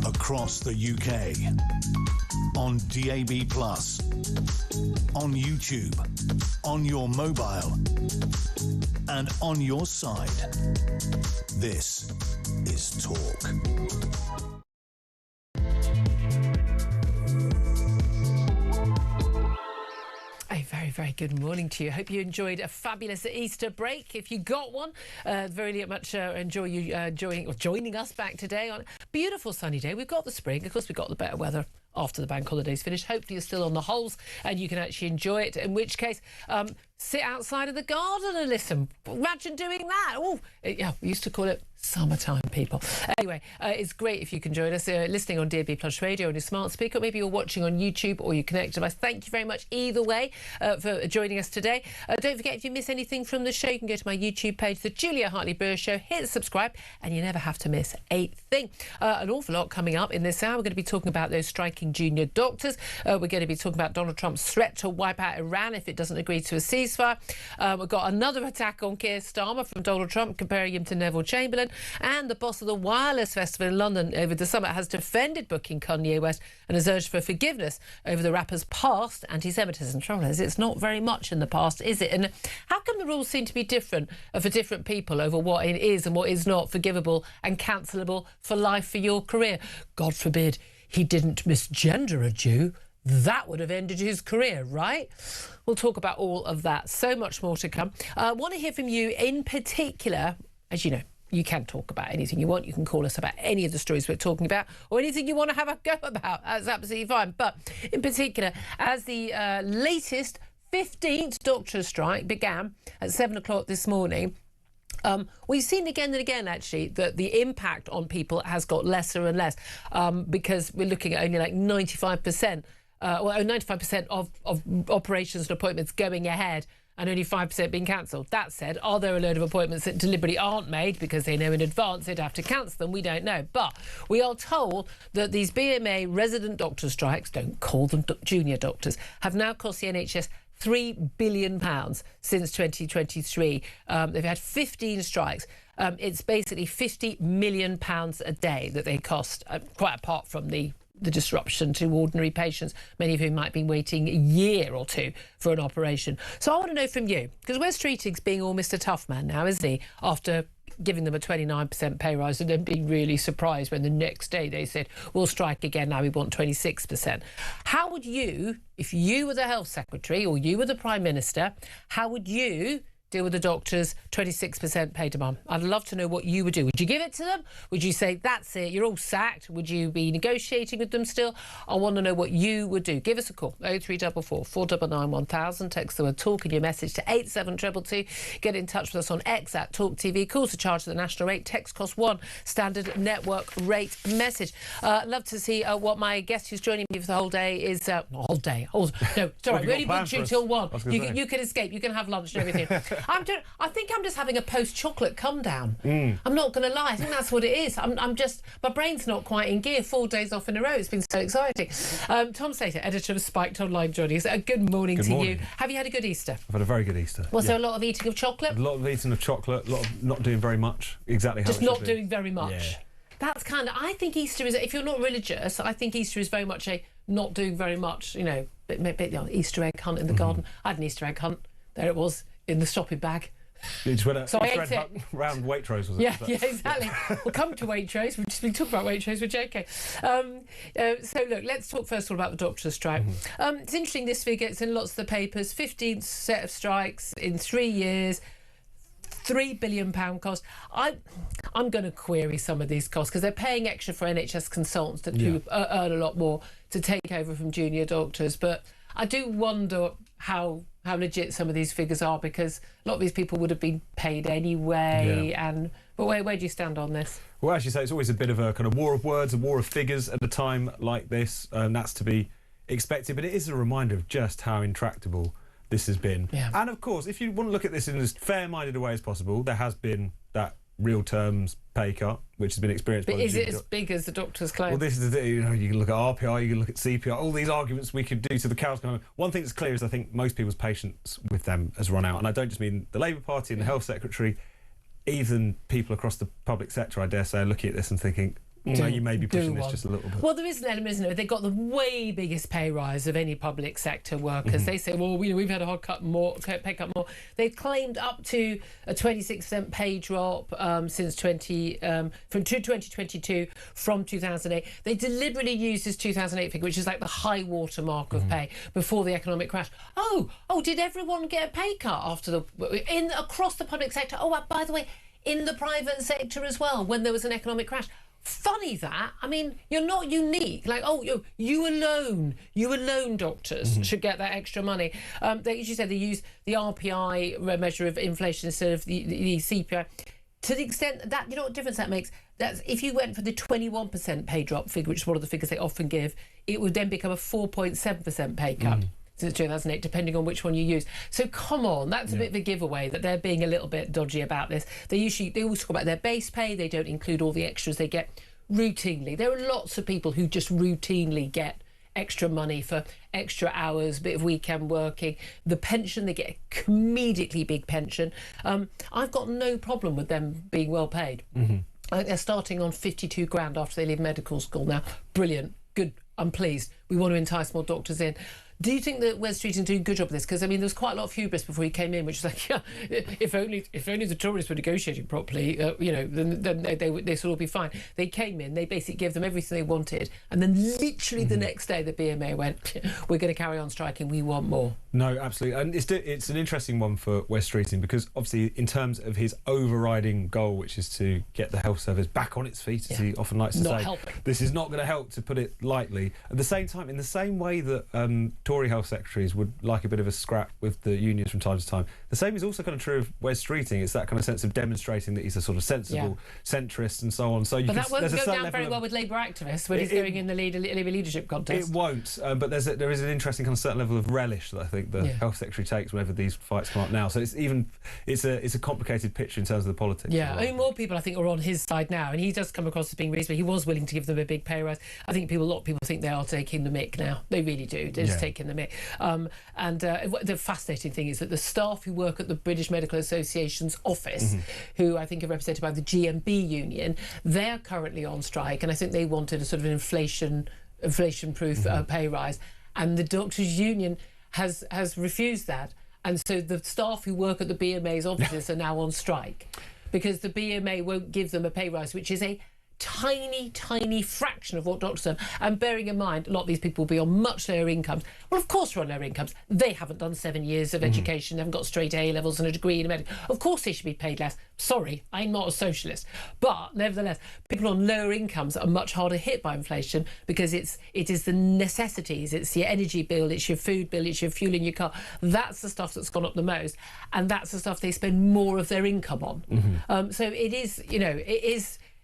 across the UK, on DAB+, on YouTube, on your mobile, and on your side. This is Talk. A very, very good morning to you. Hope you enjoyed a fabulous Easter break. If you got one, very much enjoy you joining us back today on a beautiful sunny day. We've got the spring. Of course, we've got the better weather after the bank holidays finish. Hopefully you're still on the holes and you can actually enjoy it, in which case sit outside of the garden and listen. Imagine doing that. Oh, yeah, we used to call it summertime, people. Anyway, it's great if you can join us listening on DAB+ radio on your smart speaker. Maybe you're watching on YouTube or your connected device. Thank you very much either way for joining us today. Don't forget, if you miss anything from the show, you can go to my YouTube page, The Julia Hartley-Brewer Show, hit subscribe, and you never have to miss a thing. An awful lot coming up in this hour. We're going to be talking about those striking junior doctors. We're going to be talking about Donald Trump's threat to wipe out Iran if it doesn't agree to a ceasefire. We've got another attack on Keir Starmer from Donald Trump, comparing him to Neville Chamberlain. And the boss of the Wireless Festival in London over the summer has defended booking Kanye West and has urged for forgiveness over the rapper's past anti-Semitism. Trouble is, it's not very much in the past, is it? And how come the rules seem to be different for different people over what it is and what is not forgivable and cancelable for life for your career? God forbid he didn't misgender a Jew. That would have ended his career, right? We'll talk about all of that. So much more to come. I want to hear from you in particular, as you know. You can talk about anything you want. You can call us about any of the stories we're talking about or anything you want to have a go about. That's absolutely fine. But in particular, as the latest 15th doctor's strike began at 7 o'clock this morning, we've seen again and again, actually, that the impact on people has got lesser and less because we're looking at only like 95%, 95% of operations and appointments going ahead and only 5% being cancelled. That said, are there a load of appointments that deliberately aren't made because they know in advance they'd have to cancel them? We don't know. But we are told that these BMA resident doctor strikes, don't call them junior doctors, have now cost the NHS £3 billion since 2023. They've had 15 strikes. It's basically £50 million a day that they cost, quite apart from the disruption to ordinary patients, many of whom might be waiting a year or two for an operation. So I want to know from you, because Wes Streeting's being all Mr. Tough Man now, isn't he? After giving them a 29% pay rise and then being really surprised when the next day they said, we'll strike again, now we want 26%. How would you, if you were the Health Secretary or you were the Prime Minister, how would you deal with the doctors' 26% pay demand? I'd love to know what you would do. Would you give it to them? Would you say, that's it, you're all sacked? Would you be negotiating with them still? I want to know what you would do. Give us a call, 0344 499 1000. Text the word talk in your message to 87222. Get in touch with us on X at Talk TV. Calls are charged at the national rate. Text cost £1. Standard network rate message. Love to see what my guest who's joining me for the whole day is... whole day. No, sorry, we only booked you till 1. You can escape. You can have lunch and everything. I think I'm just having a post-chocolate come down. I'm not going to lie. I think that's what it is. I'm just... My brain's not quite in gear. 4 days off in a row. It's been so exciting. Tom Slater, editor of Spiked Online, joining us. Good morning to you. Have you had a good Easter? I've had a very good Easter. Was there a lot of eating of chocolate? A lot of eating of chocolate, a lot of not doing very much. Exactly how just it not should doing very much. Yeah. That's kind of... I think Easter is... If you're not religious, I think Easter is very much a not doing very much, you know, Easter egg hunt in the garden. I had an Easter egg hunt. There it was in the shopping bag. You just went so I ate it round Waitrose, was it? Yeah, exactly. We'll come to Waitrose. We've just been talking about Waitrose with JK. So look, let's talk first of all about the doctor's strike. It's interesting, this figure, it's in lots of the papers. 15th set of strikes in 3 years. £3 billion cost. I'm going to query some of these costs because they're paying extra for NHS consultants who earn a lot more to take over from junior doctors. But I do wonder how legit some of these figures are, because a lot of these people would have been paid anyway. But where do you stand on this? Well, as you say, it's always a bit of a kind of war of words, a war of figures at a time like this, and that's to be expected. But it is a reminder of just how intractable this has been. And of course, if you want to look at this in as fair-minded a way as possible, there has been that real terms pay cut, which has been experienced by the... But is it as big as the doctors claim? Well, this is the, you know, you can look at RPI, you can look at CPI, all these arguments we could do to the cows come home. One thing that's clear is I think most people's patience with them has run out, and I don't just mean the Labour Party and the Health Secretary, even people across the public sector, I dare say, are looking at this and thinking, you may be pushing this just a little bit. Well, there is an element, isn't there? They've got the way biggest pay rise of any public sector workers. They say, well, we've had a hard pay cut more. They've claimed up to a 26% pay drop since 2022 from 2008. They deliberately used this 2008 figure, which is like the high water mark of pay before the economic crash. Oh, did everyone get a pay cut after across the public sector? Oh, by the way, in the private sector as well, when there was an economic crash. Funny that. I mean, you're not unique. Like, you alone, doctors should get that extra money. They, as you said, they use the RPI measure of inflation instead of the CPI. To the extent that, you know what difference that makes? That's if you went for the 21% pay drop figure, which is one of the figures they often give, it would then become a 4.7% pay cut. Since 2008, depending on which one you use. So come on, that's a bit of a giveaway that they're being a little bit dodgy about this. They always talk about their base pay. They don't include all the extras they get routinely. There are lots of people who just routinely get extra money for extra hours, a bit of weekend working. The pension, they get a comedically big pension. I've got no problem with them being well paid. I think they're starting on 52 grand after they leave medical school now. Brilliant, good, I'm pleased. We want to entice more doctors in. Do you think that Wes Streeting's doing a good job of this? Because, I mean, there was quite a lot of hubris before he came in, which is like, if only the Tories were negotiating properly, then they sort of be fine. They came in, they basically gave them everything they wanted, and then literally the next day the BMA went, we're going to carry on striking, we want more. No, absolutely. And it's an interesting one for Wes Streeting because, obviously, in terms of his overriding goal, which is to get the health service back on its feet, as he often likes to say, this is not going to help, to put it lightly. At the same time, in the same way that Tory health secretaries would like a bit of a scrap with the unions from time to time, the same is also kind of true of Wes Streeting. It's that kind of sense of demonstrating that he's a sort of sensible centrist and so on. So but that won't go down very well with Labour activists when he's going in the Labour leadership contest. It won't, but there is an interesting kind of certain level of relish that I think the health secretary takes whenever these fights come up now. So it's a complicated picture in terms of the politics. Yeah, I mean, more people I think are on his side now, and he does come across as being reasonable. He was willing to give them a big pay rise. I think a lot of people think they are taking the mick now. They really do. They're just taking the mick. The fascinating thing is that the staff who work at the British Medical Association's office, who I think are represented by the GMB union, they're currently on strike, and I think they wanted a sort of an inflation-proof pay rise, and the doctors' union has refused that, and so the staff who work at the BMA's offices are now on strike because the BMA won't give them a pay rise, which is a tiny fraction of what doctors earn. And bearing in mind, a lot of these people will be on much lower incomes. Well, of course they're on lower incomes. They haven't done 7 years of education, they haven't got straight A levels and a degree in medicine. Of course they should be paid less. Sorry, I'm not a socialist. But nevertheless, people on lower incomes are much harder hit by inflation because it is the necessities. It's your energy bill, it's your food bill, it's your fuel in your car. That's the stuff that's gone up the most, and that's the stuff they spend more of their income on. So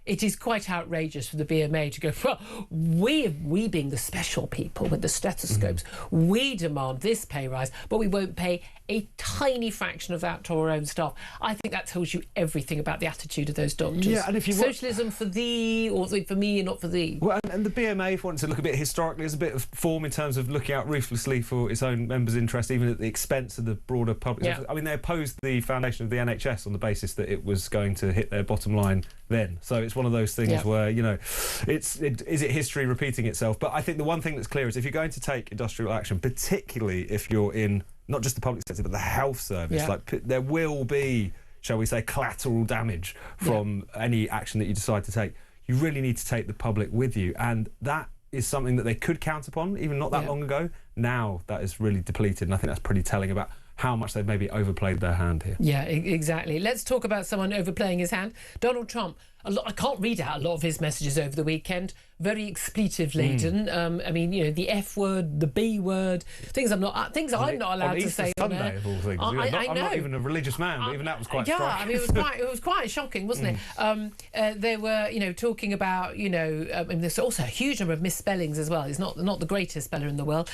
it is quite outrageous for the BMA to go, well, we being the special people with the stethoscopes, we demand this pay rise, but we won't pay a tiny fraction of that to our own staff. I think that tells you everything about the attitude of those doctors. Yeah, and if you socialism for thee, or for me and not for thee. Well, and the BMA, if you want to look a bit historically, has a bit of form in terms of looking out ruthlessly for its own members' interests, even at the expense of the broader public. Yeah. I mean, they opposed the foundation of the NHS on the basis that it was going to hit their bottom line then. So it's one of those things where, is it history repeating itself? But I think the one thing that's clear is if you're going to take industrial action, particularly if you're in not just the public sector but the health service, there will be, shall we say, collateral damage from any action that you decide to take. You really need to take the public with you, and that is something that they could count upon even not that long ago. Now that is really depleted, and I think that's pretty telling about how much they've maybe overplayed their hand here. Yeah, exactly. Let's talk about someone overplaying his hand. Donald Trump. I can't read out a lot of his messages over the weekend. Very expletive laden. I mean, the F word, the B word, things I'm not allowed to say on Sunday, air. Of all things. I know. I'm not even a religious man, but even that was quite striking. I mean, it was quite shocking, wasn't it? They were, talking about, and there's also a huge number of misspellings as well. He's not the greatest speller in the world.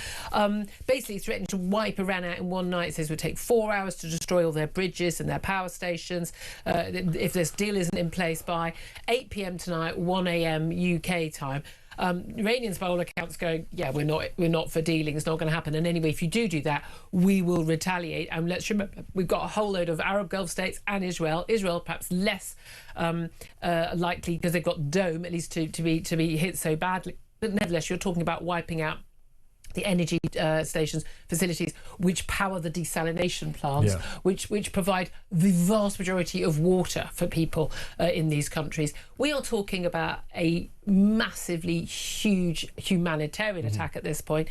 Basically, threatening to wipe Iran out in one night. Says it would take 4 hours to destroy all their bridges and their power stations if this deal isn't in place by 8 p.m. tonight, 1 a.m. UK time. Iranians, by all accounts, going, yeah, we're not for dealing. It's not going to happen. And anyway, if you do that, we will retaliate. And let's remember, we've got a whole load of Arab Gulf states and Israel. Israel perhaps less likely because they've got dome, at least to be hit so badly. But nevertheless, you're talking about wiping out the energy stations, facilities which power the desalination plants, which provide the vast majority of water for people in these countries. We are talking about a massively huge humanitarian attack at this point.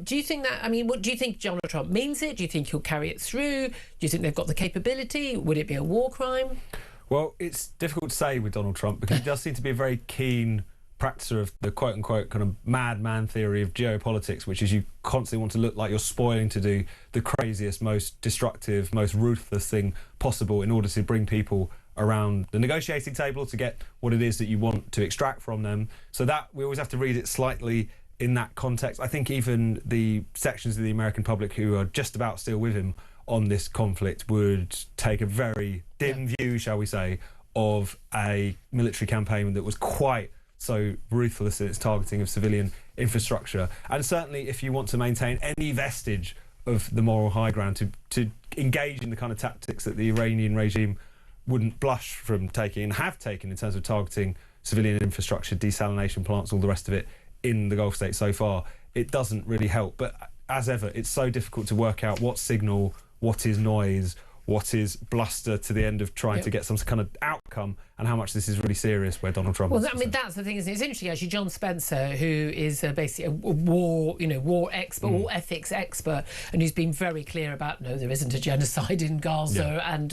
Do you think that, what do you think Donald Trump means it? Do you think he'll carry it through? Do you think they've got the capability? Would it be a war crime? Well, it's difficult to say with Donald Trump because he does seem to be a very keen practicer of the quote-unquote kind of madman theory of geopolitics, which is you constantly want to look like you're spoiling to do the craziest, most destructive, most ruthless thing possible in order to bring people around the negotiating table to get what it is that you want to extract from them. So that we always have to read it slightly in that context. I think even the sections of the American public who are just about still with him on this conflict would take a very dim view, shall we say, of a military campaign that was quite so ruthless in its targeting of civilian infrastructure. And certainly if you want to maintain any vestige of the moral high ground to engage in the kind of tactics that the Iranian regime wouldn't blush from taking and have taken in terms of targeting civilian infrastructure, desalination plants, all the rest of it in the Gulf states so far, it doesn't really help. But as ever, it's so difficult to work out what signal, what is noise, what is bluster to the end of trying to get some kind of outcome, and how much this is really serious where Donald Trump is. Well, that's the thing, isn't it? It's interesting, actually. John Spencer, who is basically a war expert, war ethics expert, and who's been very clear about, no, there isn't a genocide in Gaza, and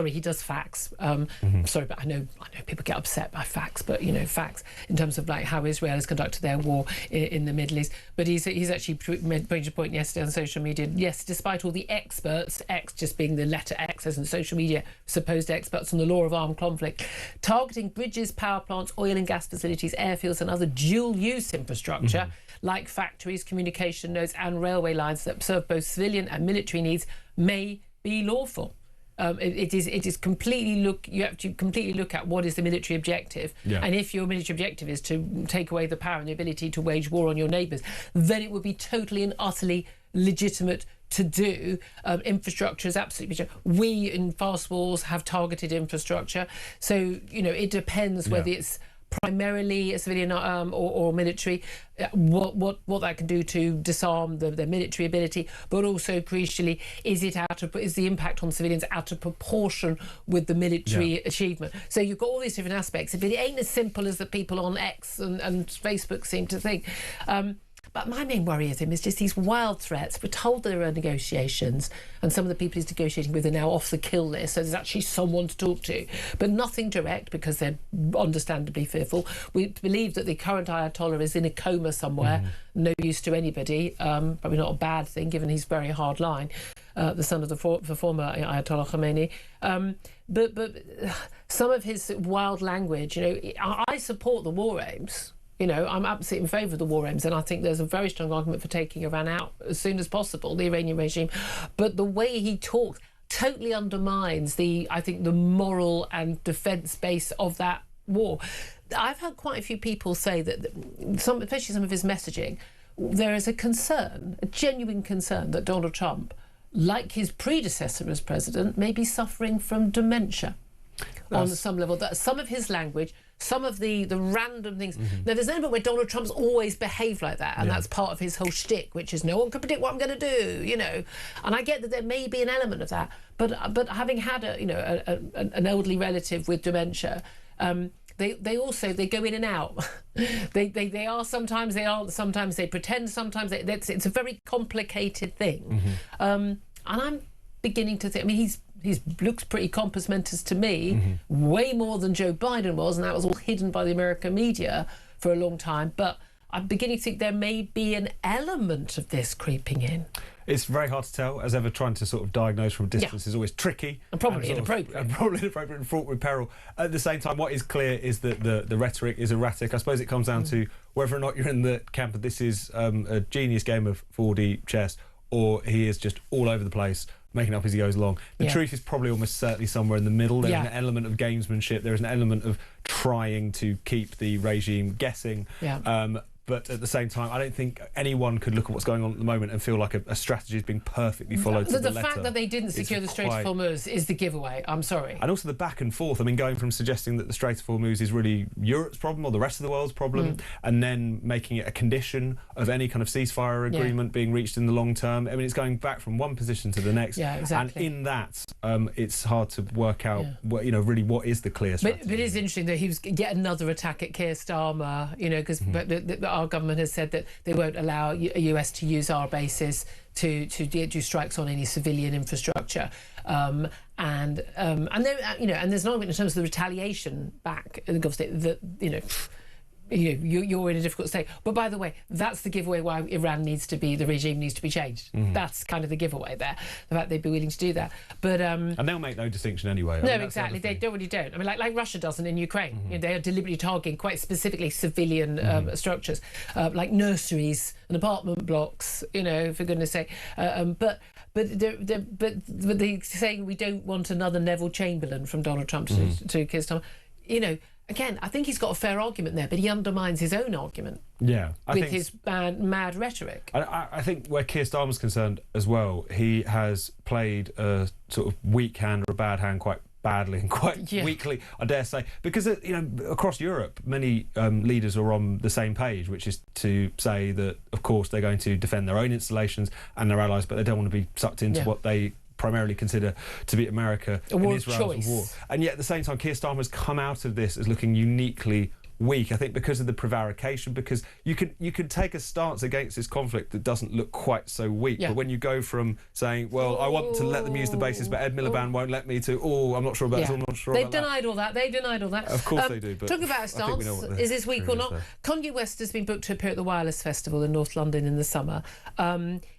he does facts. Sorry, but I know people get upset by facts, but, facts in terms of like how Israel has conducted their war in the Middle East. But he's actually made a point yesterday on social media, yes, despite all the experts, X just being the letter X, as in social media, supposed experts on the law of armed conflict, targeting bridges, power plants, oil and gas facilities, airfields and other dual-use infrastructure like factories, communication nodes and railway lines that serve both civilian and military needs may be lawful. It is completely you have to completely look at what is the military objective, and if your military objective is to take away the power and the ability to wage war on your neighbours, then it would be totally and utterly legitimate to do. Infrastructure is absolutely. We in fast wars have targeted infrastructure, so it depends whether it's primarily a civilian or military, what that can do to disarm the military ability, but also crucially, is the impact on civilians out of proportion with the military achievement? So you've got all these different aspects, but it ain't as simple as the people on X and Facebook seem to think. But my main worry of him is just these wild threats. We're told there are negotiations, and some of the people he's negotiating with are now off the kill list, so there's actually someone to talk to, but nothing direct because they're understandably fearful. We believe that the current Ayatollah is in a coma somewhere, no use to anybody, probably not a bad thing given he's very hard line, the son of the former Ayatollah Khomeini. But some of his wild language, I support the war aims. I'm absolutely in favour of the war aims, and I think there's a very strong argument for taking Iran out as soon as possible, the Iranian regime. But the way he talks totally undermines the moral and defence base of that war. I've heard quite a few people say that, especially some of his messaging, there is a genuine concern that Donald Trump, like his predecessor as president, may be suffering from dementia on some level. That some of his language, some of the random things. Now, there's an element where Donald Trump's always behaved like that, and that's part of his whole shtick, which is no one can predict what I'm going to do, And I get that there may be an element of that, but having had an elderly relative with dementia, they go in and out. they are sometimes, they aren't sometimes, they pretend sometimes. It's a very complicated thing, and I'm beginning to think. He looks pretty compos mentis to me, way more than Joe Biden was, and that was all hidden by the American media for a long time. But I'm beginning to think there may be an element of this creeping in. It's very hard to tell, as ever. Trying to sort of diagnose from a distance is always tricky. And probably inappropriate. And fraught with peril. At the same time, what is clear is that the rhetoric is erratic. I suppose it comes down to whether or not you're in the camp of this is a genius game of 4D chess, or he is just all over the place, making up as he goes along. The truth is probably almost certainly somewhere in the middle. There's an element of gamesmanship. There's an element of trying to keep the regime guessing. But at the same time, I don't think anyone could look at what's going on at the moment and feel like a strategy is being perfectly followed to the letter. The fact that they didn't secure the Strait of Hormuz is the giveaway. I'm sorry. And also the back and forth. I mean, going from suggesting that the Strait of Hormuz is really Europe's problem or the rest of the world's problem, and then making it a condition of any kind of ceasefire agreement being reached in the long term. I mean, it's going back from one position to the next. Yeah, exactly. And in that, it's hard to work out, really what is the clear strategy. But it is interesting that he was yet another attack at Keir Starmer, because our government has said that they won't allow US to use our bases to do strikes on any civilian infrastructure, and there's an argument in terms of the retaliation back in the Gulf state that you're in a difficult state. But by the way, that's the giveaway why the regime needs to be changed. That's kind of the giveaway there, the fact they'd be willing to do that. But and they'll make no distinction anyway. No, exactly. They don't. I mean, like Russia doesn't in Ukraine. They are deliberately targeting quite specifically civilian structures, like nurseries and apartment blocks. For goodness' sake. But they're saying we don't want another Neville Chamberlain from Donald Trump to Keir Starmer. Again, I think he's got a fair argument there, but he undermines his own argument with his mad rhetoric. I think where Keir Starmer's concerned as well, he has played a sort of weak hand or a bad hand quite badly and quite weakly, I dare say, because across Europe many leaders are on the same page, which is to say that of course they're going to defend their own installations and their allies, but they don't want to be sucked into what they primarily consider to be America and Israel's war. And yet at the same time, Keir Starmer has come out of this as looking uniquely weak, I think, because of the prevarication, because you could take a stance against this conflict that doesn't look quite so weak. But when you go from saying, well, I want to let them use the bases, but Ed Miliband won't let me, to, I'm not sure about this, I'm not sure about that. They denied all that. Of course they do. But talking about a stance, is this weak or not? Kanye West has been booked to appear at the Wireless Festival in North London in the summer.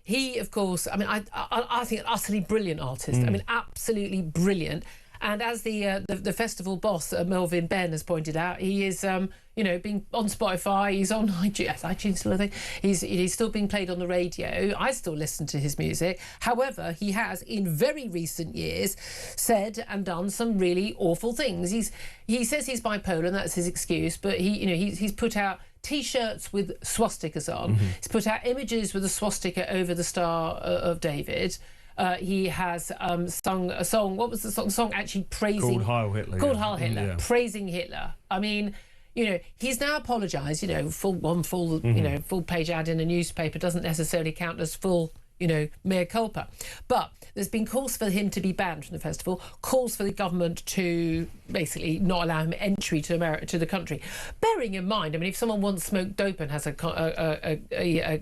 He, of course, I mean, I think an utterly brilliant artist. I mean, absolutely brilliant. And as the festival boss, Melvin Ben, has pointed out, he is, being on Spotify, he's on iTunes still, I think. He's still being played on the radio. I still listen to his music. However, he has, in very recent years, said and done some really awful things. He says he's bipolar, and that's his excuse, but he's put out T-shirts with swastikas on. He's put out images with a swastika over the Star of David. He has sung a song. What was the song actually praising? Called Heil Hitler. Heil Hitler, praising Hitler. I mean, he's now apologised. Full page ad in a newspaper doesn't necessarily count as full, mea culpa. But there's been calls for him to be banned from the festival, calls for the government to basically not allow him entry to the country. Bearing in mind, I mean, if someone once smoked dope and has a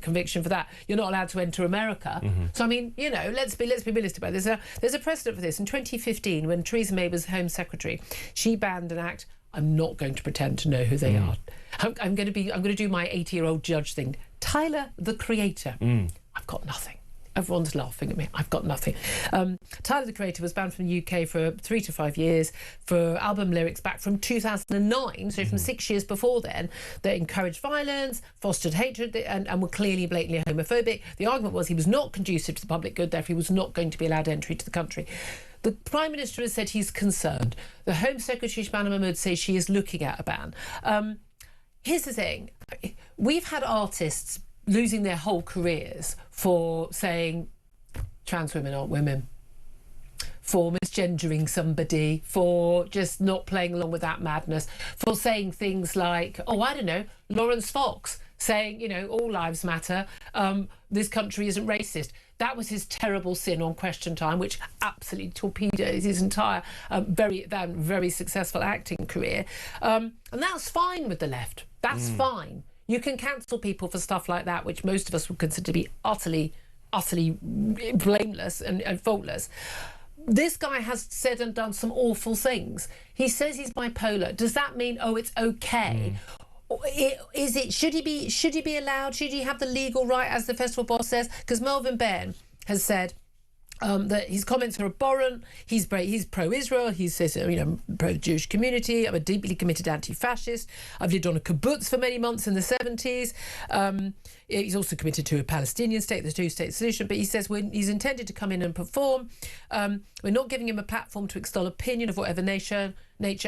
conviction for that, you're not allowed to enter America. So I mean, let's be realistic about this. There's a precedent for this. In 2015, when Theresa May was Home Secretary, she banned an act. I'm not going to pretend to know who they are. I'm going to do my 80-year-old judge thing. Tyler, the Creator. I've got nothing. Everyone's laughing at me. I've got nothing. Tyler, the Creator, was banned from the UK for 3 to 5 years for album lyrics back from 2009, so from 6 years before then, that encouraged violence, fostered hatred, and were clearly blatantly homophobic. The argument was he was not conducive to the public good, therefore he was not going to be allowed entry to the country. The Prime Minister has said he's concerned. The Home Secretary, Shabana Mahmood, says she is looking at a ban. Here's the thing. We've had artists losing their whole careers for saying trans women aren't women, for misgendering somebody, for just not playing along with that madness, for saying things like, Lawrence Fox saying, all lives matter, this country isn't racist. That was his terrible sin on Question Time, which absolutely torpedoed his entire very successful acting career. And that's fine with the left. That's fine. You can cancel people for stuff like that, which most of us would consider to be utterly blameless and faultless. This guy has said and done some awful things. He says he's bipolar. Does that mean, it's okay? Should he be allowed? Should he have the legal right, as the festival boss says? Because Melvin Ben has said that his comments are abhorrent. He's pro-Israel. He says, pro-Jewish community. I'm a deeply committed anti-fascist. I've lived on a kibbutz for many months in the 70s. He's also committed to a Palestinian state, the two-state solution. But he says he's intended to come in and perform. We're not giving him a platform to extol opinion of whatever nature,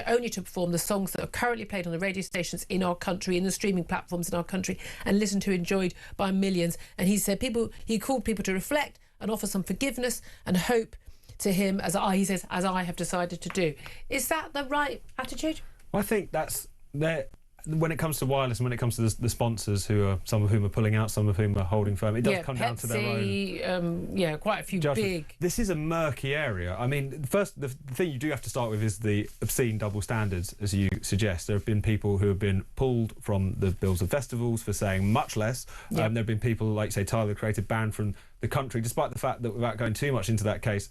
only to perform the songs that are currently played on the radio stations in our country, in the streaming platforms in our country, and listened to, enjoyed by millions. And he said he called people to reflect and offer some forgiveness and hope to him, as I have decided to do. Is that the right attitude? Well, I think that's there. When it comes to wireless and when it comes to the sponsors, some of whom are pulling out, some of whom are holding firm, it does come down to their own. Quite a few judgment. Big. This is a murky area. I mean, first, the thing you do have to start with is the obscene double standards, as you suggest. There have been people who have been pulled from the bills of festivals for saying much less. There have been people, like, say, Tyler, the Creator, banned from the country, despite the fact that, without going too much into that case,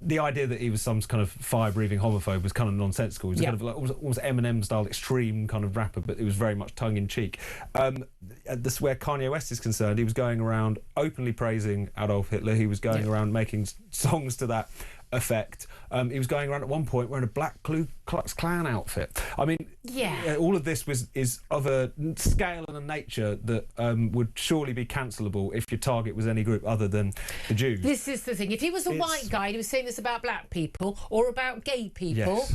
the idea that he was some kind of fire-breathing homophobe was kind of nonsensical. He was kind of like almost Eminem-style extreme kind of rapper, but it was very much tongue-in-cheek. Where Kanye West is concerned, he was going around openly praising Adolf Hitler. He was going around making songs to that effect. He was going around at one point wearing a black Ku Klux Klan outfit. I mean, all of this is of a scale and a nature that would surely be cancelable if your target was any group other than the Jews. This is the thing. If he was a white guy who was saying this about black people or about gay people,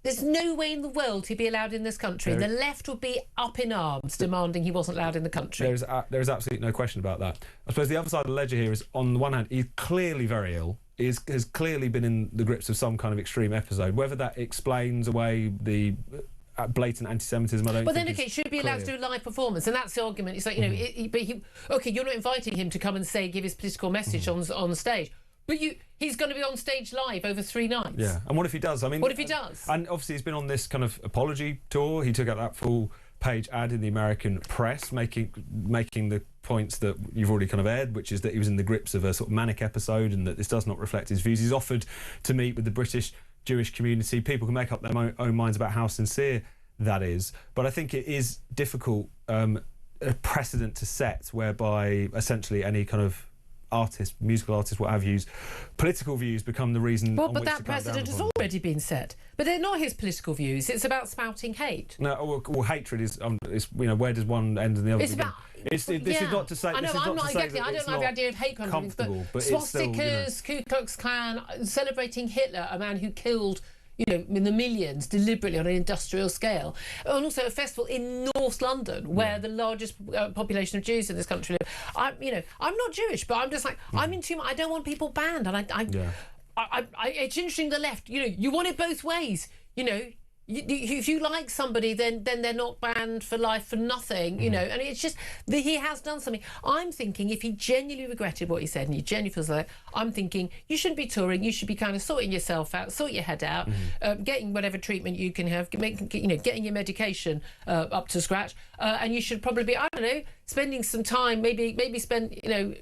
there's no way in the world he'd be allowed in this country. The left would be up in arms demanding he wasn't allowed in the country. There is absolutely no question about that. I suppose the other side of the ledger here is, on the one hand, he's clearly very ill. He has clearly been in the grips of some kind of extreme episode. Whether that explains away the blatant anti-Semitism, I don't think. Well, then, should be allowed to do a live performance, and that's the argument. It's like, you're not inviting him to come and give his political message on stage. But he's going to be on stage live over 3 nights. Yeah, and what if he does? I mean, what if he does? And obviously he's been on this kind of apology tour. He took out that full-page ad in the American press, making the points that you've already kind of aired, which is that he was in the grips of a sort of manic episode and that this does not reflect his views. He's offered to meet with the British Jewish community. People can make up their own minds about how sincere that is. But I think it is difficult, a precedent to set whereby essentially any kind of artist, musical artist, what have you, political views become the reason. Well, but that precedent has already been set. But they're not his political views. It's about spouting hate. No, well, hatred is, where does one end and the other begin? This is not to say. I know, I'm not exactly. I don't like the idea of hate crimes, but swastikas, Ku Klux Klan, celebrating Hitler, a man who killed, in the millions deliberately on an industrial scale, and also a festival in North London where the largest population of Jews in this country live. I'm not Jewish, but I'm just like I'm in too much. I don't want people banned, and it's interesting. The left, you want it both ways. If you like somebody, then they're not banned for life for nothing, and it's just that he has done something. I'm thinking if he genuinely regretted what he said and he genuinely feels like, I'm thinking you shouldn't be touring. You should be kind of sorting yourself out, sort your head out, getting whatever treatment you can have, getting your medication up to scratch, and you should probably be, I don't know, spending some time, maybe spend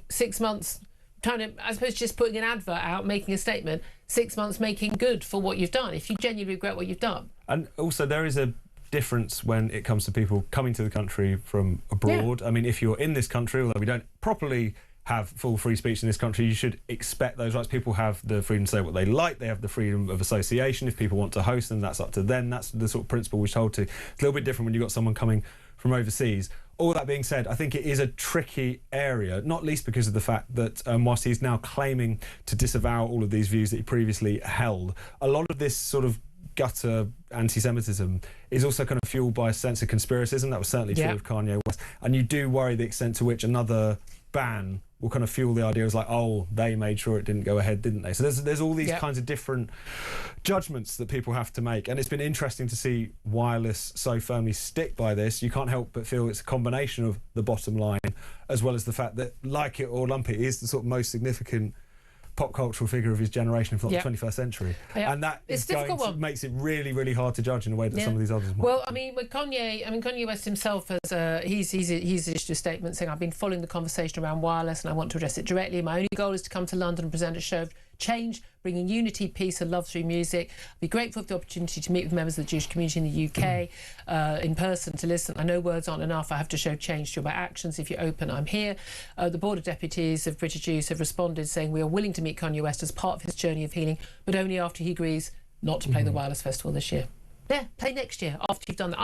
6 months. Kind of, I suppose, just putting an advert out, making a statement, 6 months making good for what you've done, if you genuinely regret what you've done. And also, there is a difference when it comes to people coming to the country from abroad. I mean, if you're in this country, although we don't properly have full free speech in this country, you should expect those rights. People have the freedom to say what they like. They have the freedom of association. If people want to host them, that's up to them. That's the sort of principle we hold to. It's a little bit different when you've got someone coming from overseas. All that being said, I think it is a tricky area, not least because of the fact that whilst he's now claiming to disavow all of these views that he previously held, a lot of this sort of gutter anti-Semitism is also kind of fueled by a sense of conspiracism. That was certainly true of Kanye West. And you do worry the extent to which another ban will kind of fuel the idea. It's like, oh, they made sure it didn't go ahead, didn't they? So there's all these kinds of different judgments that people have to make, and it's been interesting to see Wireless so firmly stick by this. You can't help but feel it's a combination of the bottom line as well as the fact that, like it or lump it, he is the sort of most significant pop cultural figure of his generation, if not the 21st century. And that makes it really, really hard to judge in a way that some of these others might. Well, with Kanye West himself has he's issued a statement saying, I've been following the conversation around Wireless and I want to address it directly. My only goal is to come to London and present a show of change, bringing unity, peace and love through music. I'd be grateful for the opportunity to meet with members of the Jewish community in the UK in person to listen. I know words aren't enough. I have to show change through my actions. If you're open, I'm here. The Board of Deputies of British Jews have responded saying we are willing to meet Kanye West as part of his journey of healing, but only after he agrees not to play the Wireless Festival this year. Yeah, play next year after you've done that.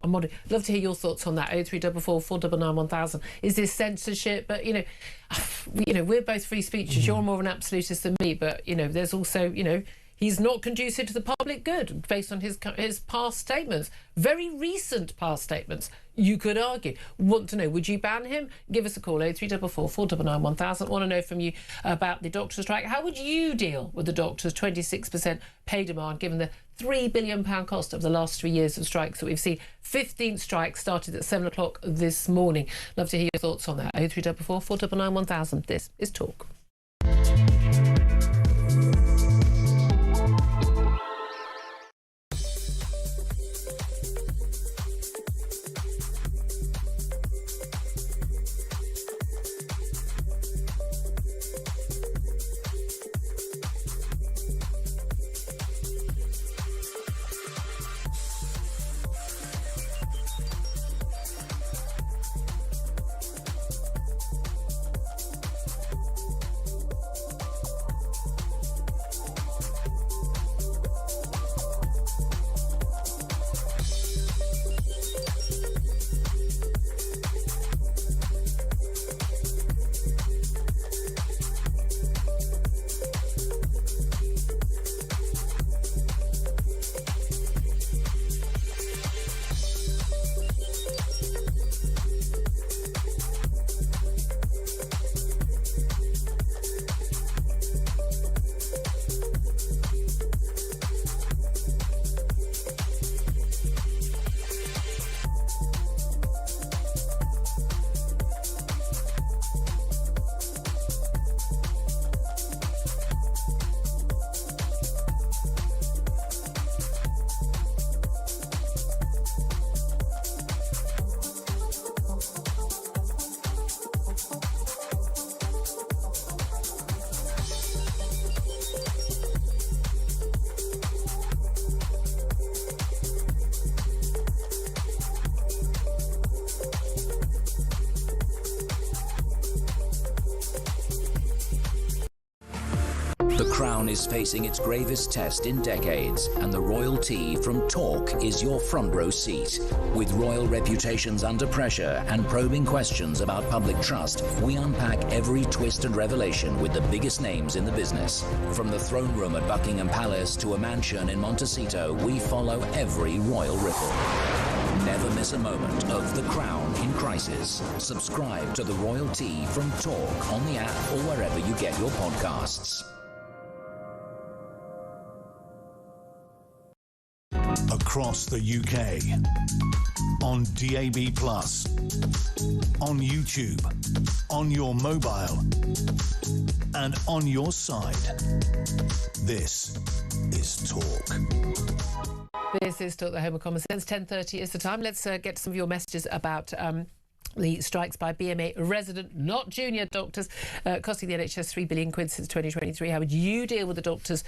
I'm love to hear your thoughts on that. 0344 499 1000. Is this censorship? But we're both free speeches. You're more of an absolutist than me, but there's also he's not conducive to the public good based on his past statements, very recent past statements. You could argue. Want to know, would you ban him? Give us a call, 0344 499 1000. Want to know from you about the doctor strike. How would you deal with the doctors' 26% pay demand, given the £3 billion cost of the last 3 years of strikes that we've seen? 15 strikes started at 7 o'clock this morning. Love to hear your thoughts on that. 0344 499 1000. This is Talk. The Crown is facing its gravest test in decades, and the royalty from Talk is your front row seat. With royal reputations under pressure and probing questions about public trust, we unpack every twist and revelation with the biggest names in the business. From the throne room at Buckingham Palace to a mansion in Montecito, we follow every royal ripple. Never miss a moment of The Crown in crisis. Subscribe to the royalty from Talk on the app or wherever you get your podcasts. Across the UK, on DAB+, on YouTube, on your mobile, and on your side. This is Talk. This is Talk, the home of common sense. 10:30 is the time. Let's get some of your messages about the strikes by BMA resident, not junior doctors, costing the NHS £3 billion since 2023. How would you deal with the doctors?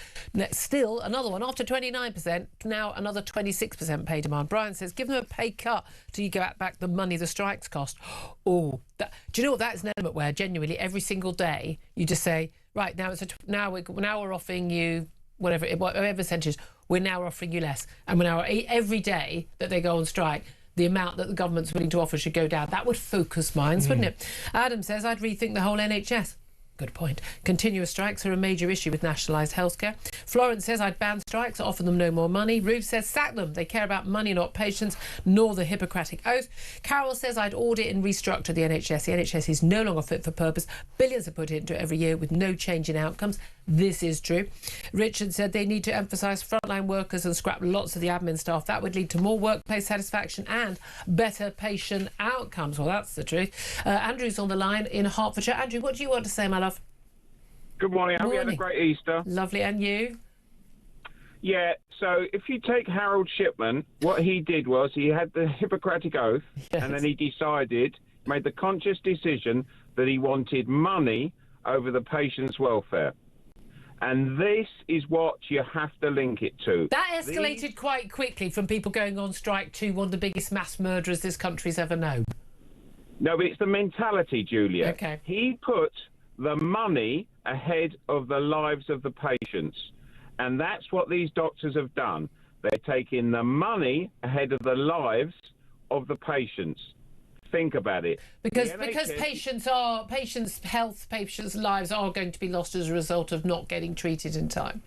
Still, another one, after 29%, now another 26% pay demand. Brian says, give them a pay cut till you get back the money the strikes cost. Oh, do you know what? That is an element where genuinely every single day you just say, right, now we're offering you whatever percentage, we're now offering you less. And we're now, every day that they go on strike, the amount that the government's willing to offer should go down. That would focus minds, wouldn't it? Adam says, I'd rethink the whole NHS. Good point. Continuous strikes are a major issue with nationalised healthcare. Florence says, I'd ban strikes, offer them no more money. Ruth says, sack them. They care about money, not patients, nor the Hippocratic Oath. Carol says, I'd audit and restructure the NHS. The NHS is no longer fit for purpose. Billions are put into it every year with no change in outcomes. This is true. Richard said they need to emphasise frontline workers and scrap lots of the admin staff. That would lead to more workplace satisfaction and better patient outcomes. Well, that's the truth. Andrew's on the line in Hertfordshire. Andrew, what do you want to say, my love? Good morning. Hope you had a great Easter. Lovely. And you? Yeah, so if you take Harold Shipman, what he did was he had the Hippocratic Oath, yes, and then he made the conscious decision that he wanted money over the patient's welfare. And this is what you have to link it to. That escalated quite quickly from people going on strike to one of the biggest mass murderers this country's ever known. No, but it's the mentality, Julia. Okay. He put the money ahead of the lives of the patients. And that's what these doctors have done. They're taking the money ahead of the lives of the patients. Think about it. Because patients' lives are going to be lost as a result of not getting treated in time.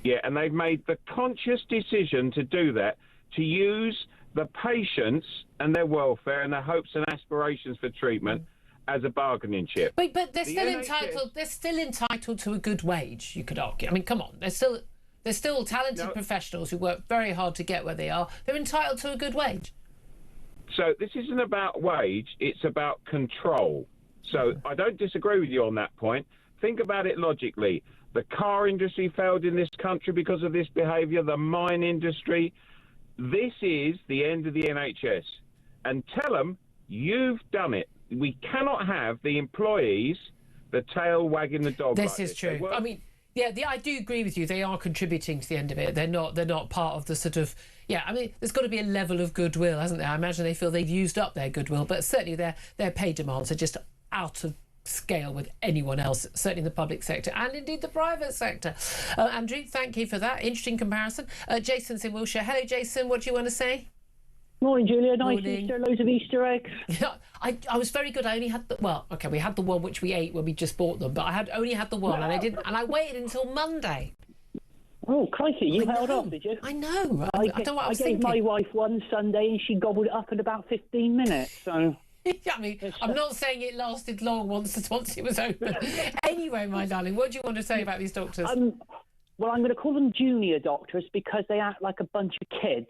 Yeah, and they've made the conscious decision to do that, to use the patients and their welfare and their hopes and aspirations for treatment as a bargaining chip. But they're still entitled. They're still entitled to a good wage. You could argue. I mean, come on. They're still talented professionals who work very hard to get where they are. They're entitled to a good wage. So this isn't about wage, it's about control. So I don't disagree with you on that point. Think about it logically. The car industry failed in this country because of this behaviour, the mine industry. This is the end of the NHS. And tell them, you've done it. We cannot have the employees, the tail wagging the dog. This is true. I mean, yeah, I do agree with you. They are contributing to the end of it. They're not part of the sort of... Yeah, I mean, there's got to be a level of goodwill, hasn't there? I imagine they feel they've used up their goodwill, but certainly their pay demands are just out of scale with anyone else, certainly in the public sector and indeed the private sector. Andrew, thank you for that. Interesting comparison. Jason's in Wiltshire. Hello, Jason. What do you want to say? Morning, Julia. Nice Easter. Loads of Easter eggs. Yeah, I was very good. I only had we had the one which we ate when we just bought them, but I only had the one, and I waited until Monday. Oh, crikey, you held off, did you? I know. I don't know what I was thinking. My wife one Sunday and she gobbled it up in about 15 minutes, so... Yeah, I mean, I'm not saying it lasted long once it was open. Anyway, my darling, what do you want to say about these doctors? Well, I'm going to call them junior doctors because they act like a bunch of kids.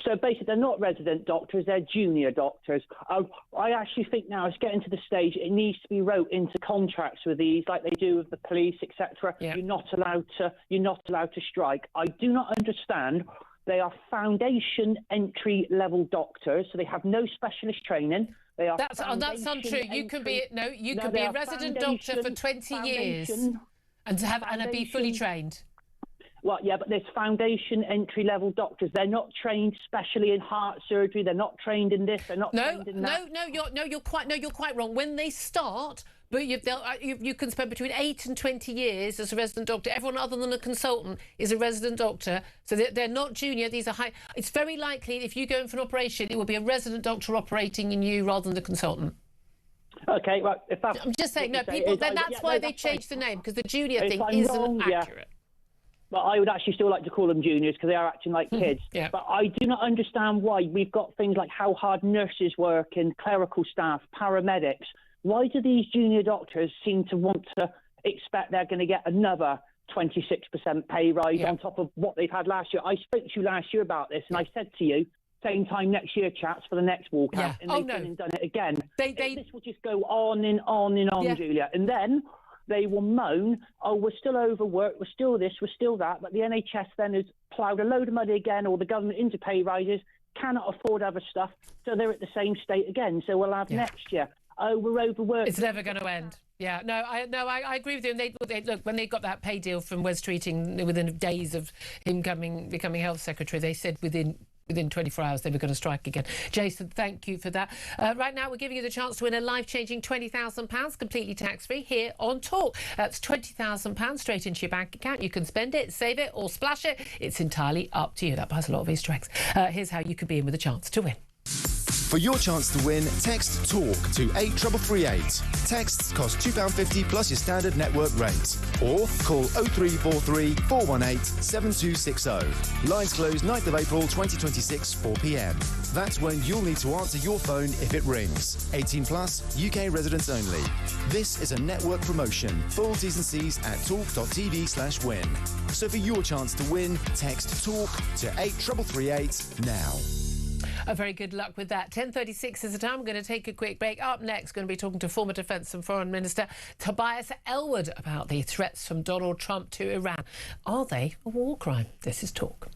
So basically, they're not resident doctors, they're junior doctors. I actually think now it's getting to the stage it needs to be wrote into contracts with these, like they do with the police, etc. Yeah. You're not allowed to strike. I do not understand. They are foundation entry level doctors, so they have no specialist training. They are that's untrue. You can be a resident doctor for 20 years and be fully trained. Well, yeah, but there's foundation entry-level doctors. They're not trained specially in heart surgery. They're not trained in this. They're not trained in that. You're quite wrong. When they start, but you can spend between 8 and 20 years as a resident doctor. Everyone other than a consultant is a resident doctor, so they're not junior. These are high. It's very likely if you go in for an operation, it will be a resident doctor operating in you rather than the consultant. Okay, well, if that's... I'm just saying, no, people. Then that's why they changed the name, because the junior thing isn't accurate. But I would actually still like to call them juniors because they are acting like kids. Yeah. But I do not understand why we've got things like how hard nurses work and clerical staff, paramedics. Why do these junior doctors seem to want to expect they're going to get another 26% pay rise on top of what they've had last year? I spoke to you last year about this and I said to you, same time next year, chaps, for the next walkout. And they've been and done it again. This will just go on and on and on, Julia. And then... they will moan, oh, we're still overworked, we're still this, we're still that, but the NHS then has ploughed a load of money again, or the government into pay rises, cannot afford other stuff, so they're at the same state again. So we'll have next year, oh, we're overworked. It's never going to end. Yeah, I agree with you. And they look, when they got that pay deal from Wes Treating within days of him becoming health secretary, they said within 24 hours they were going to strike again. Jason, thank you for that. Right now we're giving you the chance to win a life-changing £20,000 completely tax-free here on Talk. That's £20,000 straight into your bank account. You can spend it, save it or splash it. It's entirely up to you. That buys a lot of Easter eggs. Here's how you could be in with a chance to win. For your chance to win, text TALK to 83338. Texts cost £2.50 plus your standard network rate. Or call 0343 418 7260. Lines close 9th of April 2026, 4 p.m. That's when you'll need to answer your phone if it rings. 18 plus, UK residents only. This is a network promotion. Full T's and C's at talk.tv/win. So for your chance to win, text TALK to 83338 now. Very good luck with that. 10:36 is the time. We're going to take a quick break. Up next, going to be talking to former Defence and Foreign Minister Tobias Ellwood about the threats from Donald Trump to Iran. Are they a war crime? This is Talk.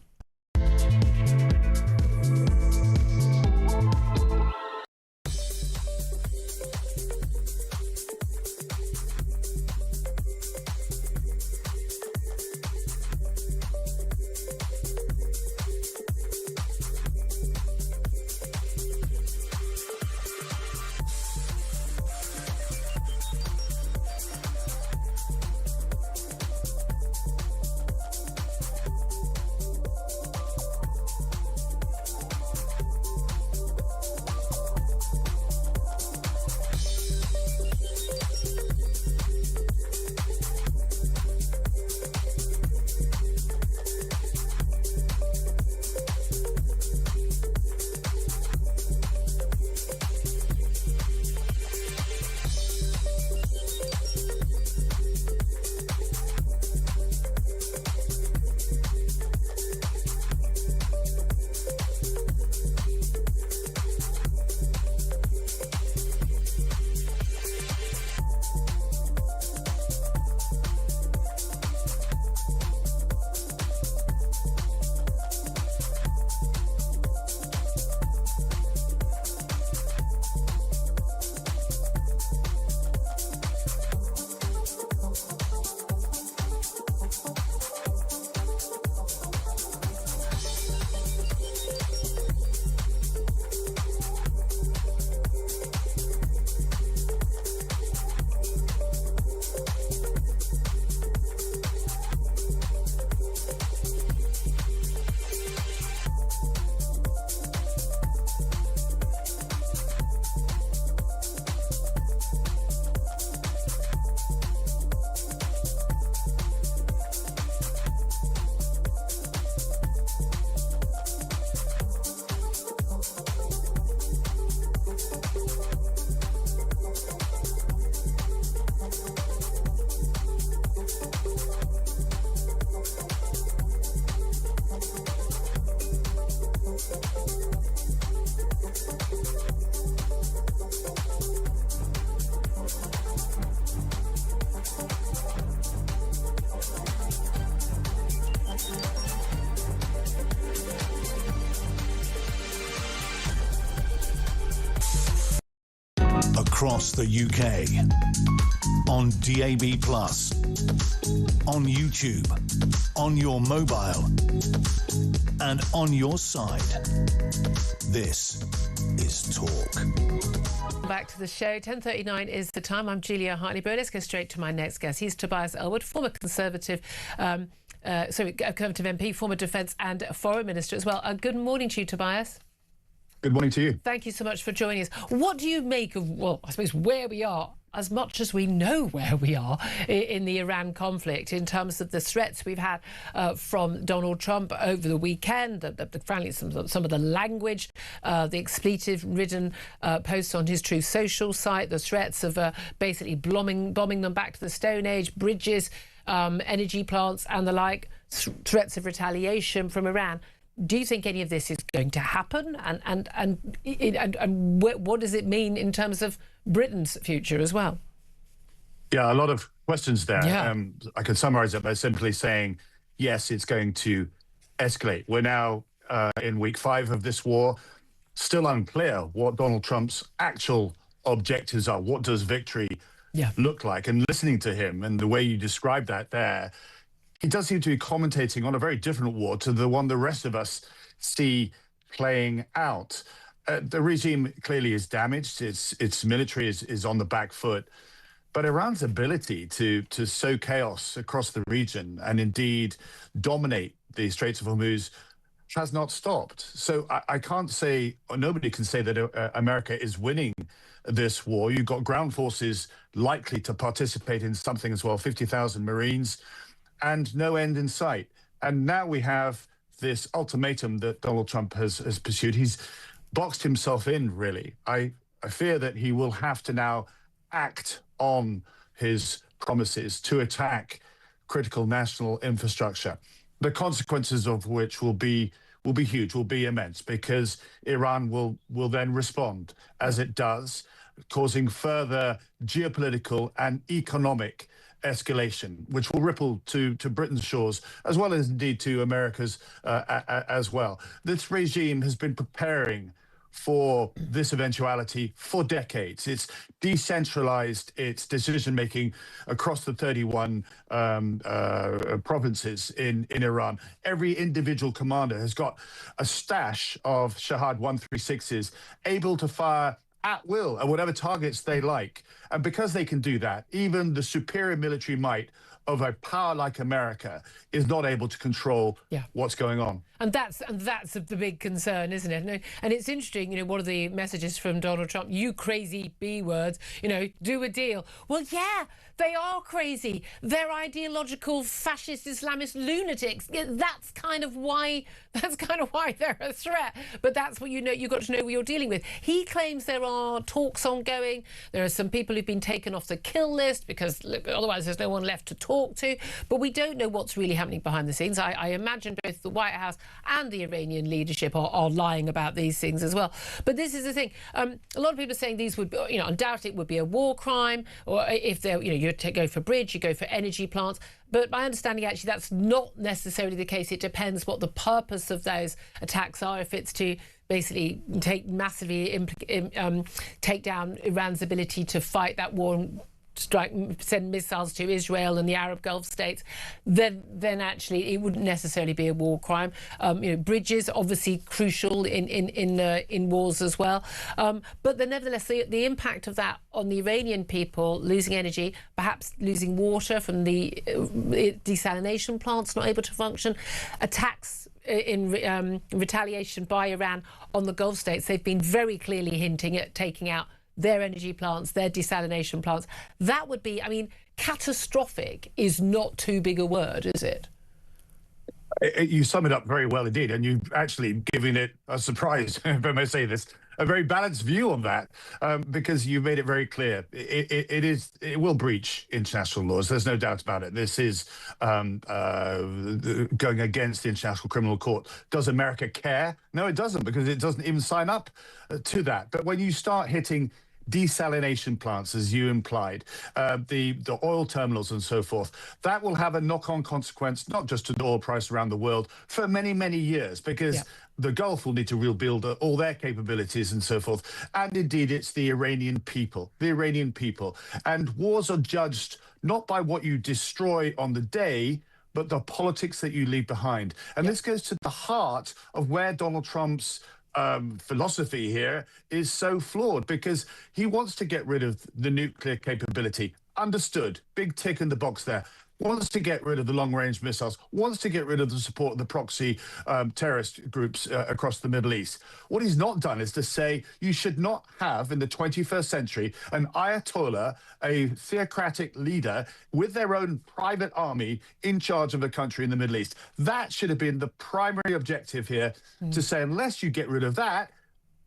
across the UK. On DAB+, on YouTube, on your mobile, and on your side. This is Talk. Back to the show. 10:39 is the time. I'm Julia Hartley-Brewer. Let's go straight to my next guest. He's Tobias Ellwood, former Conservative MP, former Defence and Foreign Minister as well. Good morning to you, Tobias. Good morning to you. Thank you so much for joining us. What do you make of, well, I suppose, where we are, as much as we know where we are in the Iran conflict, in terms of the threats we've had from Donald Trump over the weekend, frankly, some of the language, the expletive-ridden posts on his Truth Social site, the threats of basically bombing them back to the Stone Age, bridges, energy plants and the like, threats of retaliation from Iran. Do you think any of this is going to happen? And what does it mean in terms of Britain's future as well? Yeah, a lot of questions there. Yeah. I could summarize it by simply saying, yes, it's going to escalate. We're now in week 5 of this war. Still unclear what Donald Trump's actual objectives are. What does victory look like? And listening to him and the way you described that there, he does seem to be commentating on a very different war to the one the rest of us see playing out. The regime clearly is damaged. Its military is on the back foot. But Iran's ability to sow chaos across the region and indeed dominate the Straits of Hormuz has not stopped. So I can't say, or nobody can say that America is winning this war. You've got ground forces likely to participate in something as well, 50,000 Marines, and no end in sight. And now we have this ultimatum that Donald Trump has pursued. He's boxed himself in, really. I fear that he will have to now act on his promises to attack critical national infrastructure, the consequences of which will be huge, will be immense, because Iran will then respond as it does, causing further geopolitical and economic escalation, which will ripple to Britain's shores, as well as indeed to America's as well. This regime has been preparing for this eventuality for decades. It's decentralized its decision-making across the 31 provinces in Iran. Every individual commander has got a stash of Shahad 136s able to fire at will at whatever targets they like. And because they can do that, even the superior military might of a power like America is not able to control what's going on. And that's the big concern, isn't it? And it's interesting, one of the messages from Donald Trump, you crazy B words, do a deal. Well, yeah, they are crazy. They're ideological fascist Islamist lunatics. That's kind of why they're a threat. But that's what you've got to know what you're dealing with. He claims there are talks ongoing. There are some people who've been taken off the kill list because otherwise there's no one left to talk to. But we don't know what's really happening behind the scenes. I imagine both the White House and the Iranian leadership are lying about these things as well. But this is the thing. A lot of people are saying these would, undoubtedly it would be a war crime, or if they're, you go for bridge, you go for energy plants. But my understanding, actually, that's not necessarily the case. It depends what the purpose of those attacks are. If it's to basically take down Iran's ability to fight that war and send missiles to Israel and the Arab Gulf states, then actually it wouldn't necessarily be a war crime. Bridges obviously crucial in wars as well. But nevertheless, the impact of that on the Iranian people, losing energy, perhaps losing water from the desalination plants not able to function, attacks in retaliation by Iran on the Gulf states. They've been very clearly hinting at taking out their energy plants, their desalination plants. That would be, catastrophic is not too big a word, is it? You sum it up very well indeed, and you've actually given it a surprise, if I may say this, a very balanced view on that, because you made it very clear. It will breach international laws. There's no doubt about it. This is going against the International Criminal Court. Does America care? No, it doesn't, because it doesn't even sign up to that. But when you start hitting desalination plants, as you implied, the oil terminals and so forth, that will have a knock-on consequence, not just to the oil price around the world, for many, many years, because the Gulf will need to rebuild all their capabilities and so forth. And indeed, it's the Iranian people, And wars are judged not by what you destroy on the day, but the politics that you leave behind. And this goes to the heart of where Donald Trump's philosophy here is so flawed, because he wants to get rid of the nuclear capability. Understood. Big tick in the box there. Wants to get rid of the long-range missiles, wants to get rid of the support of the proxy terrorist groups across the Middle East. What he's not done is to say you should not have, in the 21st century, an Ayatollah, a theocratic leader with their own private army in charge of a country in the Middle East. That should have been the primary objective here, to say unless you get rid of that,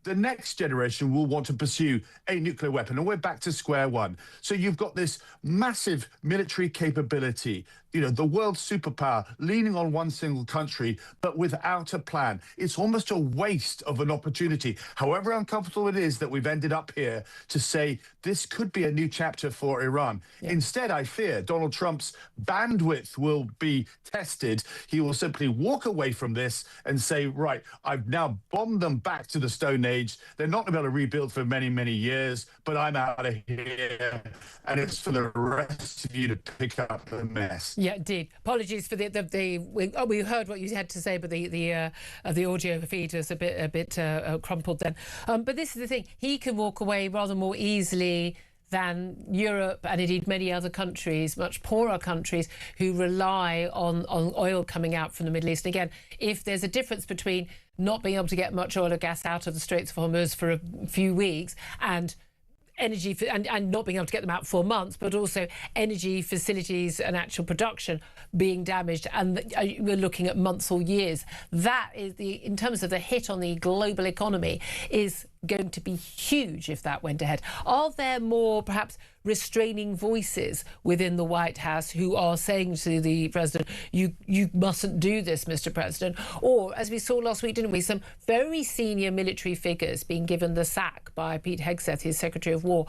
the next generation will want to pursue a nuclear weapon, and we're back to square one. So you've got this massive military capability, the world superpower leaning on one single country, but without a plan. It's almost a waste of an opportunity, however uncomfortable it is that we've ended up here, to say this could be a new chapter for Iran. Instead, I fear Donald Trump's bandwidth will be tested. He will simply walk away from this and say, right, I've now bombed them back to the Stone Age. They're not going to be able to rebuild for many, many years, but I'm out of here. And it's for the rest of you to pick up the mess. Yeah, indeed. Apologies for we heard what you had to say, but the audio feed was a bit crumpled then. But this is the thing: he can walk away rather more easily than Europe and indeed many other countries, much poorer countries, who rely on oil coming out from the Middle East. And again, if there's a difference between not being able to get much oil or gas out of the Straits of Hormuz for a few weeks and energy and not being able to get them out for months, but also energy facilities and actual production being damaged, and we're looking at months or years. That is in terms of the hit on the global economy, is going to be huge if that went ahead. Are there more perhaps restraining voices within the White House who are saying to the president, you mustn't do this, Mr. President? Or, as we saw last week, didn't we, some very senior military figures being given the sack by Pete Hegseth, his Secretary of War.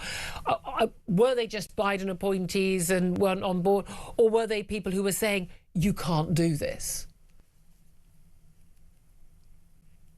Were they just Biden appointees and weren't on board, or were they people who were saying, you can't do this?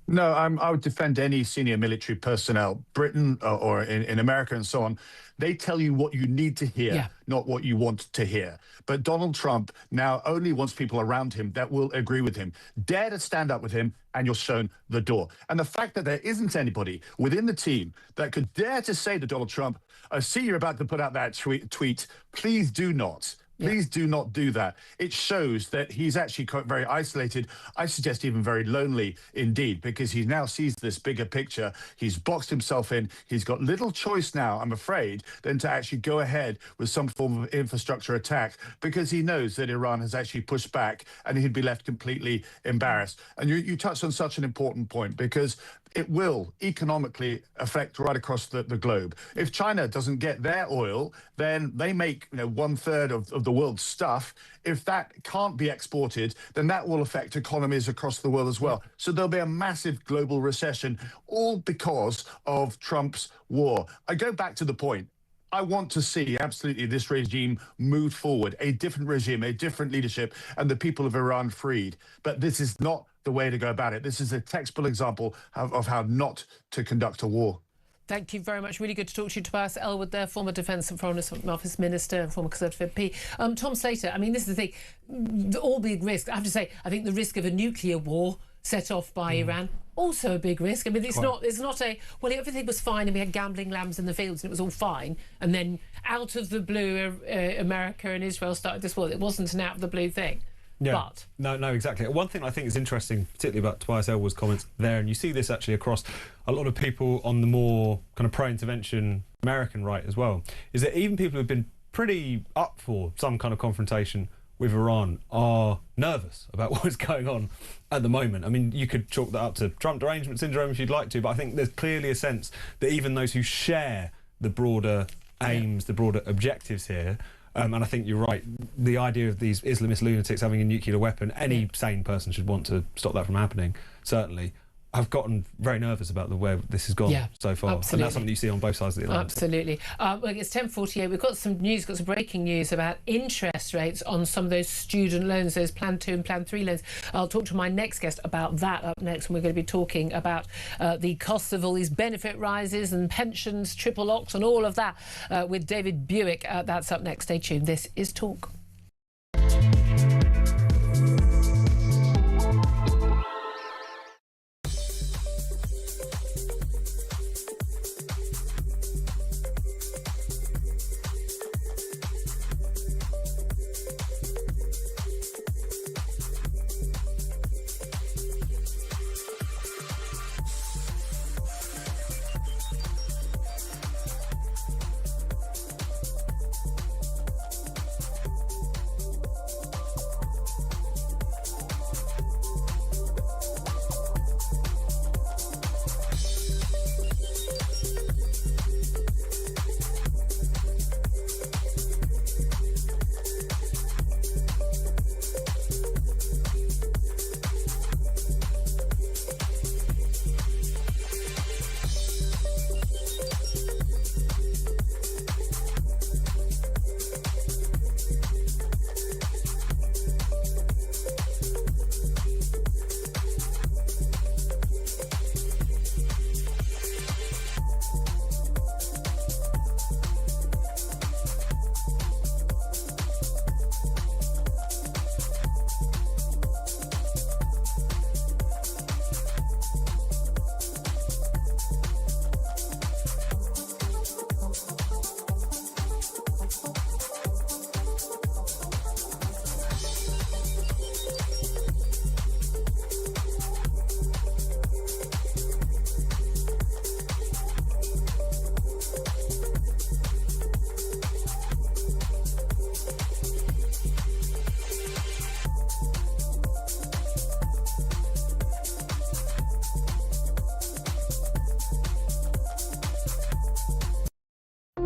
No, I would defend any senior military personnel, Britain or in America and so on. They tell you what you need to hear, not what you want to hear. But Donald Trump now only wants people around him that will agree with him. Dare to stand up with him, and you're shown the door. And the fact that there isn't anybody within the team that could dare to say to Donald Trump, I see you're about to put out that tweet, please do not. Please do not do that. It shows that he's actually very isolated. I suggest even very lonely indeed, because he now sees this bigger picture. He's boxed himself in. He's got little choice now, I'm afraid, than to actually go ahead with some form of infrastructure attack, because he knows that Iran has actually pushed back and he'd be left completely embarrassed. And you touched on such an important point, because it will economically affect right across the globe. If China doesn't get their oil, then they make 1/3 of the world's stuff. If that can't be exported, then that will affect economies across the world as well. So there'll be a massive global recession, all because of Trump's war. I go back to the point. I want to see absolutely this regime move forward, a different regime, a different leadership, and the people of Iran freed. But this is not the way to go about it. This is a textbook example of how not to conduct a war. Thank you very much. Really good to talk to you, Tobias Ellwood there, former Defence and Foreign Office Minister and former Conservative MP. Tom Slater, I mean, this is the thing. All big risk. I have to say, I think the risk of a nuclear war set off by Iran, also a big risk. I mean, it's not well, everything was fine and we had gambling lambs in the fields and it was all fine. And then out of the blue, America and Israel started this war. It wasn't an out of the blue thing. Yeah, but no, exactly. One thing I think is interesting, particularly about Tobias Ellwood's comments there, and you see this actually across a lot of people on the more kind of pro-intervention American right as well, is that even people who've been pretty up for some kind of confrontation with Iran are nervous about what is going on at the moment. I mean, you could chalk that up to Trump derangement syndrome if you'd like to, but I think there's clearly a sense that even those who share the broader aims, the broader objectives here, and I think you're right, the idea of these Islamist lunatics having a nuclear weapon, any sane person should want to stop that from happening, certainly. I've gotten very nervous about the way this has gone so far. Absolutely. And that's something you see on both sides of the Atlantic. Absolutely. Well, it's 10:48. We've got some news, got some breaking news about interest rates on some of those student loans, those Plan 2 and Plan 3 loans. I'll talk to my next guest about that up next, and we're going to be talking about the costs of all these benefit rises and pensions, triple locks and all of that with David Buick. That's up next. Stay tuned. This is Talk.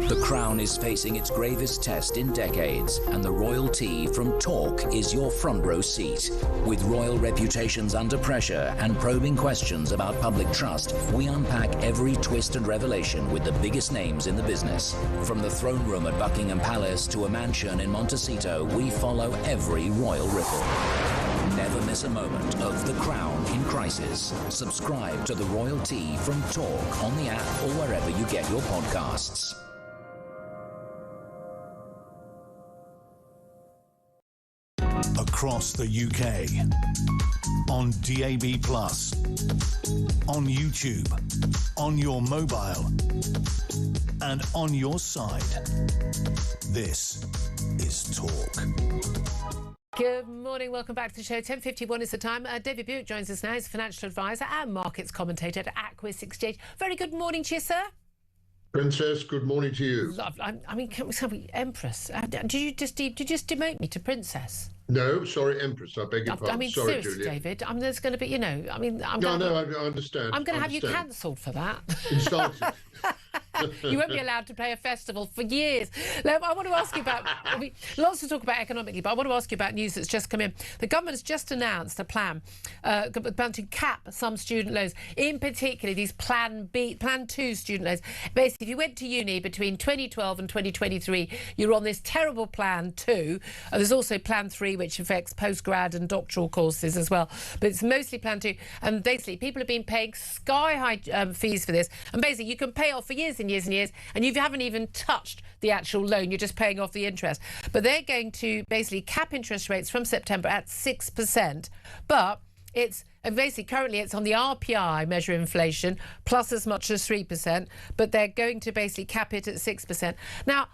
The Crown is facing its gravest test in decades, and the royalty from Talk is your front row seat. With royal reputations under pressure and probing questions about public trust, we unpack every twist and revelation with the biggest names in the business. From the throne room at Buckingham Palace to a mansion in Montecito, we follow every royal ripple. Never miss a moment of The Crown in crisis. Subscribe to the royalty from Talk on the app or wherever you get your podcasts. Across the UK, on DAB+, on YouTube, on your mobile, and on your side. This is Talk. Good morning, welcome back to the show. 10:51 is the time. David Buick joins us now. He's a financial advisor and markets commentator at Aquis Exchange. Very good morning to you, sir. Princess, good morning to you. I mean, can we, Empress? Did you just demote me to Princess? No, sorry, Empress. I beg your pardon. I mean, sorry, seriously, Julia. David. I mean, there's going to be, you know, I mean, I understand. I'm going to have you cancelled for that. Insulted. You won't be allowed to play a festival for years. Now, I want to ask you about, lots to talk about economically, but I want to ask you about news that's just come in. The government has just announced a plan to cap some student loans, in particular these Plan 2 student loans. Basically, if you went to uni between 2012 and 2023, you're on this terrible Plan 2. There's also Plan 3, which affects postgrad and doctoral courses as well. But it's mostly Plan 2. And basically, people have been paying sky-high fees for this. And basically, you can pay off for years and years and years, and you haven't even touched the actual loan. You're just paying off the interest. But they're going to basically cap interest rates from September at 6%. But basically currently it's on the RPI measure inflation plus as much as 3%. But they're going to basically cap it at 6%. Now,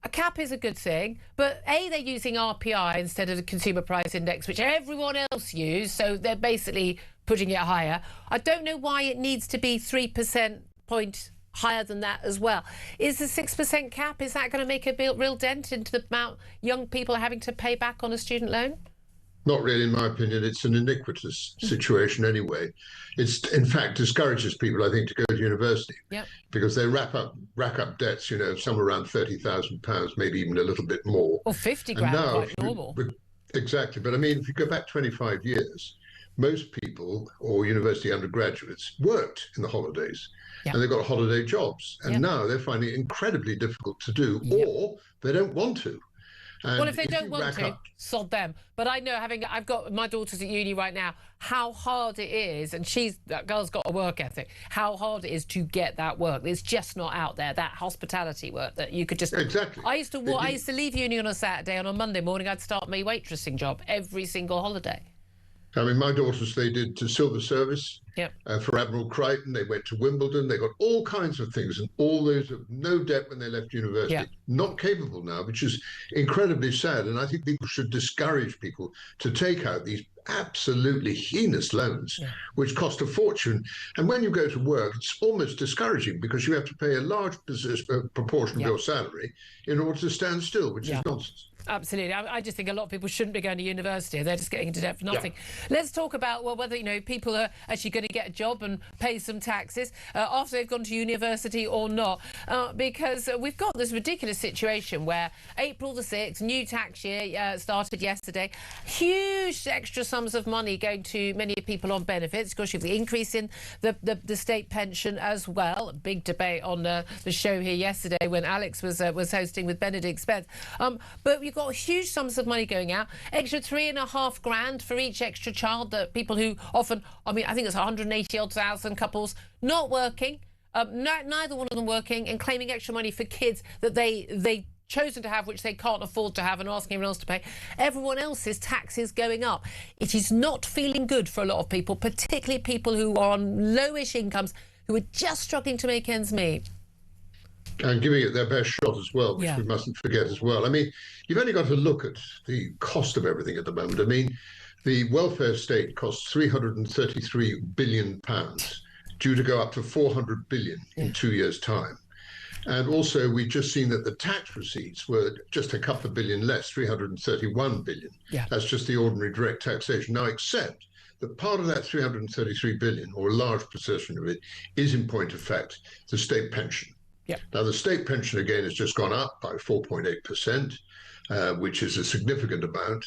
a cap is a good thing, but they're using RPI instead of the consumer price index, which everyone else used, so they're basically putting it higher. I don't know why it needs to be 3% point higher than that as well. Is the 6% cap, is that going to make a real dent into the amount young people are having to pay back on a student loan? Not really, in my opinion. It's an iniquitous situation anyway. It's, in fact, discourages people, I think, to go to university because they rack up debts, you know, somewhere around £30,000, maybe even a little bit more. Or 50 grand, quite normal. Exactly. But I mean, if you go back 25 years, most people or university undergraduates worked in the holidays, and they got holiday jobs. And now they're finding it incredibly difficult to do, or they don't want to. And well, if they don't want to, sod them. But I know, I've got my daughter's at uni right now, how hard it is, and that girl's got a work ethic, how hard it is to get that work. It's just not out there, that hospitality work that you could just... Exactly. I used to leave uni on a Saturday, and on Monday morning I'd start my waitressing job every single holiday. I mean, my daughters, they did to civil service for Admiral Crichton. They went to Wimbledon. They got all kinds of things, and all those of no debt when they left university. Not capable now, which is incredibly sad. And I think people should discourage people to take out these absolutely heinous loans, which cost a fortune. And when you go to work, it's almost discouraging because you have to pay a large proportion of your salary in order to stand still, which is nonsense. Absolutely. I just think a lot of people shouldn't be going to university. They're just getting into debt for nothing. Let's talk about, well, whether, people are actually going to get a job and pay some taxes after they've gone to university or not. Because we've got this ridiculous situation where April the 6th, new tax year started yesterday. Huge extra sums of money going to many people on benefits. Of course, you've the increase in the state pension as well. A big debate on the show here yesterday when Alex was hosting with Benedict Spence. But you've got huge sums of money going out, extra $3.5 grand for each extra child that people who often, I think it's 180,000 couples not working, neither one of them working, and claiming extra money for kids that they chosen to have, which they can't afford to have, and asking everyone else to pay. Everyone else's taxes going up. It is not feeling good for a lot of people, particularly people who are on lowish incomes, who are just struggling to make ends meet. And giving it their best shot as well, which we mustn't forget as well. I mean, you've only got to look at the cost of everything at the moment. I mean, the welfare state costs £333 billion, due to go up to 400 billion in 2 years' time. And also, we've just seen that the tax receipts were just a couple of billion less, 331 billion. That's just the ordinary direct taxation. Now, except that part of that 333 billion, or a large portion of it, is in point of fact the state pension. Now, the state pension, again, has just gone up by 4.8%, which is a significant amount.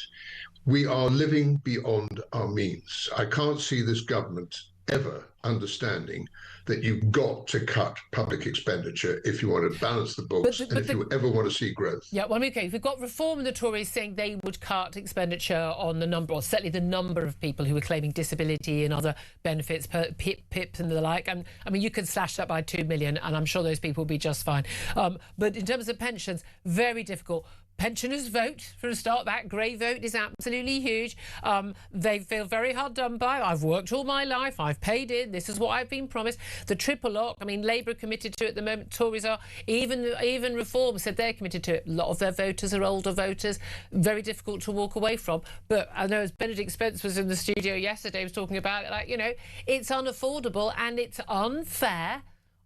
We are living beyond our means. I can't see this government ever understanding that you've got to cut public expenditure if you want to balance the books and if you ever want to see growth. We've got Reform and the Tories saying they would cut expenditure on the number, or certainly the number of people who are claiming disability and other benefits, PIP and the like. And I mean, you could slash that by 2 million and I'm sure those people will be just fine. But in terms of pensions, very difficult. Pensioners vote for a start. That grey vote is absolutely huge. They feel very hard done by. I've worked all my life. I've paid in. This is what I've been promised. The triple lock. I mean, Labour are committed to it at the moment. Tories are. Even Reform said they're committed to it. A lot of their voters are older voters. Very difficult to walk away from. But I know, as Benedict Spence was in the studio yesterday, was talking about it, it's unaffordable and it's unfair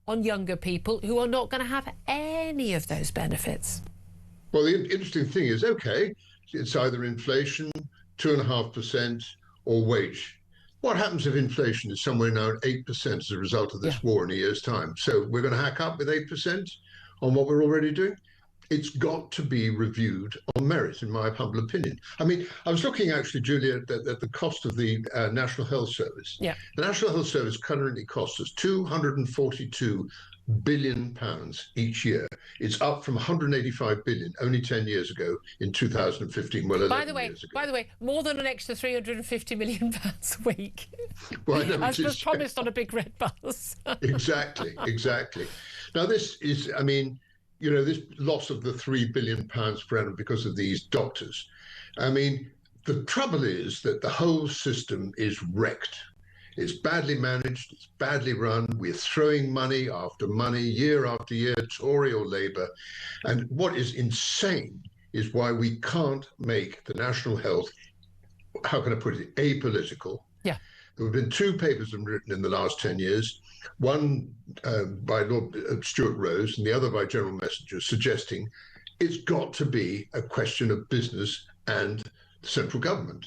on younger people who are not going to have any of those benefits. Well, the interesting thing is, okay, it's either inflation, 2.5%, or wage. What happens if inflation is somewhere now at 8% as a result of this war in a year's time? So we're going to hack up with 8% on what we're already doing? It's got to be reviewed on merit, in my humble opinion. I mean, I was looking actually, Julia, at the cost of the National Health Service. The National Health Service currently costs us £242 billion each year. It's up from 185 billion only 10 years ago in 2015. Well, 11 years ago. By the way, more than an extra 350 million pounds a week. Well, I know, as was promised on a big red bus. Exactly. Now, this is, I mean, this loss of the £3 billion per annum because of these doctors. I mean, the trouble is that the whole system is wrecked. It's badly managed, it's badly run. We're throwing money after money, year after year, Tory or Labour. And what is insane is why we can't make the national health, how can I put it, apolitical. There have been 2 papers written in the last 10 years, one by Lord Stuart Rose and the other by General Messenger, suggesting it's got to be a question of business and central government.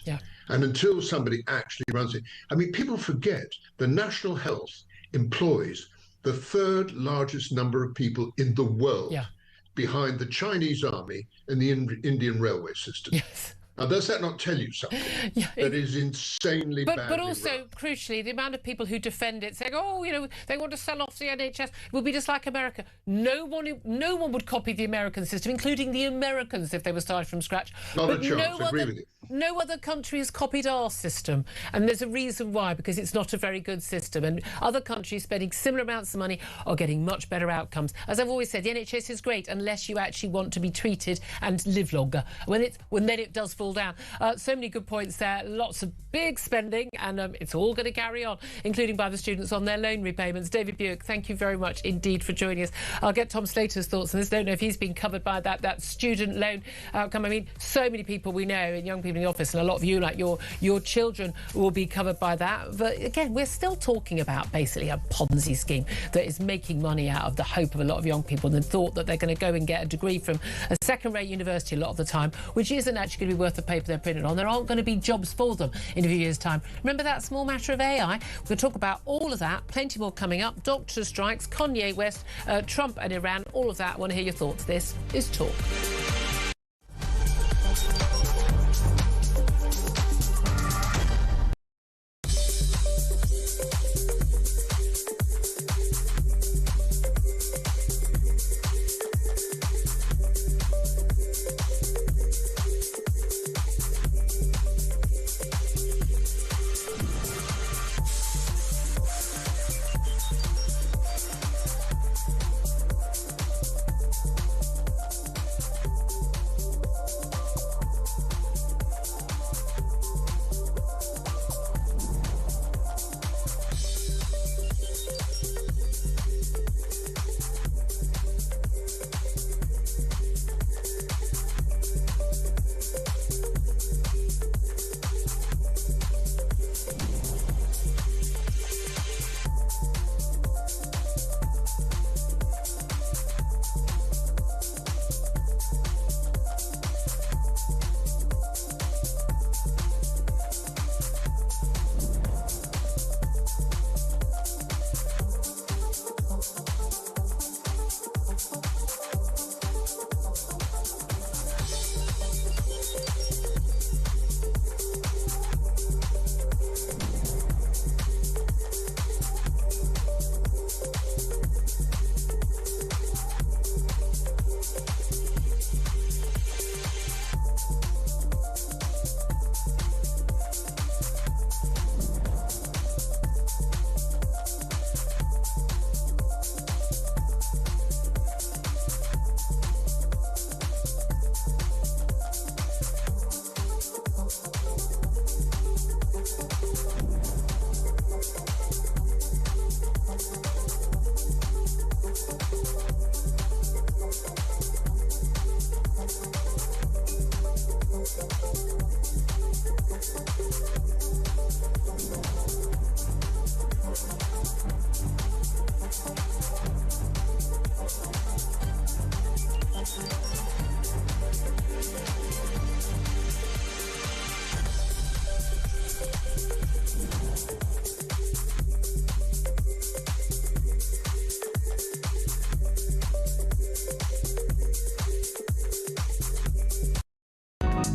And until somebody actually runs it, I mean, people forget the national health employs the 3rd largest number of people in the world, behind the Chinese army and the Indian railway system. Now, does that not tell you something? That is insanely badly But also, run? crucially, the amount of people who defend it, saying, "Oh, you know, they want to sell off the NHS," will be just like America. No one would copy the American system, including the Americans if they were started from scratch. Not a chance. Agree with you. No other country has copied our system, and there's a reason why, because it's not a very good system, and other countries spending similar amounts of money are getting much better outcomes. As I've always said, the NHS is great unless you actually want to be treated and live longer. When then it does fall down. So many good points there, lots of big spending, and it's all going to carry on, including by the students on their loan repayments. David Buick, thank you very much indeed for joining us. I'll get Tom Slater's thoughts on this. Don't know if he's been covered by that student loan outcome. I mean, so many people we know, and young people in the office, and a lot of you, like your children, will be covered by that. But again, we're still talking about basically a Ponzi scheme that is making money out of the hope of a lot of young people and the thought that they're going to go and get a degree from a second-rate university a lot of the time, which isn't actually going to be worth the paper they're printed on. There aren't going to be jobs for them in a few years' time. Remember that small matter of AI? We're going to talk about all of that, plenty more coming up. Doctor strikes, Kanye West, Trump and Iran, all of that. I want to hear your thoughts. This is Talk.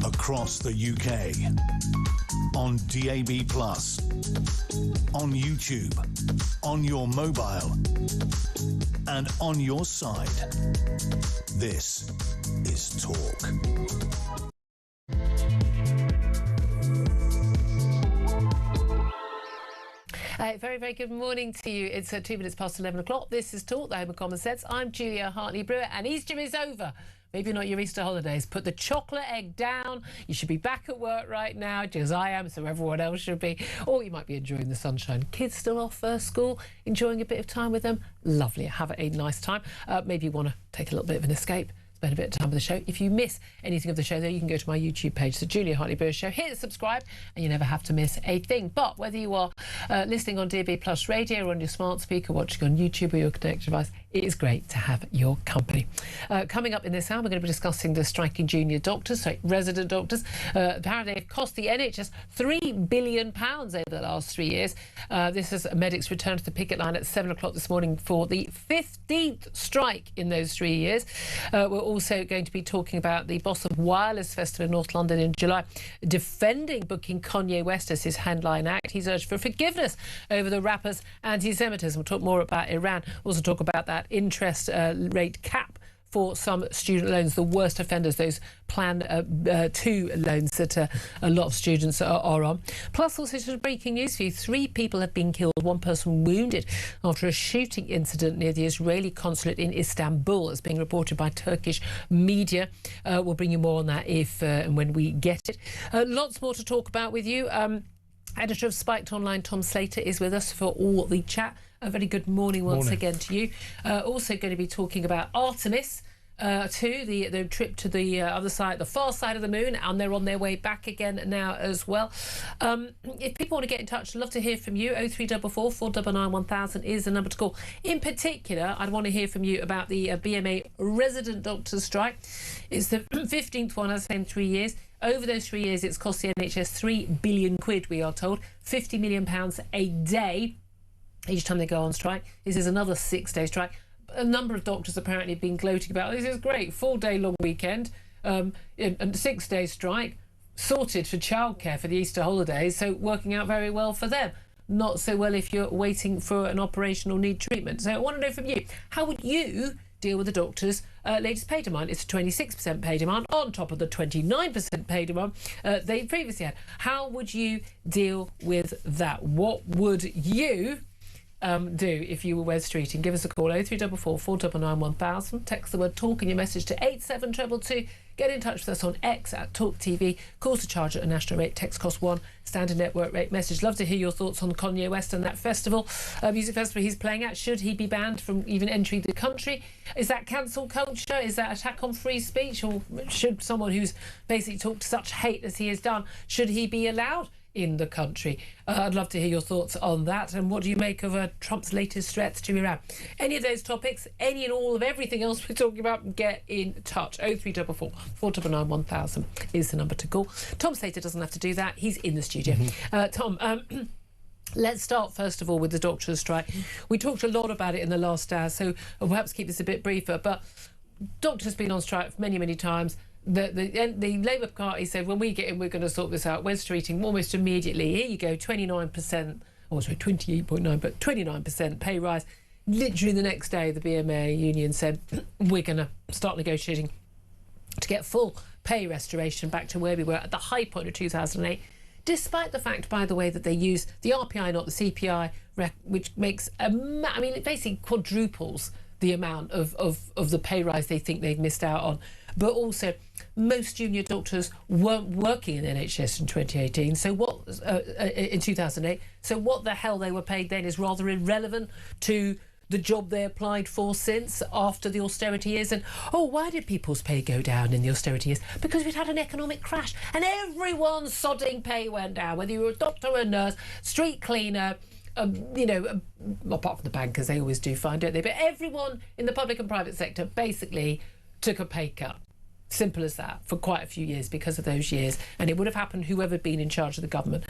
Across the UK, on DAB+, on YouTube, on your mobile, and on your side. This is Talk. Very, very good morning to you. It's 2 minutes past 11 o'clock. This is Talk, the Home of Common Sense. I'm Julia Hartley-Brewer, and Easter is over. Maybe not your Easter holidays. Put the chocolate egg down. You should be back at work right now, just as I am, so everyone else should be. Or you might be enjoying the sunshine. Kids still off school, enjoying a bit of time with them. Lovely. Have a nice time. Maybe you want to take a little bit of an escape. Spend a bit of time with the show. If you miss anything of the show, though, you can go to my YouTube page, the Julia Hartley-Brewer Show. Hit subscribe, and you never have to miss a thing. But whether you are listening on DAB+ radio or on your smart speaker, watching on YouTube or your connected device, It is great to have your company. Coming up in this hour, we're going to be discussing the striking junior doctors, so resident doctors. Apparently, they've cost the NHS £3 billion over the last 3 years. This is medics returned to the picket line at 7 o'clock this morning for the 15th strike in those 3 years. We're also going to be talking about the boss of Wireless Festival in North London in July, defending booking Kanye West as his headline act. He's urged for forgiveness over the rapper's anti-semitism. We'll talk more about Iran. We'll also talk about that interest rate cap for some student loans, the worst offenders, those Plan 2 loans that a lot of students are on. Plus, also some breaking news for you. 3 people have been killed, 1 person wounded after a shooting incident near the Israeli consulate in Istanbul. It's being reported by Turkish media. We'll bring you more on that if and when we get it. Lots more to talk about with you. Editor of Spiked Online, Tom Slater, is with us for all the chat. A very good morning once again to you. Also going to be talking about Artemis, too, the trip to the other side, the far side of the moon, and they're on their way back again now as well. If people want to get in touch, I'd love to hear from you. 0344 499 1000 is the number to call. In particular, I'd want to hear from you about the BMA resident doctors strike. It's the 15th one, as I say, in 3 years. Over those 3 years, it's cost the NHS £3 billion, we are told, £50 million a day each time they go on strike. This is another 6-day strike. A number of doctors apparently have been gloating about this is great, 4-day long weekend, and 6-day strike, sorted for childcare for the Easter holidays, so working out very well for them. Not so well if you're waiting for an operation or need treatment. So I want to know from you, how would you deal with the doctors' latest pay demand? It's a 26% pay demand on top of the 29% pay demand they previously had. How would you deal with that? What would you do if you were Wes Street? And give us a call, 0344 499 1000. Text the word talk in your message to 87222. Get in touch with us on X at Talk TV. Calls to charge at a national rate. Text cost 1. Standard network rate message. Love to hear your thoughts on Kanye West and that festival, music festival he's playing at. Should he be banned from even entering the country? Is that cancel culture? Is that attack on free speech? Or should someone who's basically talked such hate as he has done, should he be allowed in the country? I'd love to hear your thoughts on that. And what do you make of Trump's latest threats to Iran? Any of those topics, any and all of everything else we're talking about, get in touch. 0344 499 1000 is the number to call. Tom Slater doesn't have to do that. He's in the studio. Tom, let's start first of all with the doctors' strike. We talked a lot about it in the last hour, so I'll perhaps keep this a bit briefer, but doctors have been on strike many, many times. The Labour Party said, when we get in, we're going to sort this out. Wes Streeting almost immediately, here you go, 29%, or sorry, 28.9, but 29% pay rise. Literally the next day, the BMA union said, we're going to start negotiating to get full pay restoration back to where we were at the high point of 2008, despite the fact, by the way, that they use the RPI, not the CPI, which makes, it basically quadruples the amount of the pay rise they think they've missed out on. But also, most junior doctors weren't working in the NHS in 2018, so what in 2008. So what the hell they were paid then is rather irrelevant to the job they applied for since after the austerity years. And why did people's pay go down in the austerity years? Because we'd had an economic crash, and everyone's sodding pay went down, whether you were a doctor or a nurse, street cleaner. Apart from the bankers, they always do fine, don't they? But everyone in the public and private sector basically took a pay cut. Simple as that, for quite a few years because of those years. And it would have happened whoever had been in charge of the government.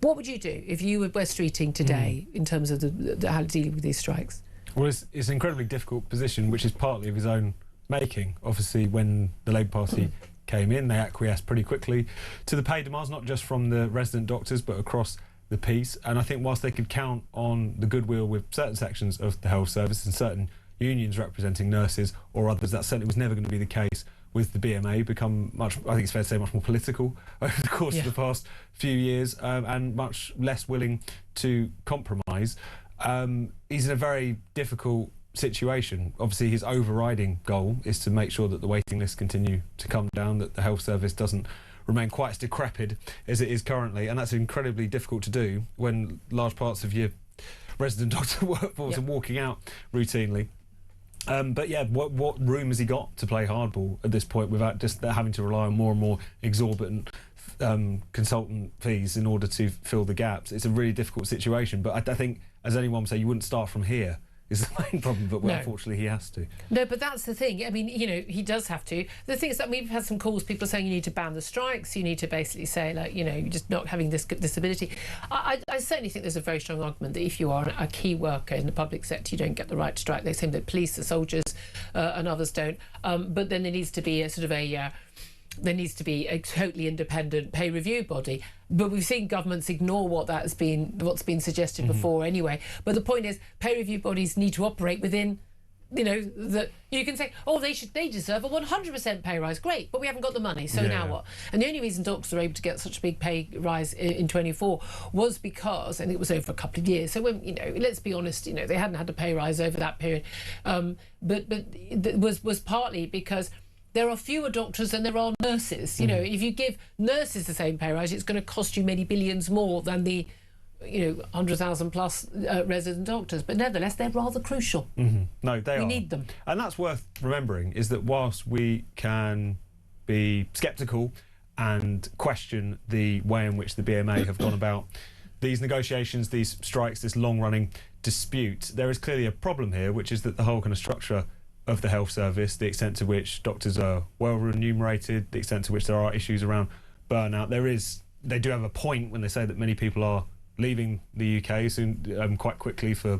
What would you do if you were Wes Streeting today in terms of how dealing with these strikes? Well, it's an incredibly difficult position, which is partly of his own making. Obviously, when the Labour Party came in, they acquiesced pretty quickly to the pay demands, not just from the resident doctors, but across the piece. And I think whilst they could count on the goodwill with certain sections of the health service and certain unions representing nurses or others, that certainly was never going to be the case with the BMA. Become much, I think it's fair to say, much more political over the course of the past few years, and much less willing to compromise. He's in a very difficult situation. Obviously, his overriding goal is to make sure that the waiting lists continue to come down, that the health service doesn't remain quite as decrepit as it is currently, and that's incredibly difficult to do when large parts of your resident doctor workforce are walking out routinely. But yeah, what room has he got to play hardball at this point without just having to rely on more and more exorbitant consultant fees in order to fill the gaps? It's a really difficult situation, but I think, as anyone would say, you wouldn't start from here is the main problem, but unfortunately he has to. No, but that's the thing. I mean, you know, he does have to. The thing is that we've had some calls, people saying you need to ban the strikes, you need to basically say, like, you know, you're just not having this disability. I certainly think there's a very strong argument that if you are a key worker in the public sector, you don't get the right to strike. They say that police, the soldiers and others don't. But then there needs to be a sort of there needs to be a totally independent pay review body. But we've seen governments ignore what's been suggested before anyway. But the point is, pay review bodies need to operate within, you know, that you can say, oh, they deserve a 100% pay rise. Great, but we haven't got the money, so now what? And the only reason doctors were able to get such a big pay rise in 24 was because, and it was over a couple of years. So when, you know, let's be honest, you know, they hadn't had a pay rise over that period. But it was partly because there are fewer doctors than there are nurses. You know, if you give nurses the same pay rise, it's going to cost you many billions more than the, you know, 100,000 plus resident doctors. But nevertheless, they're rather crucial. No, they are. We need them. And that's worth remembering, is that whilst we can be sceptical and question the way in which the BMA have gone about these negotiations, these strikes, this long-running dispute, there is clearly a problem here, which is that the whole kind of structure of the health service, the extent to which doctors are well remunerated, the extent to which there are issues around burnout. They do have a point when they say that many people are leaving the UK soon, quite quickly, for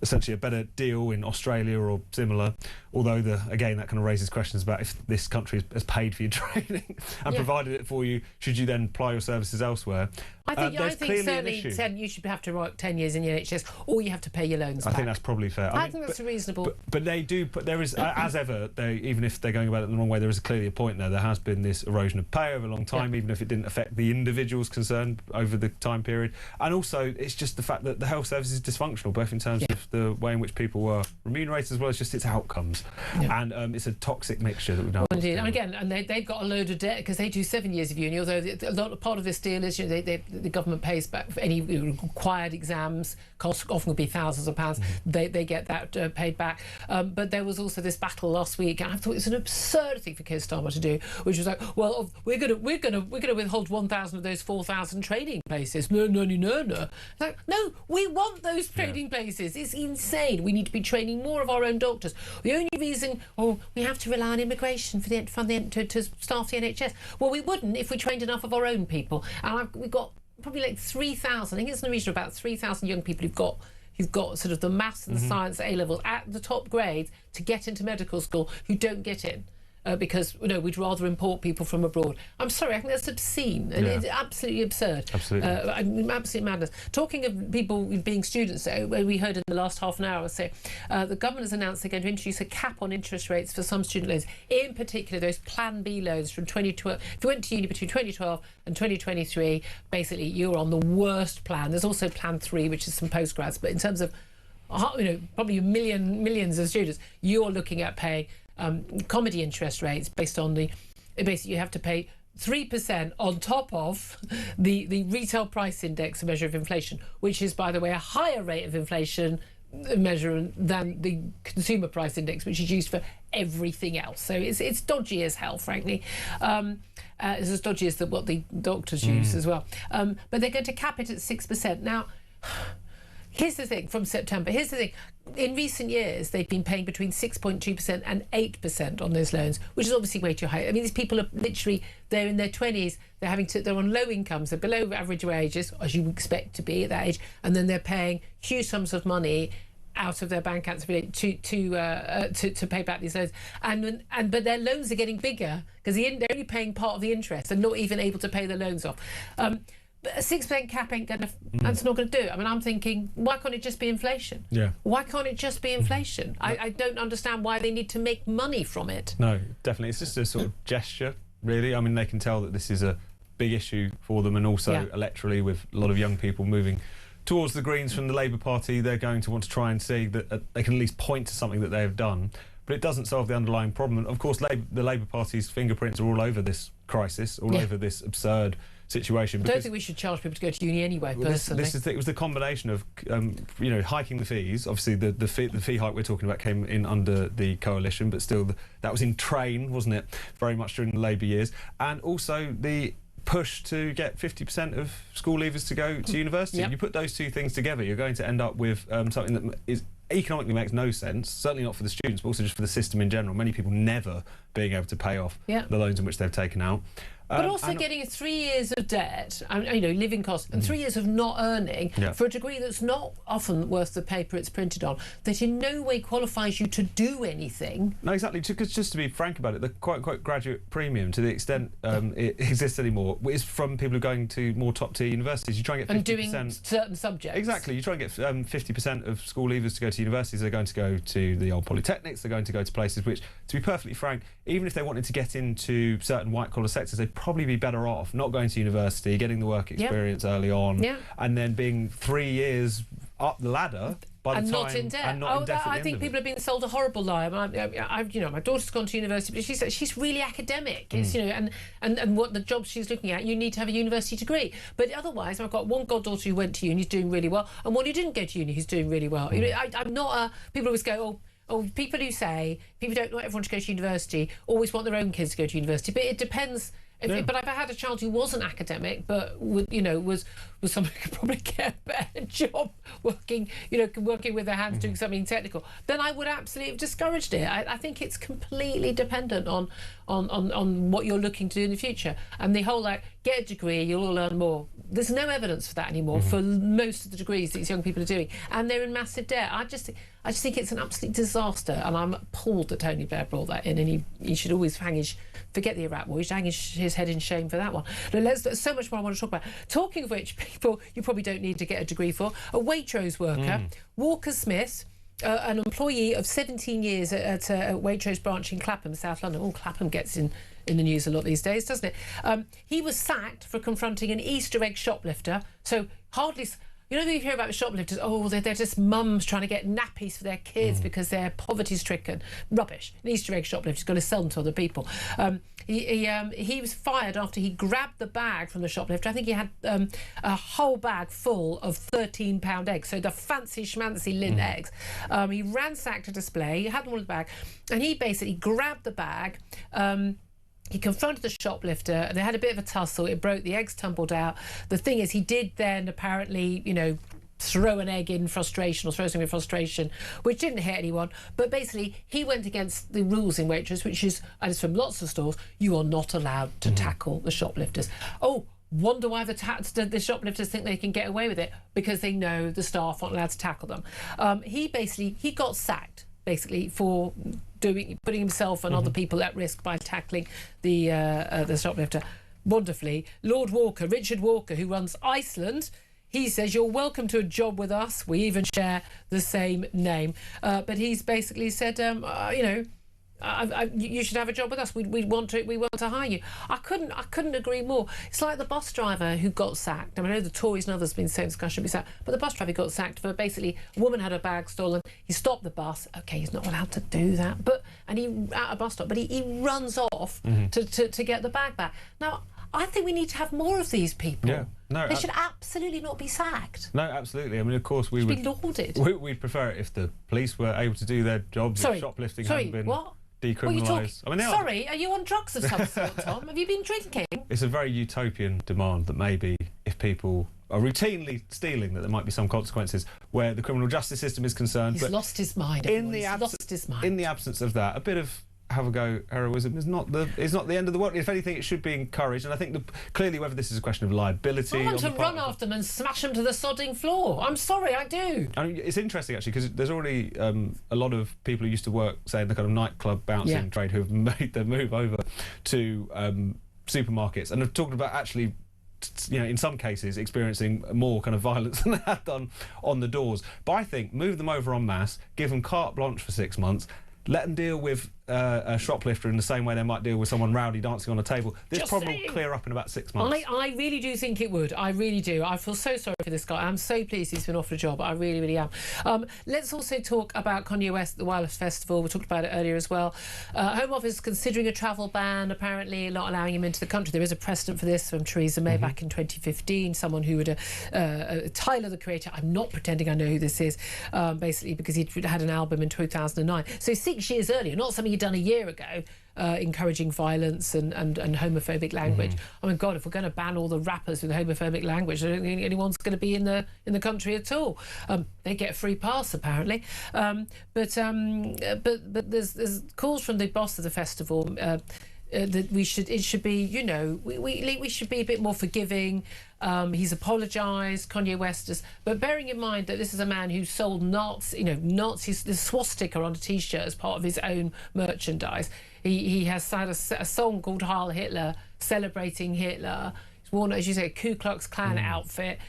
essentially a better deal in Australia or similar. Although, again, that kind of raises questions about if this country has paid for your training and provided it for you, should you then apply your services elsewhere? I think certainly you should have to work 10 years in the NHS, or you have to pay your loans back. I think that's probably fair. I think that's reasonable. But they do. But there is, as ever, even if they're going about it the wrong way, there is clearly a point there. There has been this erosion of pay over a long time, even if it didn't affect the individuals concerned over the time period. And also, it's just the fact that the health service is dysfunctional, both in terms of the way in which people were remunerated, as well as just its outcomes. And it's a toxic mixture that we've now. Indeed. And again, they've got a load of debt because they do 7 years of uni. Although part of this deal is, you know, the government pays back for any required exams, costs often will be thousands of pounds. They get that paid back. But there was also this battle last week, and I thought it was an absurd thing for Keir Starmer to do, which was like, well, we're going to withhold 1,000 of those 4,000 training places. No. Like, no, we want those training places. It's insane. We need to be training more of our own doctors. The only reason, we have to rely on immigration to staff the NHS. Well, we wouldn't if we trained enough of our own people. And we've got probably like 3,000. I think it's in the region of about 3,000 young people who've got sort of the maths and the science A-levels at the top grades to get into medical school who don't get in. Because, you know, we'd rather import people from abroad. I'm sorry, I think that's obscene. And it's absolutely absurd. Absolutely. Absolute madness. Talking of people being students, though, we heard in the last half an hour or so, the government has announced they're going to introduce a cap on interest rates for some student loans, in particular those Plan B loans from 2012. If you went to uni between 2012 and 2023, basically you're on the worst plan. There's also Plan 3, which is some postgrads, but in terms of, you know, probably millions of students, you're looking at paying comedy interest rates based on basically you have to pay 3% on top of the retail price index, a measure of inflation, which is, by the way, a higher rate of inflation measure than the consumer price index, which is used for everything else. So it's dodgy as hell, frankly. It's as dodgy as what the doctors use as well. But they're going to cap it at 6%. Now, here's the thing, from September. Here's the thing. In recent years, they've been paying between 6.2% and 8% on those loans, which is obviously way too high. I mean, these people are literally, they're in their 20s, they're on low incomes, they're below average wages, as you would expect to be at that age, and then they're paying huge sums of money out of their bank accounts to pay back these loans, but their loans are getting bigger because they're only paying part of the interest and not even able to pay the loans off. But a 6% cap ain't gonna. That's not going to do it. I mean, I'm thinking, why can't it just be inflation? Yeah. Why can't it just be inflation? I don't understand why they need to make money from it. No, definitely. It's just a sort of gesture, really. I mean, they can tell that this is a big issue for them, and also electorally, with a lot of young people moving towards the Greens from the Labour Party, they're going to want to try and see that they can at least point to something that they have done. But it doesn't solve the underlying problem. And of course, the Labour Party's fingerprints are all over this crisis, all over this absurd situation. I don't think we should charge people to go to uni anyway, personally. It was the combination of, you know, hiking the fees. Obviously, the fee hike we're talking about came in under the coalition, but still, that was in train, wasn't it? Very much during the Labour years. And also the push to get 50% of school leavers to go to university. You put those two things together, you're going to end up with something that is economically makes no sense, certainly not for the students, but also just for the system in general. Many people never being able to pay off the loans in which they've taken out. But also getting 3 years of debt, living costs, and 3 years of not earning for a degree that's not often worth the paper it's printed on, that in no way qualifies you to do anything. No, exactly. Because just to be frank about it, the quote-unquote graduate premium, to the extent it exists anymore, is from people who are going to more top-tier universities. You try and get 50%... And doing certain subjects. Exactly. You try and get 50% of school leavers to go to universities. They're going to go to the old polytechnics. They're going to go to places which, to be perfectly frank, even if they wanted to get into certain white-collar sectors, they'd probably be better off not going to university, getting the work experience early on, and then being 3 years up the ladder by the time... Not in debt. I think people are being sold a horrible lie. My daughter's gone to university, but she said she's really academic. It's, and what the jobs she's looking at, you need to have a university degree. But otherwise, I've got one goddaughter who went to uni, who's doing really well, and one who didn't go to uni, who's doing really well. I'm not people always go, people who say people don't want everyone to go to university always want their own kids to go to university, but it depends. But I've had a child who wasn't academic, but was someone who could probably get a better job working with their hands doing something technical, then I would absolutely have discouraged it. I think it's completely dependent on what you're looking to do in the future. And the whole get a degree, you'll all learn more. There's no evidence for that anymore for most of the degrees these young people are doing, and they're in massive debt. I just think it's an absolute disaster, and I'm appalled that Tony Blair brought that in, and he should always forget the Iraq War. He should hang his head in shame for that one. Now, there's so much more I want to talk about. Talking of which, people you probably don't need to get a degree for. A Waitrose worker, Walker Smith, an employee of 17 years at a Waitrose branch in Clapham, South London. Oh, Clapham gets in the news a lot these days, doesn't it? He was sacked for confronting an Easter egg shoplifter. So hardly... You know, you hear about shoplifters, they're just mums trying to get nappies for their kids because they're poverty-stricken. Rubbish. An Easter egg shoplifter's got to sell them to other people. He was fired after he grabbed the bag from the shoplifter. I think he had a whole bag full of £13 eggs, so the fancy schmancy lint eggs. He ransacked a display, he had them all in the bag, and he basically grabbed the bag. He confronted the shoplifter. They had a bit of a tussle. It broke. The eggs tumbled out. The thing is, he did then apparently, throw an egg in frustration or throw something in frustration, which didn't hit anyone. But basically, he went against the rules in Waitrose, which is, and it's from lots of stores, you are not allowed to tackle the shoplifters. Wonder why the shoplifters think they can get away with it, because they know the staff aren't allowed to tackle them. He got sacked, basically, for putting himself and other people at risk by tackling the shoplifter. Wonderfully, Lord Walker, Richard Walker, who runs Iceland, he says, you're welcome to a job with us. We even share the same name. But he's basically said, you should have a job with us. We want to hire you. I couldn't agree more. It's like the bus driver who got sacked. I know the Tories and others have been saying this guy should be sacked, but the bus driver got sacked for basically a woman had her bag stolen. He stopped the bus. Okay, he's not allowed to do that, and he at a bus stop, but he runs off to get the bag back. Now, I think we need to have more of these people. Yeah. No, they should absolutely not be sacked. No, absolutely. I mean, of course, we would be lauded. We'd prefer it if the police were able to do their jobs. If shoplifting hadn't been decriminalised. Sorry, are you on drugs of some sort, Tom? Have you been drinking? It's a very utopian demand that maybe if people are routinely stealing, that there might be some consequences where the criminal justice system is concerned. He's lost his mind. In the absence of that, a bit of have a go heroism is not the end of the world. If anything, it should be encouraged. And I think clearly whether this is a question of liability... I want to run after them and smash them to the sodding floor. I'm sorry, I do. I mean, it's interesting, actually, because there's already a lot of people who used to work, say, in the kind of nightclub bouncing trade who have made their move over to supermarkets and have talked about actually... in some cases, experiencing more kind of violence than they had done on the doors. But I think move them over en masse, give them carte blanche for 6 months, let them deal with a shoplifter in the same way they might deal with someone rowdy dancing on a table. This problem will clear up in about 6 months. I really do think it would. I really do. I feel so sorry for this guy. I'm so pleased he's been offered a job. I really, really am. Let's also talk about Kanye West at the Wildlife Festival. We talked about it earlier as well. Home Office considering a travel ban, apparently not allowing him into the country. There is a precedent for this from Theresa May back in 2015. Someone who would... Tyler, the Creator, I'm not pretending I know who this is, basically because he'd had an album in 2009. So 6 years earlier, not something he'd done a year ago, encouraging violence and homophobic language. I mean, God, if we're going to ban all the rappers with homophobic language, I don't think anyone's going to be in the country at all. They get a free pass apparently, but there's calls from the boss of the festival that it should be, you know, we should be a bit more forgiving. He's apologised, Kanye West has, but bearing in mind that this is a man who sold Nazis, the swastika on a T-shirt as part of his own merchandise. He has had a song called Heil Hitler, celebrating Hitler. He's worn, as you say, a Ku Klux Klan outfit.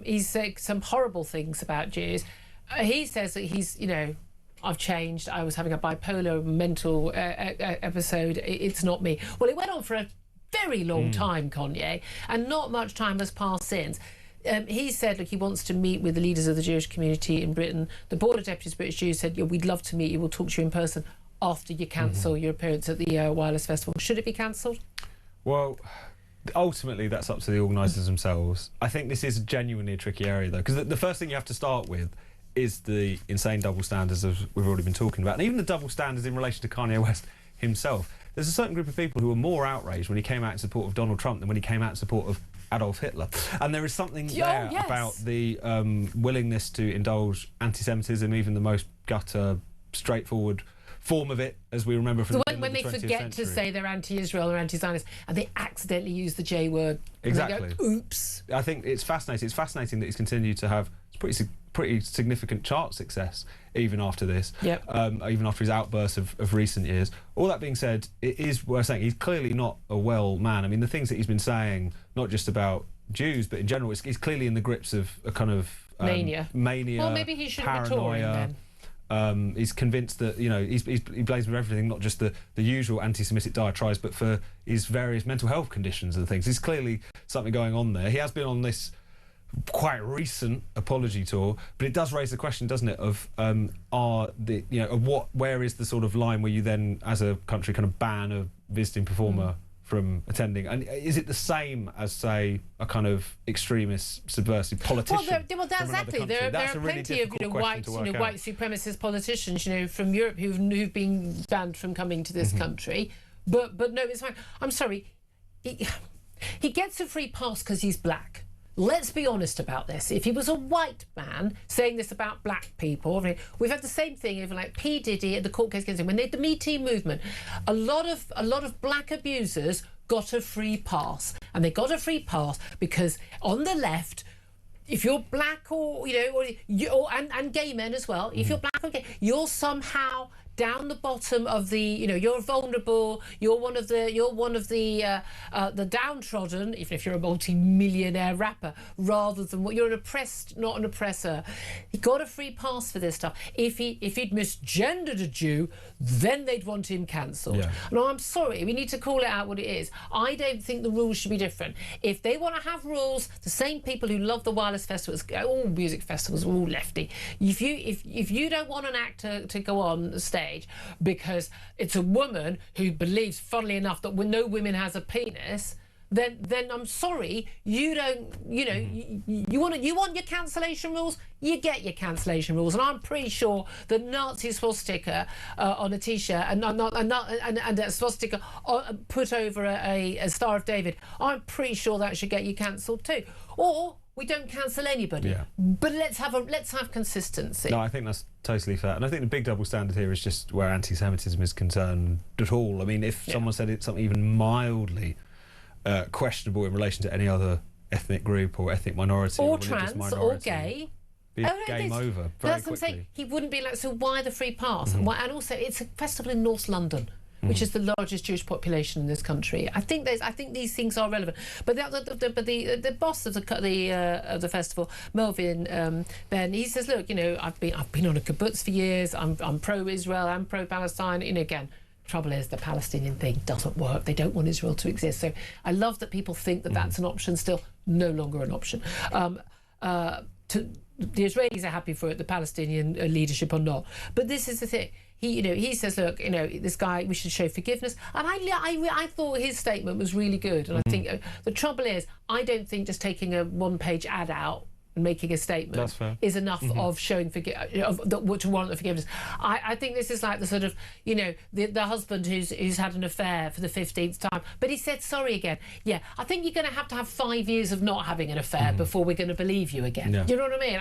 He's said some horrible things about Jews. He says that he's, you know, I've changed. I was having a bipolar mental episode. It's not me. Well, it went on for a very long time, Kanye, and not much time has passed since. He said, look, he wants to meet with the leaders of the Jewish community in Britain. The Board of Deputies British Jews said, yeah, we'd love to meet you. We'll talk to you in person after you cancel your appearance at the Wireless Festival. Should it be cancelled? Well, ultimately, that's up to the organisers themselves. I think this is genuinely a tricky area, though, because the first thing you have to start with is the insane double standards as we've already been talking about, and even the double standards in relation to Kanye West himself. There's a certain group of people who were more outraged when he came out in support of Donald Trump than when he came out in support of Adolf Hitler. And there is something there about the willingness to indulge anti-Semitism, even the most gutter, straightforward form of it, as we remember from when they forget to say they're anti-Israel or anti-Zionist, and they accidentally use the J word. Exactly. And they go, oops. I think it's fascinating. It's fascinating that he's continued to have pretty significant chart success even after this. Yep. Even after his outbursts of recent years. All that being said, it is worth saying he's clearly not a well man. I mean, the things that he's been saying, not just about Jews, but in general, he's clearly in the grips of a kind of mania. Well, maybe he shouldn't be touring then. He's convinced that, you know, he blames for everything, not just the usual anti-Semitic diatribes, but for his various mental health conditions and things. There's clearly something going on there. He has been on this quite recent apology tour, but it does raise the question, doesn't it, of where is the sort of line where you then, as a country, kind of ban a visiting performer from attending, and is it the same as, say, a kind of extremist, subversive politician? Well, that's exactly. There are plenty of white supremacist politicians, you know, from Europe who've been banned from coming to this country. But no, it's fine. I'm sorry. He gets a free pass because he's black. Let's be honest about this. If he was a white man saying this about black people, we've had the same thing even like P. Diddy at the court case against him when they had the Me Too movement. A lot of black abusers got a free pass, and they got a free pass because on the left, if you're black or and gay men as well, if you're black or gay, you're somehow down the bottom of the, you're vulnerable, you're one of the downtrodden, even if you're a multi-millionaire rapper, rather than what you're an oppressed, not an oppressor. He got a free pass for this stuff. If he'd misgendered a Jew, then they'd want him cancelled. Yeah. No, I'm sorry, we need to call it out what it is. I don't think the rules should be different. If they want to have rules, the same people who love the Wireless festivals, all music festivals are all lefty. If you don't want an actor to go on stage because it's a woman who believes, funnily enough, that no women has a penis, then I'm sorry, you don't, you want your cancellation rules, you get your cancellation rules. And I'm pretty sure the Nazi swastika on a T-shirt and a swastika put over a Star of David, I'm pretty sure that should get you cancelled too. Or we don't cancel anybody, but let's have consistency. No, I think that's totally fair, and I think the big double standard here is just where anti-Semitism is concerned at all. I mean, if someone said it's something even mildly questionable in relation to any other ethnic group or ethnic minority or trans minority, or gay, game over very quickly. What I'm saying. He wouldn't be like, so why the free pass? And also, it's a festival in North London, which is the largest Jewish population in this country. I think these things are relevant. But the boss of the festival, Melvin Ben, he says, look, I've been on a kibbutz for years. I'm pro-Israel. I'm pro-Palestine. Again, trouble is the Palestinian thing doesn't work. They don't want Israel to exist. So I love that people think that that's an option. Still, no longer an option. The Israelis are happy for it. The Palestinian leadership are not. But this is the thing. He says, look, this guy, we should show forgiveness. And I thought his statement was really good. And I think the trouble is, I don't think just taking a one-page ad out and making a statement is enough of showing to warrant the forgiveness. I think this is like the sort of, you know, the husband who's had an affair for the 15th time, but he said sorry again. Yeah, I think you're going to have 5 years of not having an affair before we're going to believe you again. Yeah. Do you know what I mean?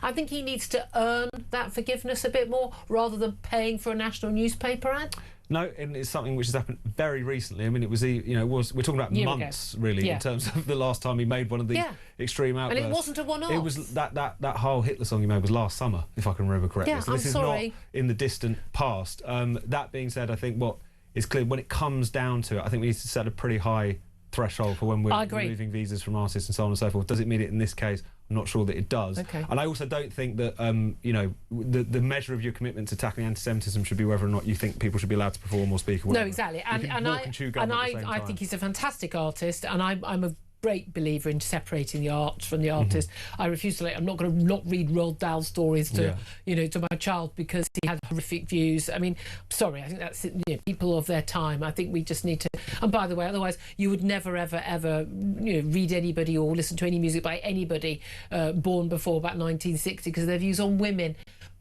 I think he needs to earn that forgiveness a bit more rather than paying for a national newspaper ad. No, and it's something which has happened very recently. I mean, we're talking about months, really, in terms of the last time he made one of the extreme outbursts. And it wasn't a one-off. It was that whole Hitler song he made was last summer, if I can remember correctly. Yeah, so this is not in the distant past. That being said, I think what is clear, when it comes down to it, I think we need to set a pretty high threshold for when we're removing visas from artists and so on and so forth. Does it mean it in this case? I'm not sure that it does. Okay. And I also don't think that, the measure of your commitment to tackling anti-Semitism should be whether or not you think people should be allowed to perform or speak or whatever. No, exactly. I think he's a fantastic artist, and I'm a great believer in separating the art from the artist. I refuse to I'm not going to not read Roald Dahl stories to to my child because he had horrific views. I mean, sorry, I think that's people of their time. I think we just need to. And by the way, otherwise you would never ever read anybody or listen to any music by anybody born before about 1960 because of their views on women.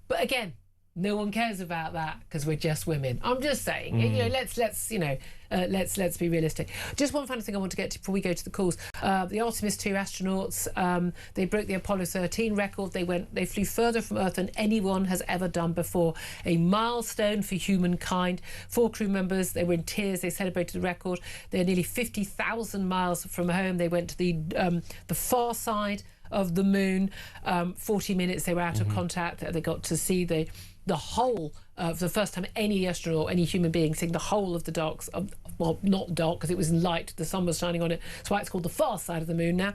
But again, no one cares about that because we're just women. I'm just saying, let's be realistic. Just one final thing I want to get to before we go to the calls. The Artemis 2 astronauts, they broke the Apollo 13 record. They flew further from Earth than anyone has ever done before. A milestone for humankind. 4 crew members, they were in tears. They celebrated the record. They're nearly 50,000 miles from home. They went to the far side of the moon. 40 minutes they were out of contact. They got to see the whole, for the first time, any astronaut, any human being seeing the whole of the dark, well, not dark because it was in light, the sun was shining on it. That's why it's called the far side of the moon now.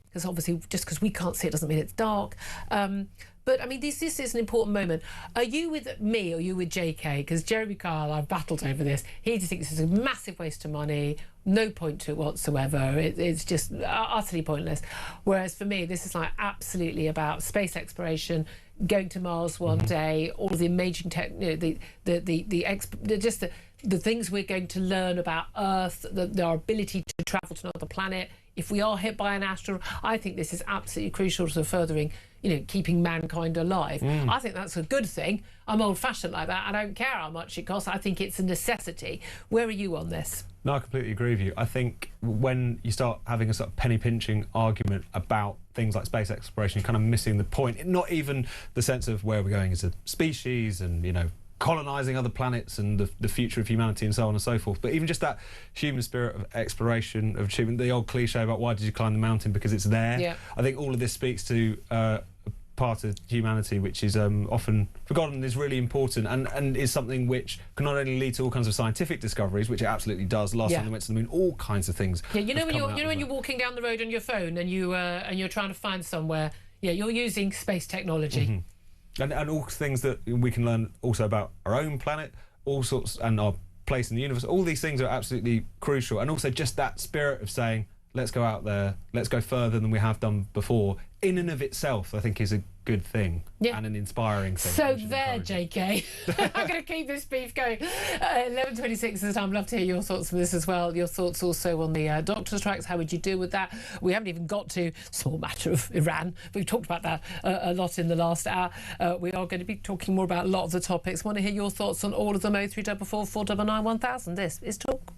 Because obviously, just because we can't see it doesn't mean it's dark. But I mean, this is an important moment. Are you with me or are you with JK? Because Jeremy Kyle, I've battled over this. He just thinks it's a massive waste of money, no point to it whatsoever. It's just utterly pointless. Whereas for me, this is like absolutely about space exploration, going to Mars one day, all of the amazing the things we're going to learn about Earth, our ability to travel to another planet. If we are hit by an asteroid, I think this is absolutely crucial to furthering, keeping mankind alive. I think that's a good thing. I'm old-fashioned like that. I don't care how much it costs. I think it's a necessity. Where are you on this? No, I completely agree with you. I think when you start having a sort of penny-pinching argument about things like space exploration, you're kind of missing the point. Not even the sense of where we're going as a species and, colonising other planets and the future of humanity and so on and so forth. But even just that human spirit of exploration, of achievement, the old cliche about why did you climb the mountain? Because it's there. Yeah. I think all of this speaks to a part of humanity which is often forgotten, is really important and is something which can not only lead to all kinds of scientific discoveries, which it absolutely does. Last time they went to the moon, all kinds of things. Yeah, when you're walking down the road on your phone and you're trying to find somewhere, you're using space technology. And all things that we can learn also about our own planet, all sorts, and our place in the universe. All these things are absolutely crucial. And also just that spirit of saying, let's go out there, let's go further than we have done before, in and of itself, I think is a good thing and an inspiring thing. So there, JK. I'm going to keep this beef going. 11:26 is the time. I'd love to hear your thoughts on this as well. Your thoughts also on the doctor strikes. How would you deal with that? We haven't even got to small matter of Iran. We've talked about that a lot in the last hour. We are going to be talking more about a lot of the topics. Want to hear your thoughts on all of them? 0344 499 1000. This is Talk.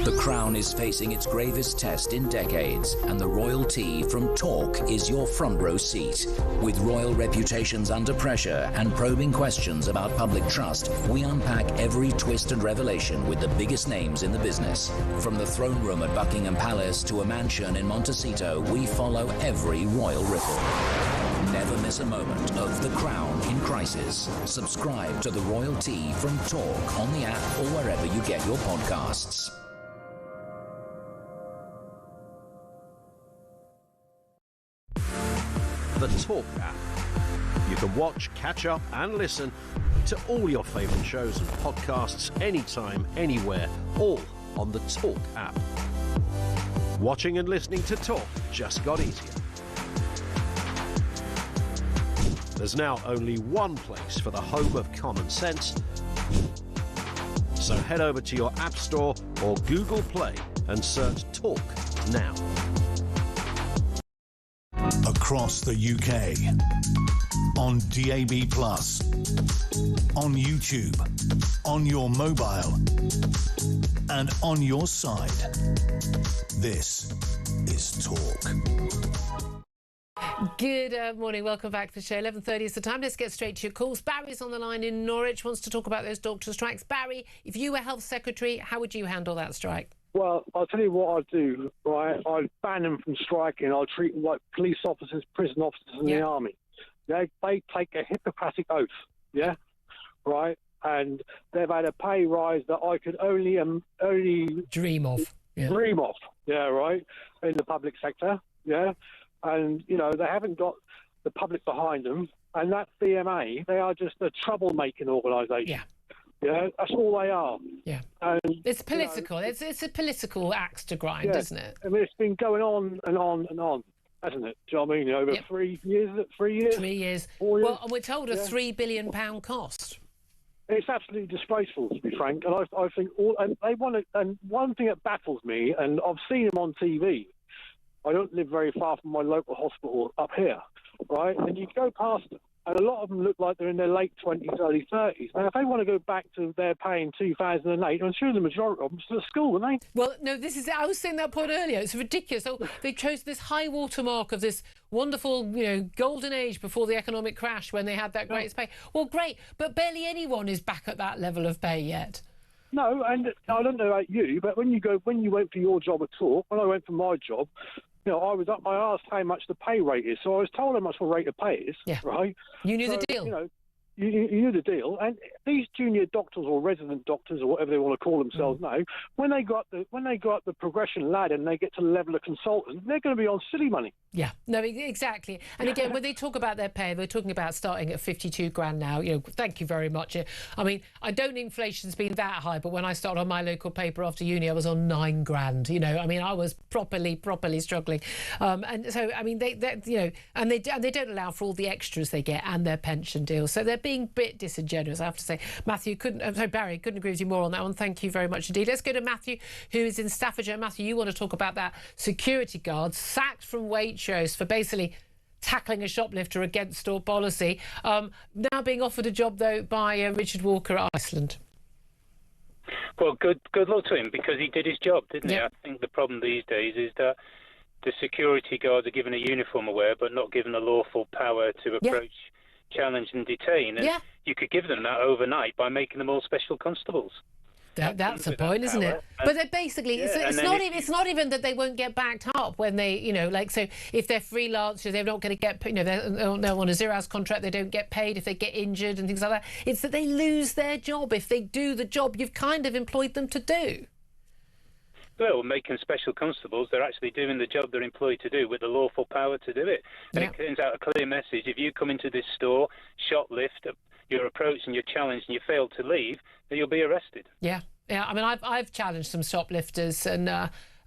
The Crown is facing its gravest test in decades, and the royalty from talk is your front row seat. With royal reputations under pressure and probing questions about public trust, we unpack every twist and revelation with the biggest names in the business. From the throne room at Buckingham Palace to a mansion in Montecito, we follow every royal ripple. Never miss a moment of The Crown in crisis. Subscribe to the royalty from Talk on the app or wherever you get your podcasts. The Talk app. You can watch, catch up and listen to all your favourite shows and podcasts anytime, anywhere, all on the Talk app. Watching and listening to Talk just got easier. There's now only one place for the home of common sense. So head over to your App Store or Google Play and search Talk now. Across the UK, on DAB+, on YouTube, on your mobile, and on your side. This is Talk. Good morning, welcome back to the show. 11:30 is the time. Let's get straight to your calls. Barry's on the line in Norwich, wants to talk about those doctor strikes. Barry, if you were Health Secretary, how would you handle that strike? Well, I'll tell you what I'd do, right? I'd ban them from striking. I'd treat them like police officers, prison officers in the army. They take a Hippocratic oath, yeah? Right? And they've had a pay rise that I could only dream of. Dream of, yeah, right? In the public sector, yeah? And, you know, they haven't got the public behind them. And that BMA, they are just a troublemaking organisation. Yeah. Yeah, that's all they are. Yeah. And, it's political. You know, it's a political axe to grind, isn't it? I mean, it's been going on and on and on, hasn't it? Do you know what I mean? Over 3 years? 3 years? 3 years. 4 years? Well, and we're told a £3 billion cost. It's absolutely disgraceful, to be frank. And I think and one thing that baffles me, and I've seen them on TV. I don't live very far from my local hospital up here, right? And you go past them, and a lot of them look like they're in their late 20s, early 30s. Now, if they want to go back to their pay in 2008, I'm sure the majority of them are still at school, aren't they? Well, no, I was saying that point earlier. It's ridiculous. So they chose this high watermark of this wonderful, golden age before the economic crash when they had that greatest pay. Well, great, but barely anyone is back at that level of pay yet. No, and I don't know about you, but when you went for your job at Talk, when I went for my job, I asked how much the pay rate is, so I was told how much the rate of pay is. Yeah. Right. You knew the deal. You knew the deal, and these junior doctors or resident doctors or whatever they want to call themselves now, when they go up the progression ladder and they get to the level of consultant, they're going to be on silly money. Yeah, no, exactly. And again, when they talk about their pay, they're talking about starting at 52 grand now. Thank you very much. I mean, I don't think inflation's been that high, but when I started on my local paper after uni, I was on 9 grand. I mean, I was properly struggling. And so, I mean, they and they don't allow for all the extras they get and their pension deals. So they're being a bit disingenuous, I have to say. Barry, couldn't agree with you more on that one. Thank you very much indeed. Let's go to Matthew, who is in Staffordshire. Matthew, you want to talk about that security guard sacked from Waitrose for basically tackling a shoplifter against store policy. Now being offered a job, though, by Richard Walker at Iceland. Well, good luck to him, because he did his job, didn't he? I think the problem these days is that the security guards are given a uniform to wear, but not given the lawful power to approach, challenge and detain. And you could give them that overnight by making them all special constables. That's the point, isn't it? But they're basically, it's not even that they won't get backed up when they, so if they're freelancers, they're not going to get, they're on a 0 hours contract, they don't get paid if they get injured and things like that. It's that they lose their job if they do the job you've kind of employed them to do. Well, making special constables, they're actually doing the job they're employed to do with the lawful power to do it. And it sends out a clear message. If you come into this store, shoplift, you're approached and you're challenged and you fail to leave, then you'll be arrested. Yeah. I mean, I've challenged some shoplifters and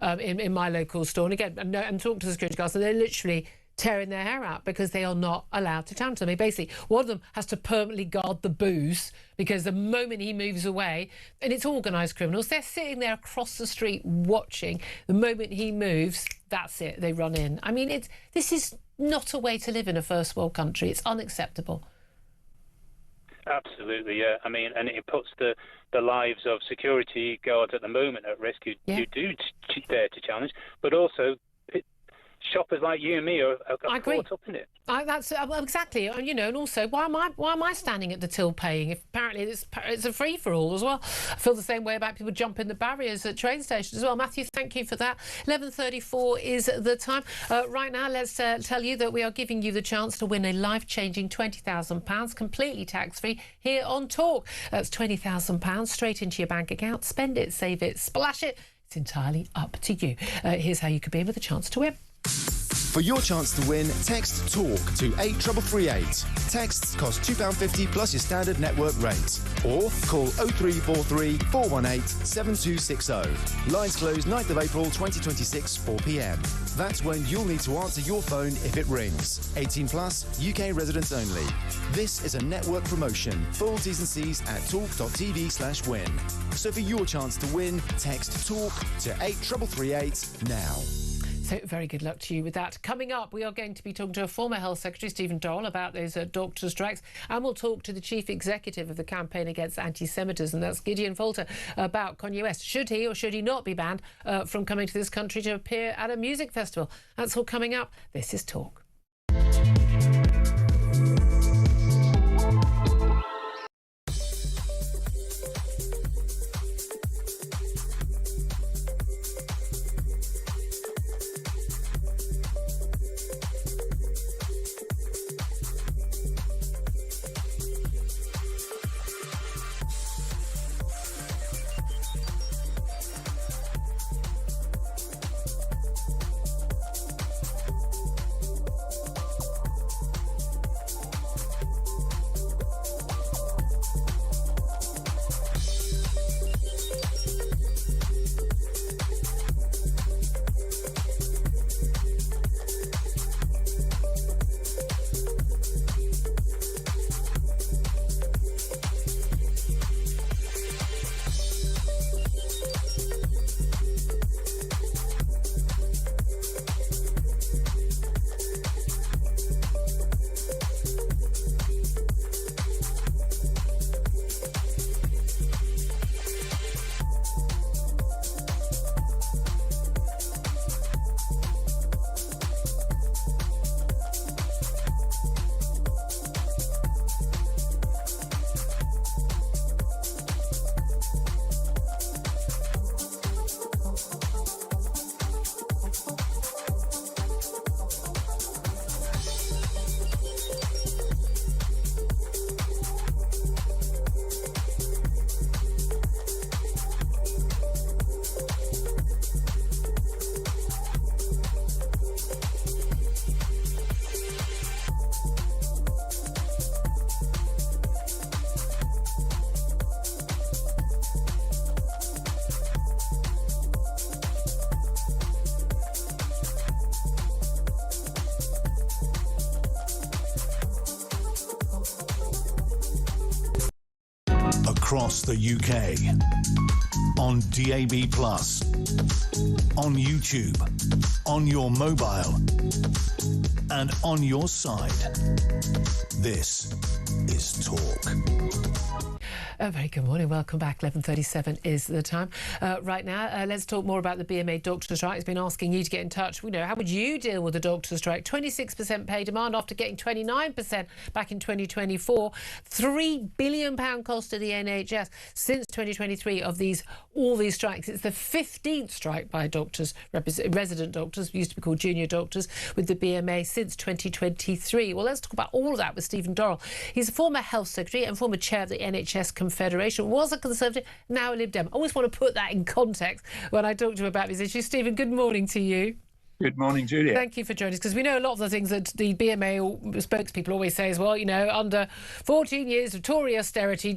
in my local store, and again, I'm talking to the security guards, and they're literally tearing their hair out because they are not allowed to challenge them. I mean, basically, one of them has to permanently guard the booze because the moment he moves away, and it's organised criminals, they're sitting there across the street watching. The moment he moves, that's it, they run in. I mean, this is not a way to live in a first world country. It's unacceptable. Absolutely, yeah. I mean, and it puts the lives of security guards at the moment at risk who do dare to challenge, but also shoppers like you and me are caught up in it. That's exactly, and also why am I standing at the till paying if apparently it's a free for all as well? I feel the same way about people jumping the barriers at train stations as well. Matthew, thank you for that. 11:34 is the time. Right now, let's tell you that we are giving you the chance to win a life-changing £20,000 completely tax-free here on Talk. That's £20,000 straight into your bank account. Spend it, save it, splash it. It's entirely up to you. Here's how you could be in with a chance to win. For your chance to win, text TALK to 83338. Texts cost £2.50 plus your standard network rate. Or call 0343 418 7260. Lines close 9th of April 2026, 4 p.m. That's when you'll need to answer your phone if it rings. 18 plus, UK residents only. This is a network promotion. Full T's and C's at talk.tv/win. So for your chance to win, text TALK to 83338 now. So very good luck to you with that. Coming up, we are going to be talking to a former Health Secretary, Stephen Dorrell, about those doctor strikes, and we'll talk to the Chief Executive of the Campaign Against Anti-Semitism, that's Gideon Falter, about Kanye West. Should he or should he not be banned from coming to this country to appear at a music festival? That's all coming up. This is Talk. Across the UK, on DAB+, on YouTube, on your mobile, and on your side. This is Talk. A very good morning. Welcome back. 11:37 is the time. Right now, let's talk more about the BMA doctor strike. It's been asking you to get in touch. We know, how would you deal with the doctor strike? 26% pay demand after getting 29% back in 2024. £3 billion cost to the NHS since 2023 of all these strikes. It's the 15th strike by doctors, resident doctors, used to be called junior doctors, with the BMA since 2023. Well, let's talk about all of that with Stephen Dorrell. He's a former Health Secretary and former chair of the NHS Confederation, was a Conservative, now a Lib Dem. I always want to put that in context when I talk to him about these issues. Stephen, good morning to you. Good morning, Julia. Thank you for joining us, because we know a lot of the things that the BMA spokespeople always say as well, under 14 years of Tory austerity, ...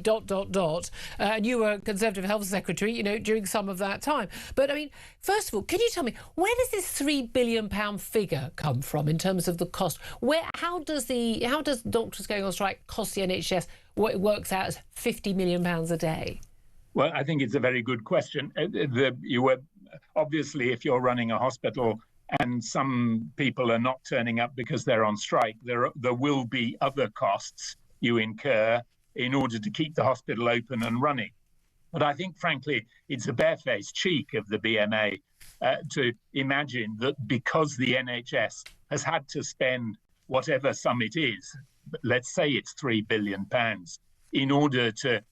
and you were Conservative Health Secretary, during some of that time. But, I mean, first of all, can you tell me, where does this £3 billion figure come from in terms of the cost? How does doctors going on strike cost the NHS what it works out as £50 million a day? Well, I think it's a very good question. Obviously, if you're running a hospital and some people are not turning up because they're on strike, there will be other costs you incur in order to keep the hospital open and running. But I think, frankly, it's a barefaced cheek of the BMA to imagine that because the NHS has had to spend whatever sum it is, let's say it's £3 billion, in order to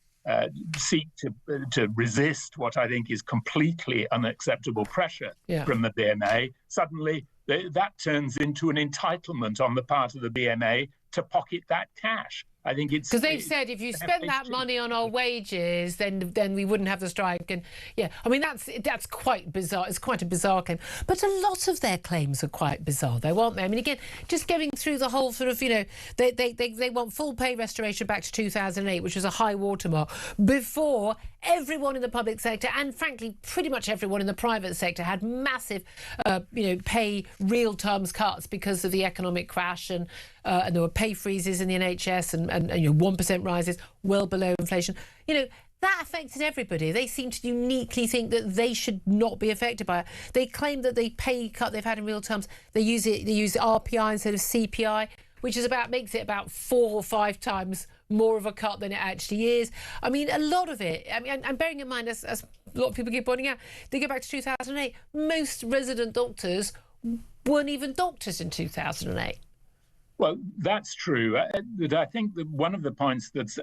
seek to resist what I think is completely unacceptable pressure from the BMA, suddenly that turns into an entitlement on the part of the BMA to pocket that cash. I think it's because they've said if you spend that money on our wages, then we wouldn't have the strike. And yeah, I mean that's quite bizarre. It's quite a bizarre claim. But a lot of their claims are quite bizarre, though, aren't they? I mean, again, just going through the whole sort of, they want full pay restoration back to 2008, which was a high watermark, before everyone in the public sector and frankly pretty much everyone in the private sector had massive, pay real terms cuts because of the economic crash, and there were pay freezes in the NHS and 1% rises, well below inflation. That affected everybody. They seem to uniquely think that they should not be affected by it. They claim that the pay cut they've had in real terms, they use RPI instead of CPI, which makes it about 4 or 5 times more of a cut than it actually is. I mean, a lot of it, and bearing in mind, as a lot of people keep pointing out, they go back to 2008. Most resident doctors weren't even doctors in 2008. Well, that's true. I think that one of the points that's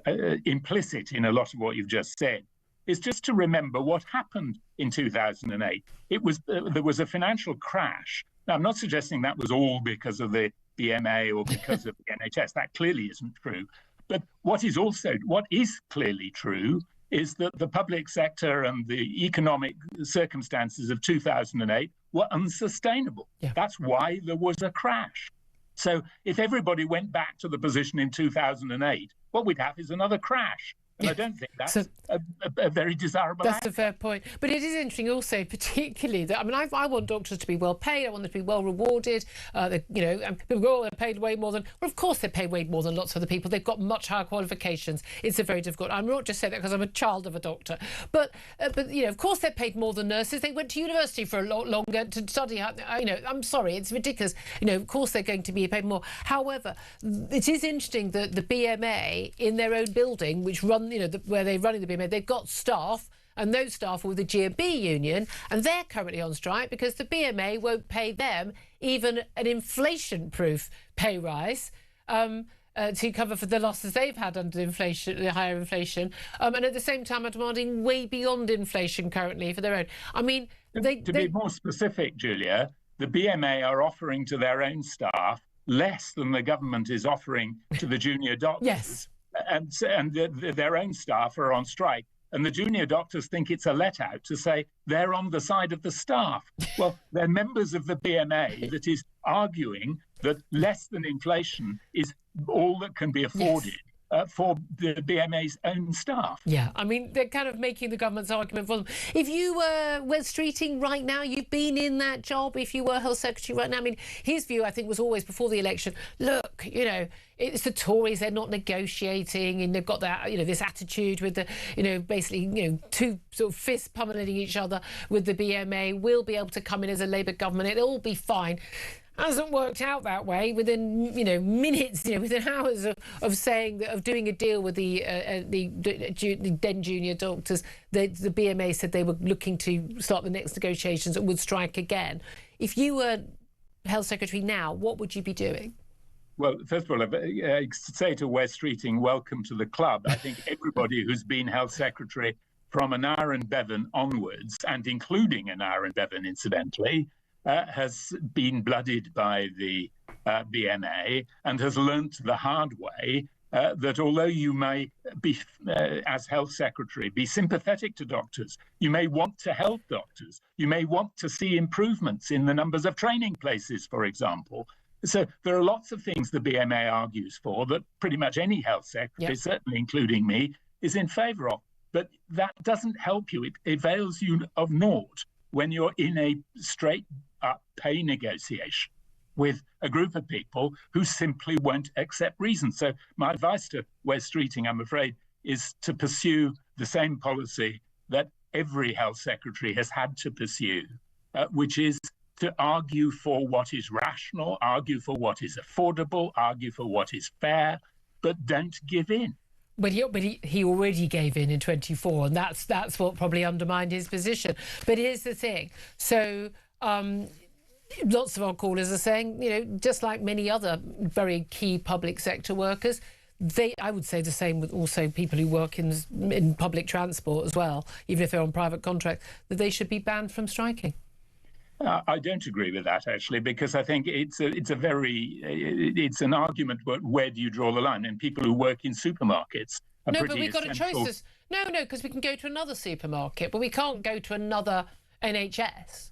implicit in a lot of what you've just said is just to remember what happened in 2008. There was a financial crash. Now, I'm not suggesting that was all because of the BMA or because of the NHS. That clearly isn't true. But what is clearly true is that the public sector and the economic circumstances of 2008 were unsustainable. Yeah. That's why there was a crash. So if everybody went back to the position in 2008, what we'd have is another crash. And I don't think that's a very desirable That's a fair point. But it is interesting also, particularly, that I want doctors to be well paid. I want them to be well rewarded. And people go, they're paid way more than... Well, of course they're paid way more than lots of other people. They've got much higher qualifications. It's a very difficult... I'm not just saying that because I'm a child of a doctor. But of course they're paid more than nurses. They went to university for a lot longer to study. I'm sorry, it's ridiculous. Of course they're going to be paid more. However, it is interesting that the BMA, in their own building, which run where they're running the BMA, they've got staff, and those staff are with the G&B union, and they're currently on strike because the BMA won't pay them even an inflation-proof pay rise to cover for the losses they've had under inflation, the higher inflation, and at the same time are demanding way beyond inflation currently for their own. I mean, to be more specific, Julia, the BMA are offering to their own staff less than the government is offering to the junior doctors. Yes. And their own staff are on strike. And the junior doctors think it's a let-out to say they're on the side of the staff. Well, they're members of the BMA that is arguing that less than inflation is all that can be afforded. Yes. For the BMA's own staff. Yeah, I mean, they're kind of making the government's argument for them. If you were West Streeting right now, you've been in that job, if you were Health Secretary right now, I mean, his view, I think, was always before the election, look, it's the Tories, they're not negotiating, and they've got that, this attitude with the, basically, two sort of fists pummeling each other with the BMA. We'll be able to come in as a Labour government, it'll all be fine. Hasn't worked out that way. Within minutes, within hours of saying that, of doing a deal with the then junior doctors, the BMA said they were looking to start the next negotiations and would strike again. If you were Health Secretary now, what would you be doing? Well, first of all, I say to West Streeting, welcome to the club. I think everybody who's been Health Secretary from an Aaron Bevan onwards, and including an Aaron Bevan, incidentally, has been blooded by the BMA and has learnt the hard way that although you may be, as Health Secretary, be sympathetic to doctors, you may want to help doctors, you may want to see improvements in the numbers of training places, for example. So there are lots of things the BMA argues for that pretty much any Health Secretary, certainly including me, is in favour of. But that doesn't help you. It avails you of naught when you're in a straight pay negotiation with a group of people who simply won't accept reason. So my advice to West Streeting, I'm afraid, is to pursue the same policy that every Health Secretary has had to pursue, which is to argue for what is rational, argue for what is affordable, argue for what is fair, but don't give in. But he already gave in 24, and that's what probably undermined his position. But here's the thing. So lots of our callers are saying, just like many other very key public sector workers, I would say the same with also people who work in public transport as well, even if they're on private contract, that they should be banned from striking. I don't agree with that, actually, because I think it's an argument about where do you draw the line, and people who work in supermarkets are No, but we've got a choice. No, because we can go to another supermarket, but we can't go to another NHS.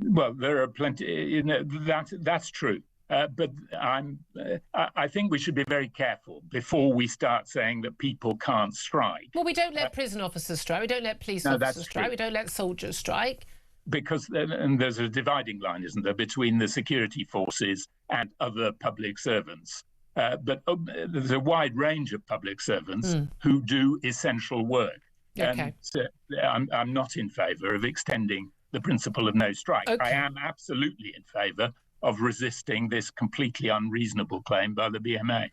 Well, there are plenty. That's true. But I think we should be very careful before we start saying that people can't strike. Well, we don't let prison officers strike. We don't let police officers strike. True. We don't let soldiers strike. Because there's a dividing line, isn't there, between the security forces and other public servants. But there's a wide range of public servants who do essential work. Okay. And so I'm not in favour of extending the principle of no strike. Okay. I am absolutely in favour of resisting this completely unreasonable claim by the BMA.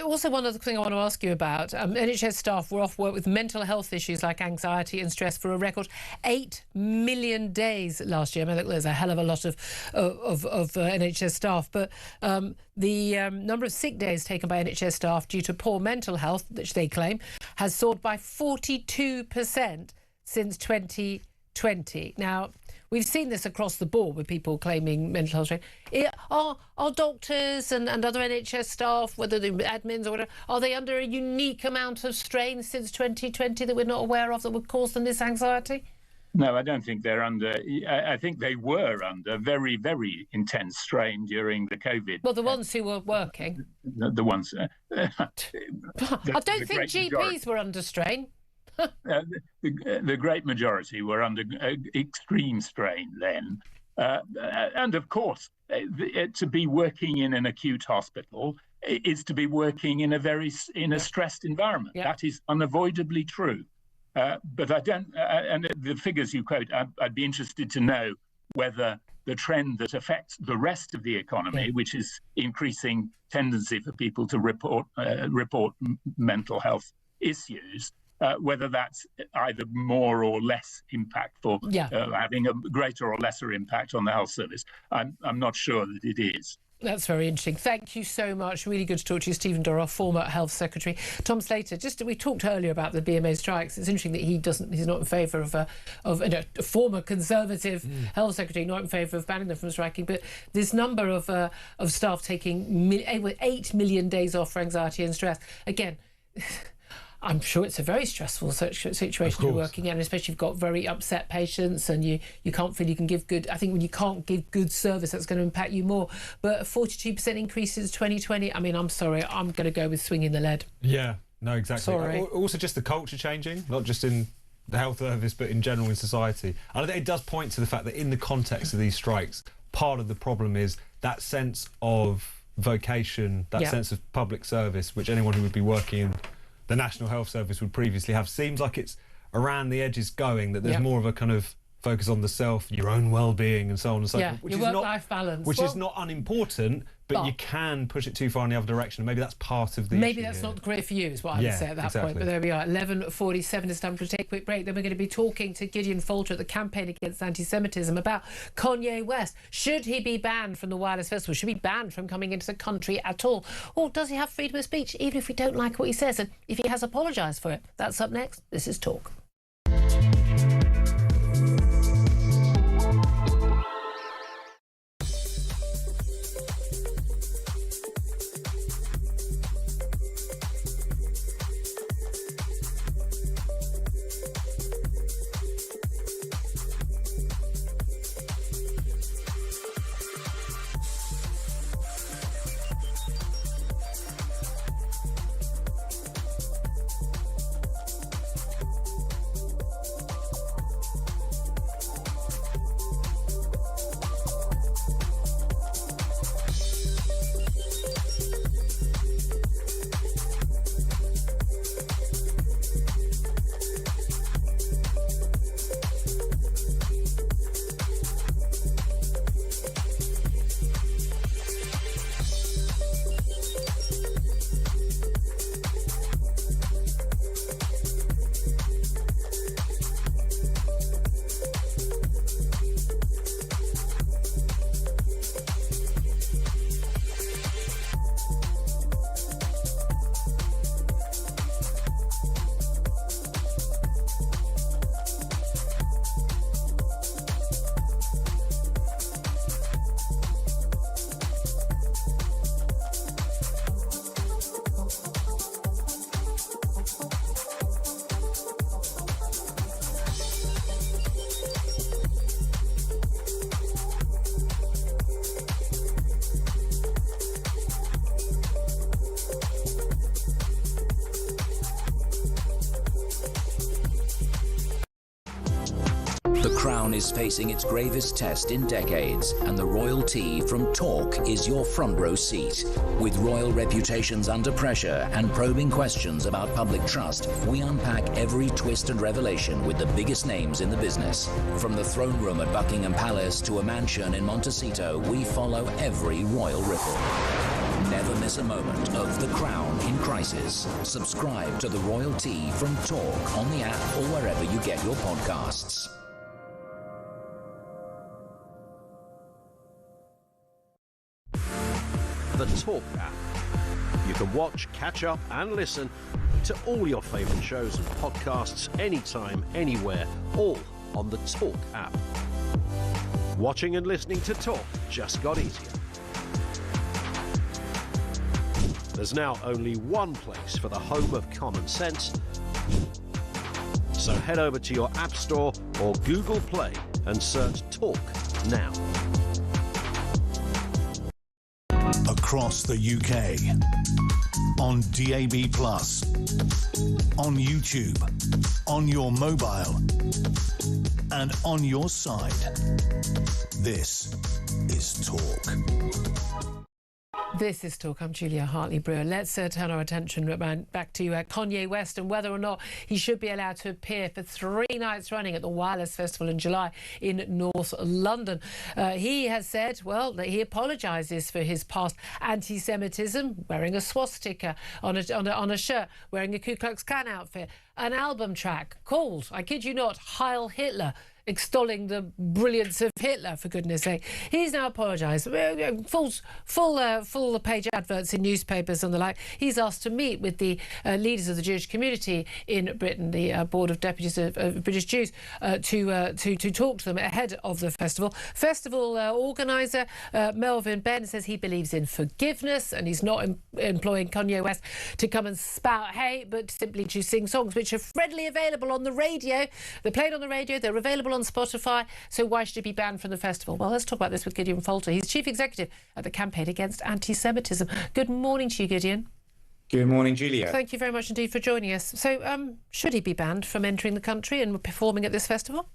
Also, one other thing I want to ask you about, NHS staff were off work with mental health issues like anxiety and stress for a record 8 million days last year. I mean, there's a hell of a lot of NHS staff, but the number of sick days taken by NHS staff due to poor mental health, which they claim, has soared by 42% since 2020. Now, we've seen this across the board with people claiming mental health strain. Are doctors and other NHS staff, whether they're admins or whatever, are they under a unique amount of strain since 2020 that we're not aware of that would cause them this anxiety? No, I don't think they're under. I think they were under very, very intense strain during the COVID. Well, the ones who were working. The ones. I don't think GPs were under strain. The great majority were under extreme strain then. And of course, to be working in an acute hospital is to be working in a stressed environment. Yeah. That is unavoidably true. But I don't, and the figures you quote, I'd be interested to know whether the trend that affects the rest of the economy, which is increasing tendency for people to report mental health issues, whether that's either more or less impactful, having a greater or lesser impact on the health service. I'm not sure that it is. That's very interesting. Thank you so much. Really good to talk to you, Stephen Dorrough, former Health Secretary. Tom Slater, we talked earlier about the BMA strikes. It's interesting that he's not in favour of a former Conservative Health Secretary, not in favour of banning them from striking. But this number of staff taking 8 million days off for anxiety and stress. Again, I'm sure it's a very stressful situation you're working in, and especially if you've got very upset patients and you can't feel you can give good. I think when you can't give good service, that's going to impact you more. But a 42% increase since 2020. I mean, I'm sorry, I'm going to go with swinging the lead. Yeah, no, exactly. Sorry. Also, just the culture changing, not just in the health service, but in general in society. And I think it does point to the fact that in the context of these strikes, part of the problem is that sense of vocation, that sense of public service, which anyone who would be working in the National Health Service would previously have. Seems like it's around the edges going, that there's more of a kind of focus on the self, your own well-being and so on and so forth. Your work-life balance. Which is not unimportant, but you can push it too far in the other direction, and maybe that's part of the Maybe that's not the career for you, is what I would say at that point. But there we are, 11:47. It's time to take a quick break. Then we're going to be talking to Gideon Falter at the Campaign Against Anti-Semitism about Kanye West. Should he be banned from the Wireless Festival? Should he be banned from coming into the country at all? Or does he have freedom of speech, even if we don't like what he says, and if he has apologised for it? That's up next. This is Talk. crown is facing its gravest test in decades, and the royalty from Talk is your front row seat. With royal reputations under pressure and probing questions about public trust, we unpack every twist and revelation with the biggest names in the business. From the throne room at Buckingham Palace to a mansion in Montecito, we follow every royal ripple. Never miss a moment of The Crown in Crisis. Subscribe to The Royalty from Talk on the app or wherever you get your podcasts. The Talk app. You can watch, catch up and listen to all your favourite shows and podcasts anytime, anywhere, all on the Talk app. Watching and listening to Talk just got easier. There's now only one place for the home of common sense. So head over to your App Store or Google Play and search Talk now. Across the UK, on DAB+, on YouTube, on your mobile, and on your side. This is Talk. This is Talk. I'm Julia Hartley-Brewer. Let's turn our attention back to Kanye West and whether or not he should be allowed to appear for 3 nights running at the Wireless Festival in July in North London. He has said, well, that he apologises for his past anti-Semitism, wearing a swastika on a shirt, wearing a Ku Klux Klan outfit, an album track called, I kid you not, Heil Hitler, extolling the brilliance of Hitler, for goodness sake. He's now apologised. Full page adverts in newspapers and the like. He's asked to meet with the leaders of the Jewish community in Britain, the Board of Deputies of British Jews, to talk to them ahead of the festival. Festival organiser Melvin Benn says he believes in forgiveness and he's not employing Kanye West to come and spout hate, but simply to sing songs which are readily available on the radio. They're played on the radio, they're available on Spotify, so why should it be banned from the festival? Well, let's talk about this with Gideon Falter. He's Chief Executive at the Campaign Against Anti-Semitism. Good morning to you, Gideon. Good morning, Julia. Thank you very much indeed for joining us. So, should he be banned from entering the country and performing at this festival?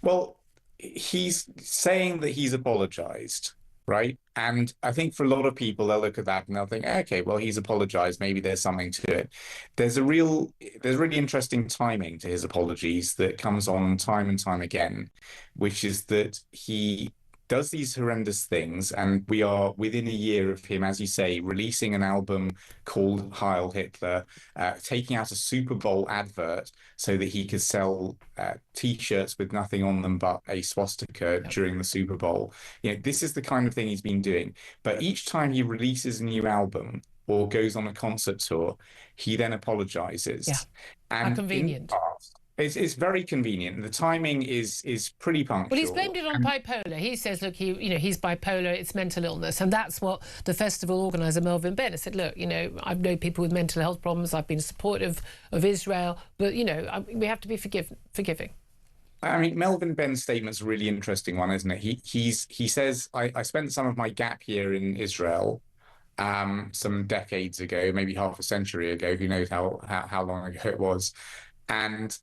Well, he's saying that he's apologised, right? And I think for a lot of people, they'll look at that and they'll think, okay, well, he's apologised. Maybe there's something to it. There's really interesting timing to his apologies that comes on time and time again, which is that he does these horrendous things, and we are within a year of him, as you say, releasing an album called Heil Hitler, taking out a Super Bowl advert so that he could sell T-shirts with nothing on them but a swastika during the Super Bowl. You know, this is the kind of thing he's been doing. But each time he releases a new album or goes on a concert tour, he then apologizes. Yeah, and how convenient. It's very convenient. The timing is pretty punctual. Well, he's blamed it on bipolar. He says, look, he's bipolar, it's mental illness. And that's what the festival organiser, Melvin Benn, said, look, I know people with mental health problems. I've been supportive of Israel. But, we have to be forgiving. I mean, Melvin Benn's statement's a really interesting one, isn't it? He says, I spent some of my gap year in Israel some decades ago, maybe half a century ago. Who knows how long ago it was. And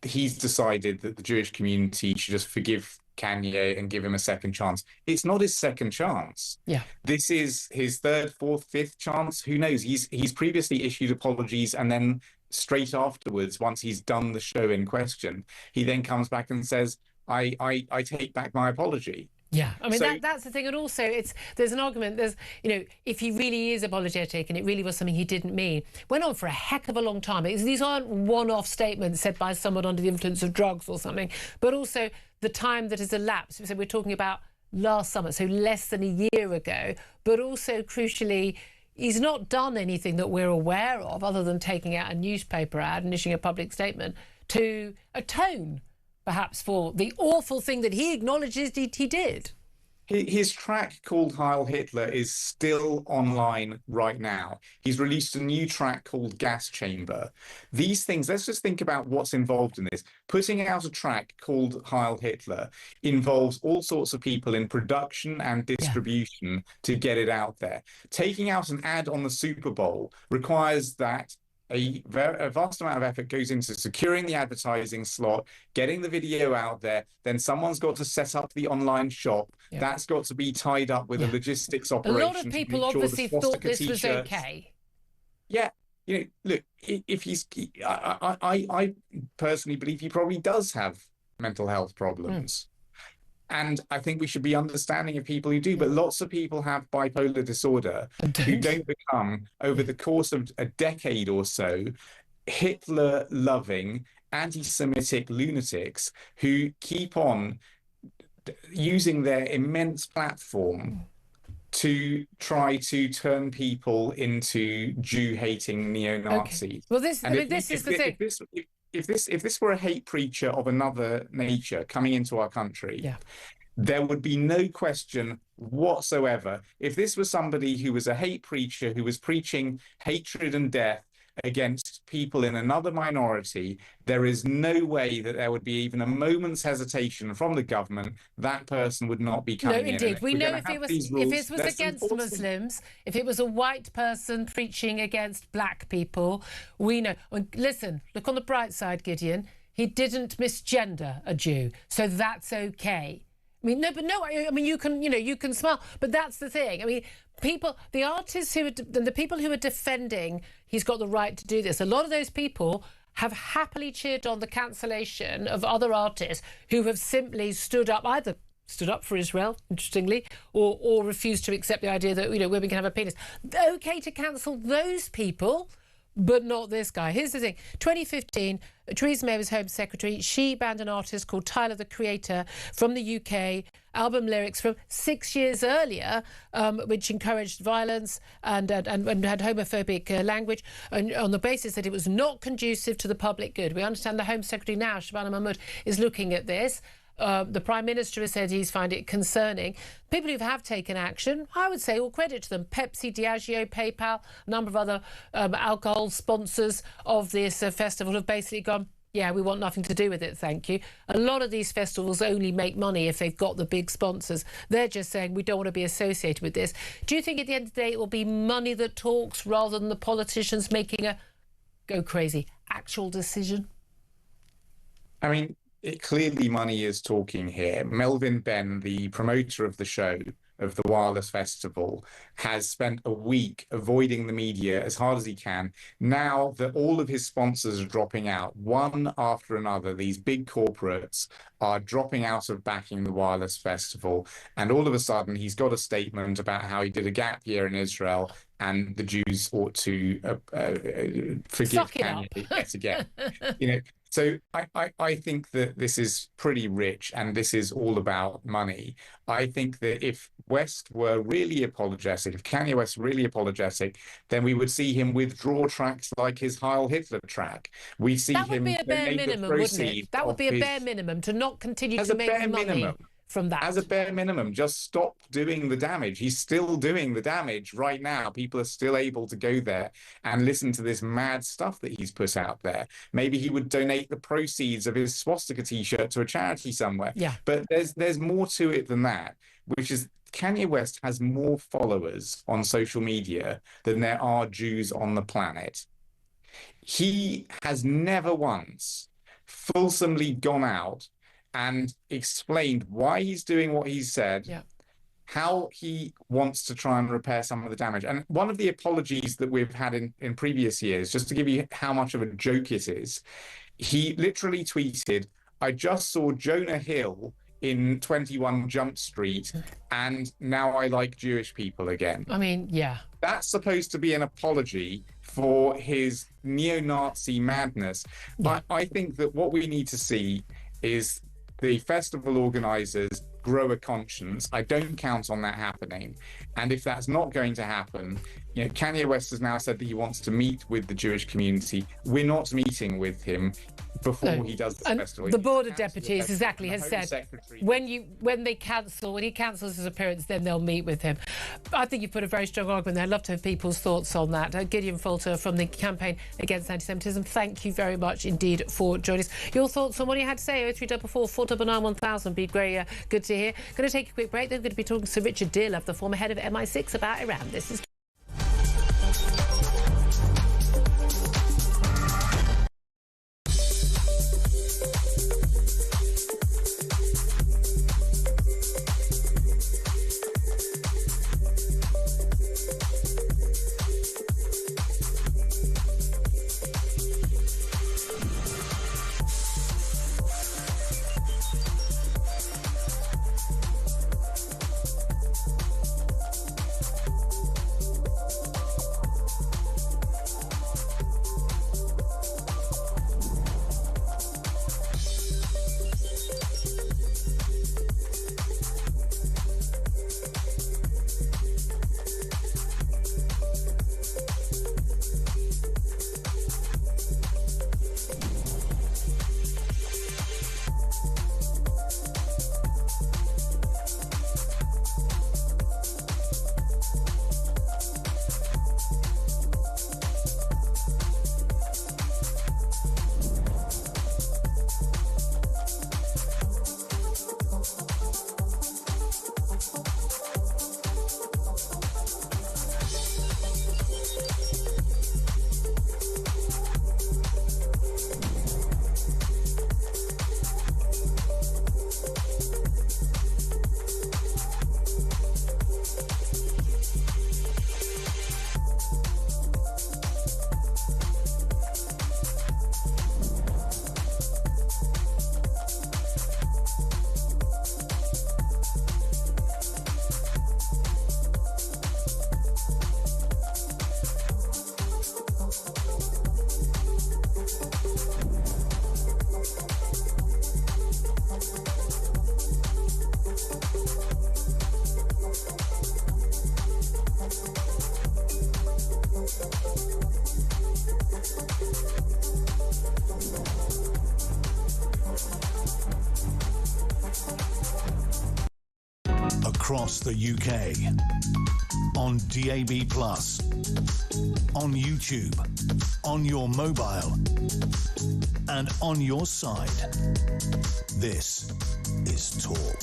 he's decided that the Jewish community should just forgive Kanye and give him a second chance. It's not his second chance. Yeah. This is his third, fourth, fifth chance. Who knows? He's previously issued apologies, and then straight afterwards, once he's done the show in question, he then comes back and says, I take back my apology. Yeah, I mean, that's the thing. And also, there's an argument, if he really is apologetic and it really was something he didn't mean, went on for a heck of a long time. These aren't one-off statements said by someone under the influence of drugs or something, but also the time that has elapsed. So we're talking about last summer, so less than a year ago, but also, crucially, he's not done anything that we're aware of other than taking out a newspaper ad and issuing a public statement to atone perhaps for the awful thing that he acknowledges he did. His track called Heil Hitler is still online right now. He's released a new track called Gas Chamber. These things, let's just think about what's involved in this. Putting out a track called Heil Hitler involves all sorts of people in production and distribution to get it out there. Taking out an ad on the Super Bowl requires that a vast amount of effort goes into securing the advertising slot, getting the video out there. Then someone's got to set up the online shop. Yeah. That's got to be tied up with a logistics operation. A lot of people obviously thought this was okay. Yeah. You know, look, if I personally believe he probably does have mental health problems. And I think we should be understanding of people who do, but lots of people have bipolar disorder who don't become, over the course of a decade or so, Hitler-loving, anti-Semitic lunatics who keep on using their immense platform to try to turn people into Jew-hating neo-Nazis. Okay. Well, this is the thing. If this were a hate preacher of another nature coming into our country, there would be no question whatsoever. If this was somebody who was a hate preacher, who was preaching hatred and death against people in another minority, there is no way that there would be even a moment's hesitation from the government. That person would not be coming in. No, indeed. We know if it was against Muslims, if it was a white person preaching against black people, we know. Listen, look on the bright side, Gideon. He didn't misgender a Jew, so that's okay. I mean, I mean, you can smile, but that's the thing. I mean, the artists the people who are defending he's got the right to do this, a lot of those people have happily cheered on the cancellation of other artists who have simply either stood up for Israel, interestingly, or refused to accept the idea that, women can have a penis. Okay to cancel those people, but not this guy. Here's the thing. 2015, Theresa May was Home Secretary. She banned an artist called Tyler, the Creator, from the UK, album lyrics from 6 years earlier, which encouraged violence and had homophobic language, on the basis that it was not conducive to the public good. We understand the Home Secretary now, Shabana Mahmood, is looking at this. The Prime Minister has said he's found it concerning. People who have taken action, I would say all credit to them. Pepsi, Diageo, PayPal, a number of other alcohol sponsors of this festival have basically gone, yeah, we want nothing to do with it, thank you. A lot of these festivals only make money if they've got the big sponsors. They're just saying we don't want to be associated with this. Do you think at the end of the day it will be money that talks rather than the politicians making a go crazy actual decision? I mean, clearly money is talking here. Melvin Benn, the promoter of the show, of the Wireless Festival, has spent a week avoiding the media as hard as he can. Now that all of his sponsors are dropping out, one after another, these big corporates are dropping out of backing the Wireless Festival. And all of a sudden, he's got a statement about how he did a gap year in Israel and the Jews ought to forgive Kanye yet again. So I think that this is pretty rich and this is all about money. I think that if West were really apologetic, if Kanye West really apologetic, then we would see him withdraw tracks like his Heil Hitler track. We see that would be a bare minimum, wouldn't it? That would be a bare minimum to not continue to make money from that. As a bare minimum, just stop doing the damage. He's still doing the damage right now. People are still able to go there and listen to this mad stuff that he's put out there. Maybe he would donate the proceeds of his swastika t-shirt to a charity somewhere. Yeah. But there's more to it than that, which is Kanye West has more followers on social media than there are Jews on the planet. He has never once fulsomely gone out and explained why he's doing what he said, how he wants to try and repair some of the damage. And one of the apologies that we've had in previous years, just to give you how much of a joke it is, he literally tweeted, "I just saw Jonah Hill in 21 Jump Street, and now I like Jewish people again." I mean, yeah. That's supposed to be an apology for his neo-Nazi madness. But I think that what we need to see is the festival organisers grow a conscience. I don't count on that happening. And if that's not going to happen, Kanye West has now said that he wants to meet with the Jewish community. We're not meeting with him before he does the festival. The Board of Deputies exactly has said when he cancels his appearance, then they'll meet with him. I think you've put a very strong argument there. I'd love to have people's thoughts on that. Gideon Falter from the Campaign Against Anti-Semitism, thank you very much indeed for joining us. Your thoughts on what you had to say, 0344 499 1000, be very good to hear. Going to take a quick break, then going to be talking to Richard Dearlove, the former head of MI6, about Iran. This is across the UK. On DAB+, on YouTube, on your mobile, and on your side. This is Talk.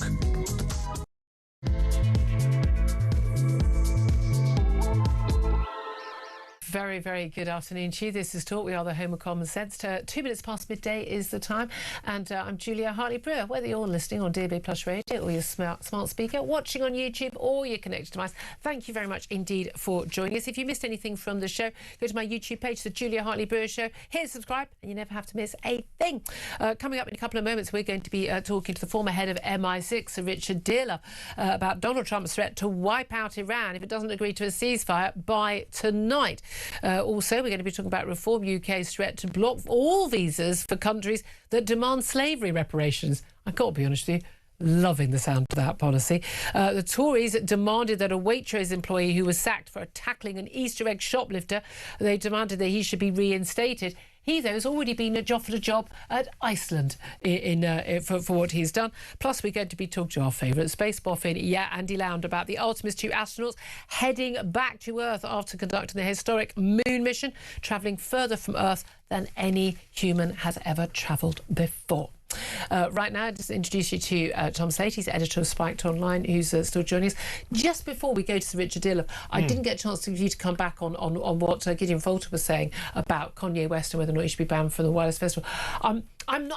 Very, very good afternoon to you. This is Talk. We are the home of common sense. 2 minutes past midday is the time. And I'm Julia Hartley-Brewer. Whether you're listening on DAB Plus Radio or your smart speaker, watching on YouTube or your connected device, thank you very much indeed for joining us. If you missed anything from the show, go to my YouTube page, The Julia Hartley-Brewer Show. Hit subscribe and you never have to miss a thing. Coming up in a couple of moments, we're going to be talking to the former head of MI6, Richard Dearlove, about Donald Trump's threat to wipe out Iran if it doesn't agree to a ceasefire by tonight. Also, we're going to be talking about Reform UK's threat to block all visas for countries that demand slavery reparations. I've got to be honest with you, loving the sound of that policy. The Tories demanded that a Waitrose employee who was sacked for tackling an Easter egg shoplifter, they demanded that he should be reinstated. He, though, has already been offered a job at Iceland for what he's done. Plus, we're going to be talking to our favourite space boffin, Andy Lound, about the Artemis 2 astronauts heading back to Earth after conducting the historic moon mission, travelling further from Earth than any human has ever travelled before. Right now, I'll just introduce you to Tom Slate. He's editor of Spiked Online, who's still joining us. Just before we go to Richard Dearlove, I didn't get a chance for you to come back on what Gideon Falter was saying about Kanye West and whether or not he should be banned from the Wireless Festival. I'm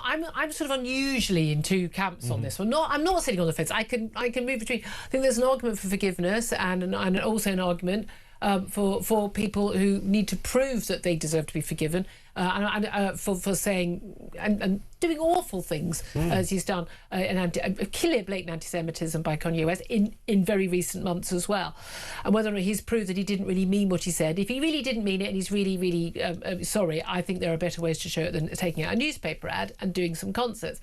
sort of unusually in two camps on this one. I'm not sitting on the fence. I can move between. I think there's an argument for forgiveness and also an argument for people who need to prove that they deserve to be forgiven, and for saying and doing awful things as he's done, a clear blatant anti-Semitism by Kanye West in very recent months as well, and whether or not he's proved that he didn't really mean what he said. If he really didn't mean it and he's really, really sorry, I think there are better ways to show it than taking out a newspaper ad and doing some concerts.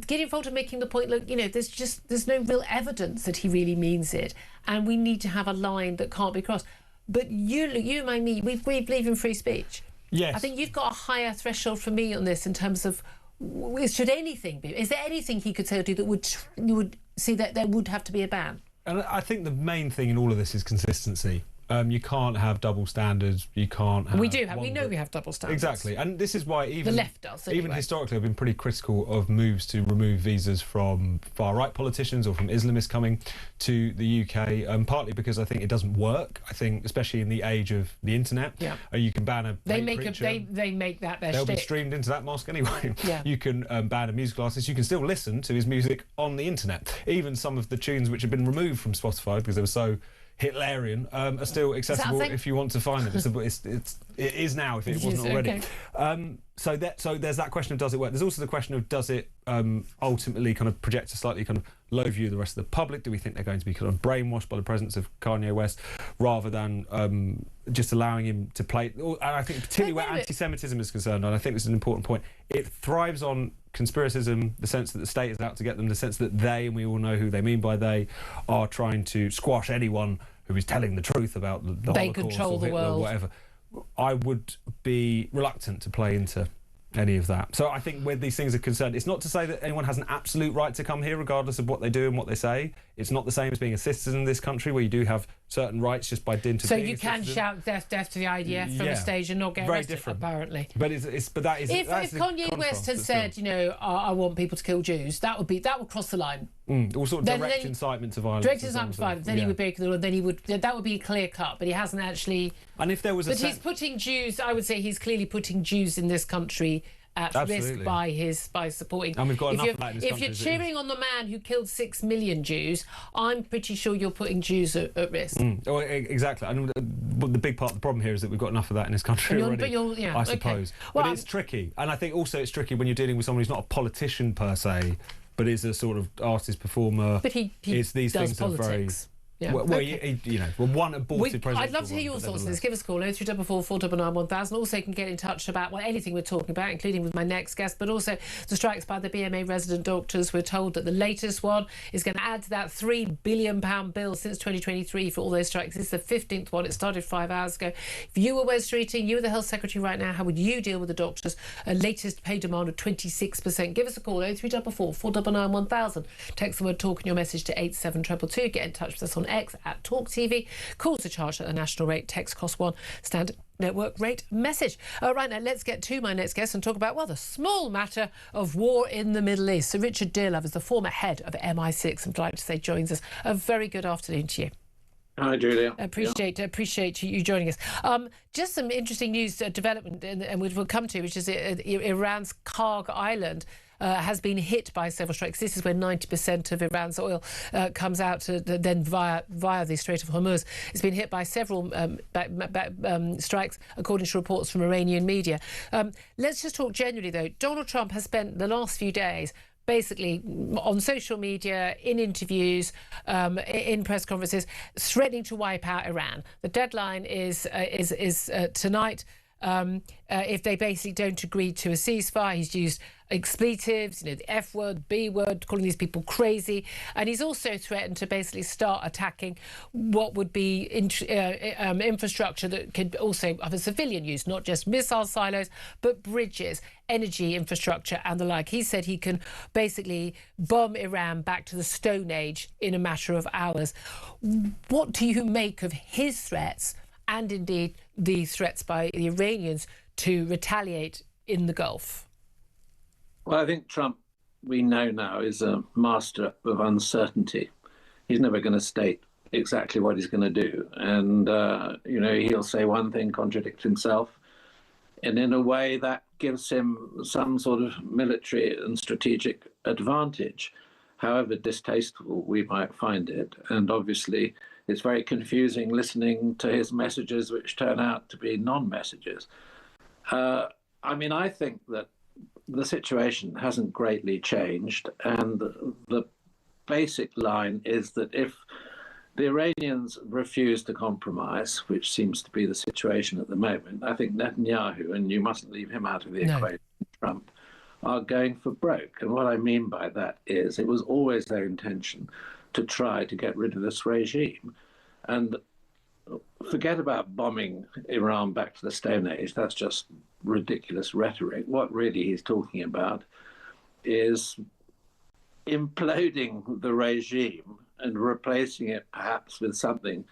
Gideon Falter making the point, look, there's no real evidence that he really means it, and we need to have a line that can't be crossed. But you and me, we believe in free speech. Yes. I think you've got a higher threshold for me on this in terms of should anything be? Is there anything he could say or do that you would see that there would have to be a ban? And I think the main thing in all of this is consistency. You can't have double standards. You can't have... We do have. We know we have double standards. Exactly. And this is why even... The left does, anyway. Even historically, I've been pretty critical of moves to remove visas from far-right politicians or from Islamists coming to the UK, partly because I think it doesn't work. I think, especially in the age of the internet, you can ban a they make that their They'll shtick. be streamed into that mosque anyway. Yeah. You can ban a musical artist. You can still listen to his music on the internet. Even some of the tunes which have been removed from Spotify because they were so Hitlerian are still accessible if you want to find them. It is now if it wasn't already. Okay. So there's that question of does it work. There's also the question of does it ultimately kind of project a slightly kind of low view of the rest of the public? Do we think they're going to be kind of brainwashed by the presence of Kanye West rather than just allowing him to play? And I think particularly where anti-Semitism is concerned, and I think this is an important point, it thrives on conspiracism, the sense that the state is out to get them, the sense that they, and we all know who they mean by they, are trying to squash anyone who is telling the truth about the they Holocaust control or the Hitler world. or whatever. I would be reluctant to play into any of that. So I think where these things are concerned, it's not to say that anyone has an absolute right to come here regardless of what they do and what they say. It's not the same as being a citizen in this country where you do have certain rights just by dint of being a citizen. So you can shout death to the IDF from a stage and not get very arrested, different. Apparently. But that is if Kanye West had said, I want people to kill Jews, that would cross the line. All sort of direct incitement to violence. Direct incitement to violence. Then he would break the law. That would be clear cut. But he hasn't actually. And if there was he's putting Jews. I would say he's clearly putting Jews in this country at risk by supporting. And we've got enough of that in this country. If you're cheering on the man who killed 6 million Jews, I'm pretty sure you're putting Jews at risk. Exactly. And the big part of the problem here is that we've got enough of that in this country already. I suppose. Okay. But it's tricky, and I think also it's tricky when you're dealing with someone who's not a politician per se, but is a sort of artist performer. But he these does things politics. Yeah. Well, one aborted presidential. I'd love to hear your thoughts on this. Give us a call, 0344 499 1000. Also, you can get in touch about anything we're talking about, including with my next guest, but also the strikes by the BMA resident doctors. We're told that the latest one is going to add to that £3 billion bill since 2023 for all those strikes. This is the 15th one. It started 5 hours ago. If you were Wes Streeting, you were the Health Secretary right now, how would you deal with the doctors' latest pay demand of 26%? Give us a call, 0344 499 1000. Text the word talk in your message to 87222. Get in touch with us on X at Talk TV. Calls are charged at the national rate. Text cost £1. Standard network rate message. Right now, let's get to my next guest and talk about, well, the small matter of war in the Middle East. So Richard Dearlove is the former head of MI6 and I'd like to say joins us. A very good afternoon to you. Hi, Julia. Appreciate you joining us. Just some interesting news development, and we'll come to, which is Iran's Karg Island has been hit by several strikes. This is where 90% of Iran's oil comes out then via the Strait of Hormuz. It's been hit by several strikes, according to reports from Iranian media. Let's just talk generally, though. Donald Trump has spent the last few days basically on social media, in interviews, in press conferences, threatening to wipe out Iran. The deadline is tonight. If they basically don't agree to a ceasefire, he's used expletives, the F word, B word, calling these people crazy, and he's also threatened to basically start attacking what would be infrastructure that could also have a civilian use, not just missile silos, but bridges, energy infrastructure and the like. He said he can basically bomb Iran back to the Stone Age in a matter of hours. What do you make of his threats and indeed the threats by the Iranians to retaliate in the Gulf? Well, I think Trump, we know now, is a master of uncertainty. He's never going to state exactly what he's going to do. And, he'll say one thing, contradict himself. And in a way that gives him some sort of military and strategic advantage, however distasteful we might find it. And obviously, it's very confusing listening to his messages, which turn out to be non-messages. I think that the situation hasn't greatly changed. And the basic line is that if the Iranians refuse to compromise, which seems to be the situation at the moment, I think Netanyahu, and you mustn't leave him out of the equation, Trump, are going for broke. And what I mean by that is it was always their intention to try to get rid of this regime. And forget about bombing Iran back to the Stone Age. That's just ridiculous rhetoric. What really he's talking about is imploding the regime and replacing it perhaps with something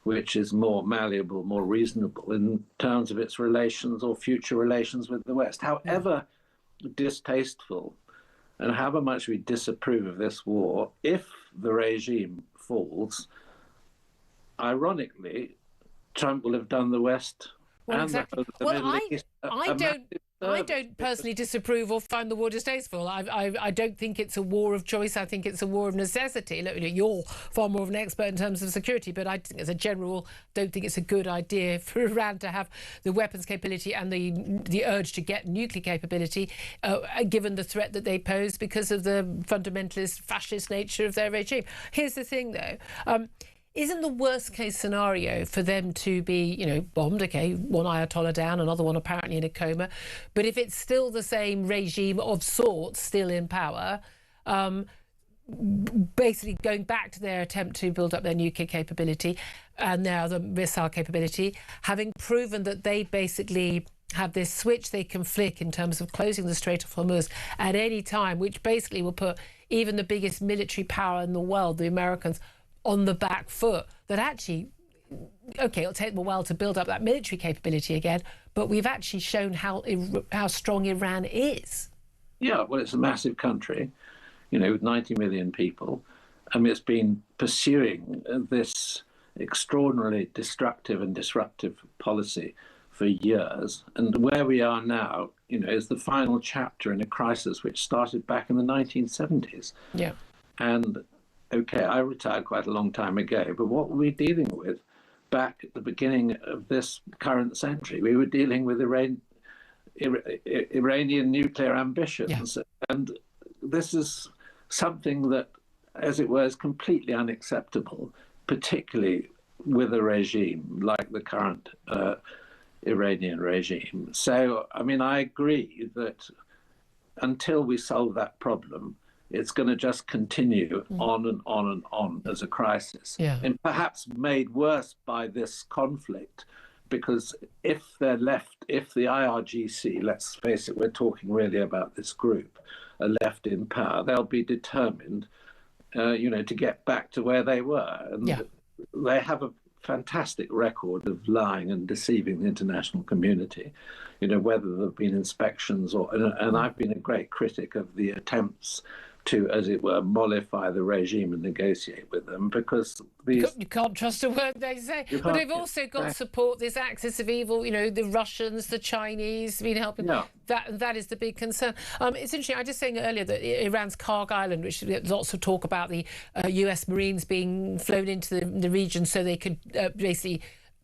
which is more malleable, more reasonable in terms of its relations or future relations with the West. However distasteful and however much we disapprove of this war, if the regime falls, ironically, Trump will have done the West. Well, exactly. I don't personally disapprove or find the war distasteful. I don't think it's a war of choice. I think it's a war of necessity. Look, you're far more of an expert in terms of security, but I think as a general, don't think it's a good idea for Iran to have the weapons capability and the urge to get nuclear capability, given the threat that they pose because of the fundamentalist, fascist nature of their regime. Here's the thing, though. Isn't the worst case scenario for them to be, bombed, okay, one Ayatollah down, another one apparently in a coma, but if it's still the same regime of sorts still in power, basically going back to their attempt to build up their nuclear capability and now the missile capability, having proven that they basically have this switch they can flick in terms of closing the Strait of Hormuz at any time, which basically will put even the biggest military power in the world, the Americans, on the back foot, that actually, okay, it'll take them a while to build up that military capability again, but we've actually shown how strong Iran is. Yeah, well, it's a massive country, with 90 million people. It's been pursuing this extraordinarily destructive and disruptive policy for years. And where we are now, is the final chapter in a crisis which started back in the 1970s. Yeah. And okay, I retired quite a long time ago, but what were we dealing with back at the beginning of this current century? We were dealing with Iranian nuclear ambitions. Yeah. And this is something that, as it were, is completely unacceptable particularly with a regime like the current Iranian regime. So, I mean, I agree that until we solve that problem, it's going to just continue on and on and on as a crisis. Yeah. And perhaps made worse by this conflict, because if they're left, if the IRGC, let's face it, we're talking really about this group, are left in power, they'll be determined, to get back to where they were. And they have a fantastic record of lying and deceiving the international community, whether there have been inspections and I've been a great critic of the attempts to, as it were, mollify the regime and negotiate with them, because you can't trust a word they say. But they've also got support, this axis of evil, the Russians, the Chinese, been helping. Yeah. That is the big concern. It's interesting, I was just saying earlier that Iran's Karg Island, which lots of talk about the US Marines being flown into the region so they could basically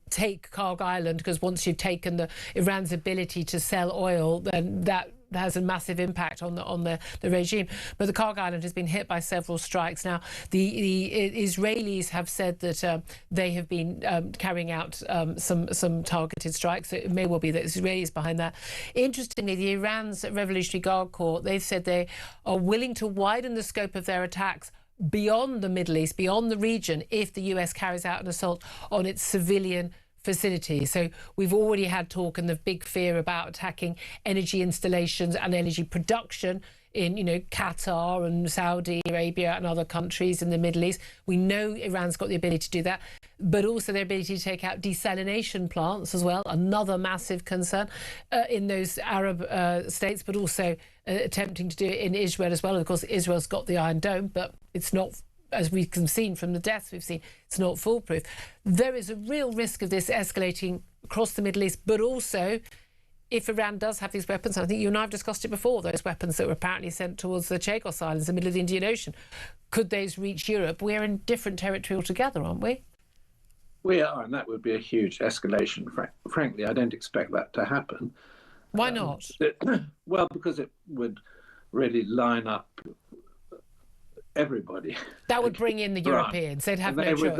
take Karg Island, because once you've taken Iran's ability to sell oil, then that has a massive impact on the regime. But the Karg Island has been hit by several strikes. Now, the Israelis have said that they have been carrying out some targeted strikes. So it may well be that Israelis behind that. Interestingly, the Iran's Revolutionary Guard Corps, they've said they are willing to widen the scope of their attacks beyond the Middle East, beyond the region, if the US carries out an assault on its civilian facilities. So we've already had talk and the big fear about attacking energy installations and energy production in Qatar and Saudi Arabia and other countries in the Middle East. We know Iran's got the ability to do that, but also their ability to take out desalination plants as well, another massive concern in those Arab states, but also attempting to do it in Israel as well. And of course, Israel's got the Iron Dome, but it's not, as we can see from the deaths we've seen, it's not foolproof. There is a real risk of this escalating across the Middle East, but also if Iran does have these weapons, and I think you and I have discussed it before, those weapons that were apparently sent towards the Chagos Islands in the middle of the Indian Ocean, could those reach Europe? We're in different territory altogether, aren't we? We are, and that would be a huge escalation. Frankly, I don't expect that to happen. Why not? Well, because it would really line up everybody. That would bring in the Europeans. They'd have no choice.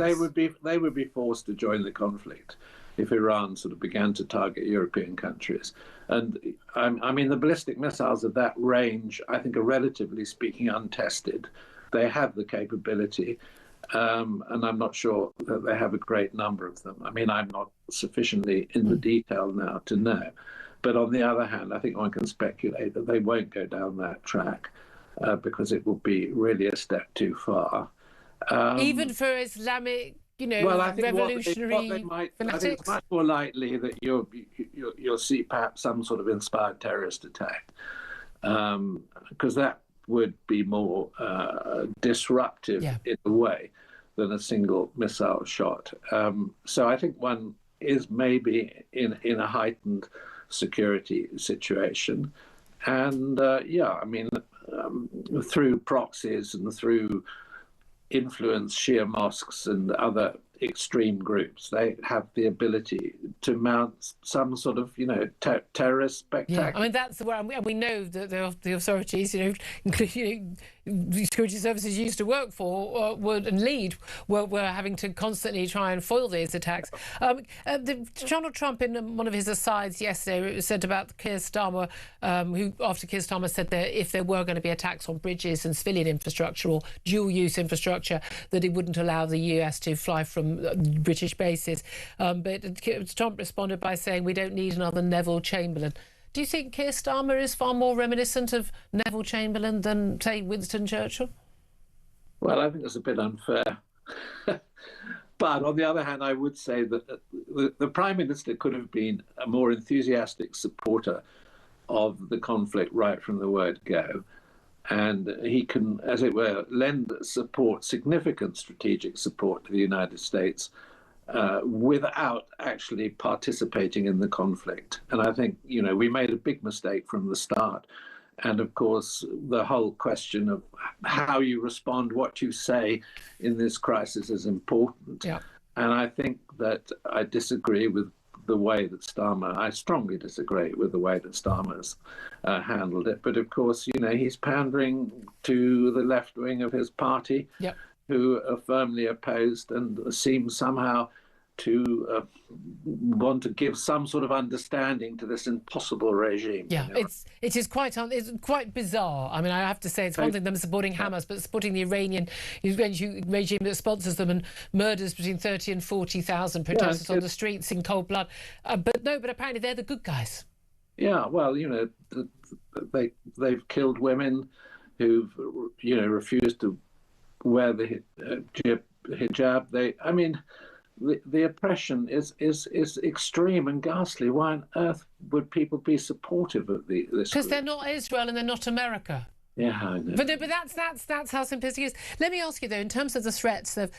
They would be forced to join the conflict if Iran sort of began to target European countries. And I mean, the ballistic missiles of that range, I think, are relatively speaking untested. They have the capability, and I'm not sure that they have a great number of them. I mean, I'm not sufficiently in the detail now to know. But on the other hand, I think one can speculate that they won't go down that track. Because it will be really a step too far. Even for Islamic, revolutionary fanatics? I think it's much more likely that you'll see perhaps some sort of inspired terrorist attack, because that would be more disruptive in a way than a single missile shot. So I think one is maybe in a heightened security situation. And through proxies and through influence Shia mosques and other extreme groups, they have the ability to mount some sort of, terrorist spectacle. Yeah, I mean, that's where we know that the authorities, including security services used to work for were having to constantly try and foil these attacks. Donald Trump, in one of his asides yesterday, said about Keir Starmer, who, after Keir Starmer said that if there were going to be attacks on bridges and civilian infrastructure or dual-use infrastructure, that he wouldn't allow the US to fly from British bases. But Trump responded by saying, we don't need another Neville Chamberlain. Do you think Keir Starmer is far more reminiscent of Neville Chamberlain than, say, Winston Churchill? Well, I think it's a bit unfair. But on the other hand, I would say that the Prime Minister could have been a more enthusiastic supporter of the conflict right from the word go. And he can, as it were, lend support, significant strategic support to the United States without actually participating in the conflict. And I think, we made a big mistake from the start. And of course, the whole question of how you respond, what you say in this crisis is important. Yeah. And I think that I disagree with the way that I strongly disagree with the way that Starmer's handled it. But of course, he's pandering to the left wing of his party, yep. who are firmly opposed and seem somehow to want to give some sort of understanding to this impossible regime. Yeah, it is it's quite bizarre. I mean, I have to say, it's one thing them supporting Hamas, but supporting the Iranian regime that sponsors them and murders between 30 and 40,000 protesters on the streets in cold blood. But apparently they're the good guys. Yeah, well, they've killed women who've refused to wear the hijab. The oppression is extreme and ghastly. Why on earth would people be supportive of this? Because they're not Israel and they're not America. Yeah, I know. But that's how simplistic it is. Let me ask you though, in terms of the threats of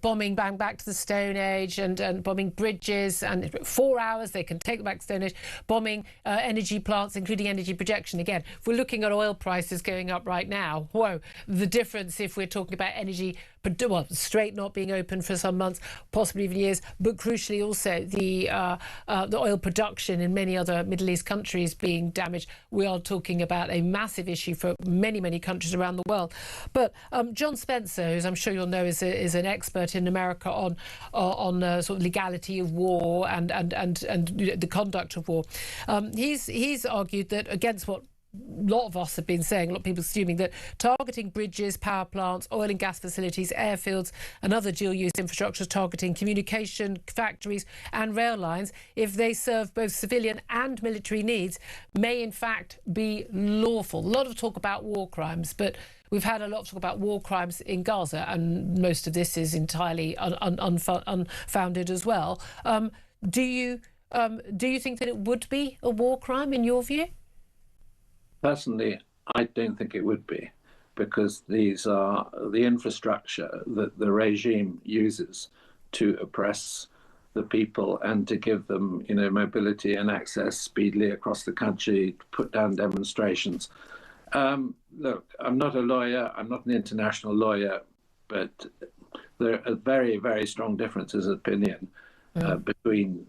bombing back to the Stone Age and bombing bridges, and 4 hours they can take them back to Stone Age, bombing energy plants, including energy projection. Again, if we're looking at oil prices going up right now, whoa, the difference if we're talking about energy, Strait not being open for some months, possibly even years, but crucially also the oil production in many other Middle East countries being damaged. We are talking about a massive issue for many countries around the world. But John Spencer, who I'm sure you'll know is an expert in America on sort of legality of war and the conduct of war, he's argued that against what a lot of us have been saying, a lot of people assuming that targeting bridges, power plants, oil and gas facilities, airfields and other dual-use infrastructures, targeting communication, factories and rail lines, if they serve both civilian and military needs, may in fact be lawful. A lot of talk about war crimes, but we've had a lot of talk about war crimes in Gaza, and most of this is entirely unfounded as well. Do you think that it would be a war crime in your view? Personally, I don't think it would be, because these are the infrastructure that the regime uses to oppress the people and to give them, mobility and access speedily across the country, to put down demonstrations. Look, I'm not a lawyer, I'm not an international lawyer, but there are very, very strong differences of opinion between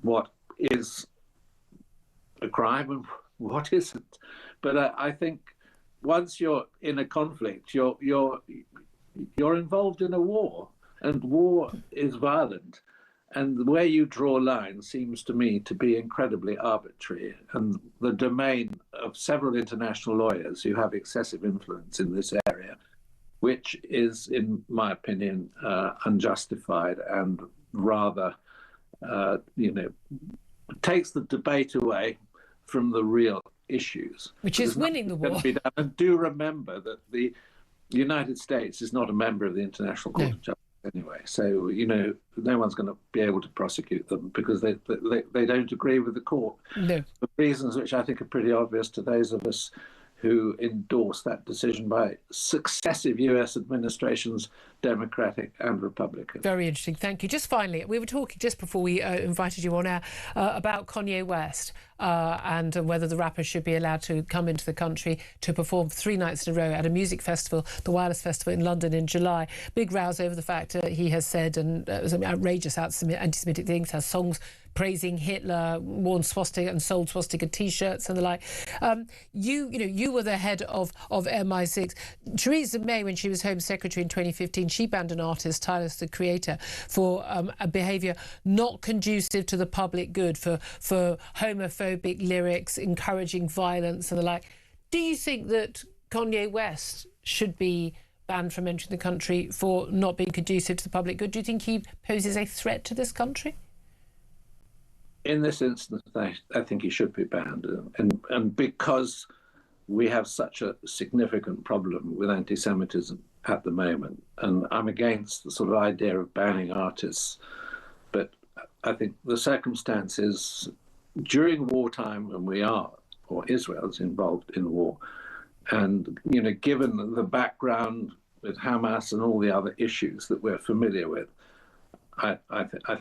what is a crime and what isn't. But I think once you're in a conflict, you're involved in a war, and war is violent. And where you draw lines seems to me to be incredibly arbitrary, and the domain of several international lawyers who have excessive influence in this area, which is, in my opinion, unjustified and rather, takes the debate away from the real issues, which is winning the war. And do remember that the United States is not a member of the International Court of Justice anyway, so no one's going to be able to prosecute them because they don't agree with the court. No, for reasons which I think are pretty obvious to those of us who endorsed that decision by successive US administrations, Democratic and Republican. Very interesting. Thank you. Just finally, we were talking just before we invited you on air about Kanye West and whether the rapper should be allowed to come into the country to perform 3 nights in a row at a music festival, the Wireless Festival in London in July. Big rows over the fact that he has said and some outrageous anti-Semitic things, has songs praising Hitler, worn swastika and sold swastika T-shirts and the like. You were the head of MI6. Theresa May, when she was Home Secretary in 2015, she banned an artist, Tyler, the Creator, for a behaviour not conducive to the public good, for homophobic lyrics, encouraging violence and the like. Do you think that Kanye West should be banned from entering the country for not being conducive to the public good? Do you think he poses a threat to this country? In this instance, I think he should be banned. And because we have such a significant problem with anti-Semitism at the moment, and I'm against the sort of idea of banning artists, but I think the circumstances during wartime, and Israel's involved in war, and, given the background with Hamas and all the other issues that we're familiar with, I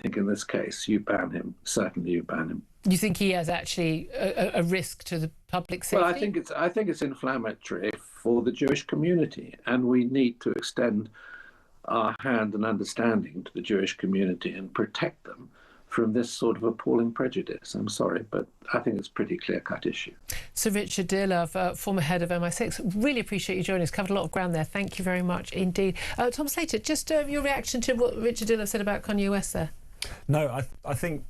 think in this case you ban him. Certainly, you ban him. You think he has actually a risk to the public safety? Well, I think it's inflammatory for the Jewish community, and we need to extend our hand and understanding to the Jewish community and protect them from this sort of appalling prejudice. I'm sorry, but I think it's a pretty clear-cut issue. So Richard Dearlove, former head of MI6, really appreciate you joining us. Covered a lot of ground there. Thank you very much indeed. Tom Slater, just your reaction to what Richard Dearlove said about Kanye West there. No, I think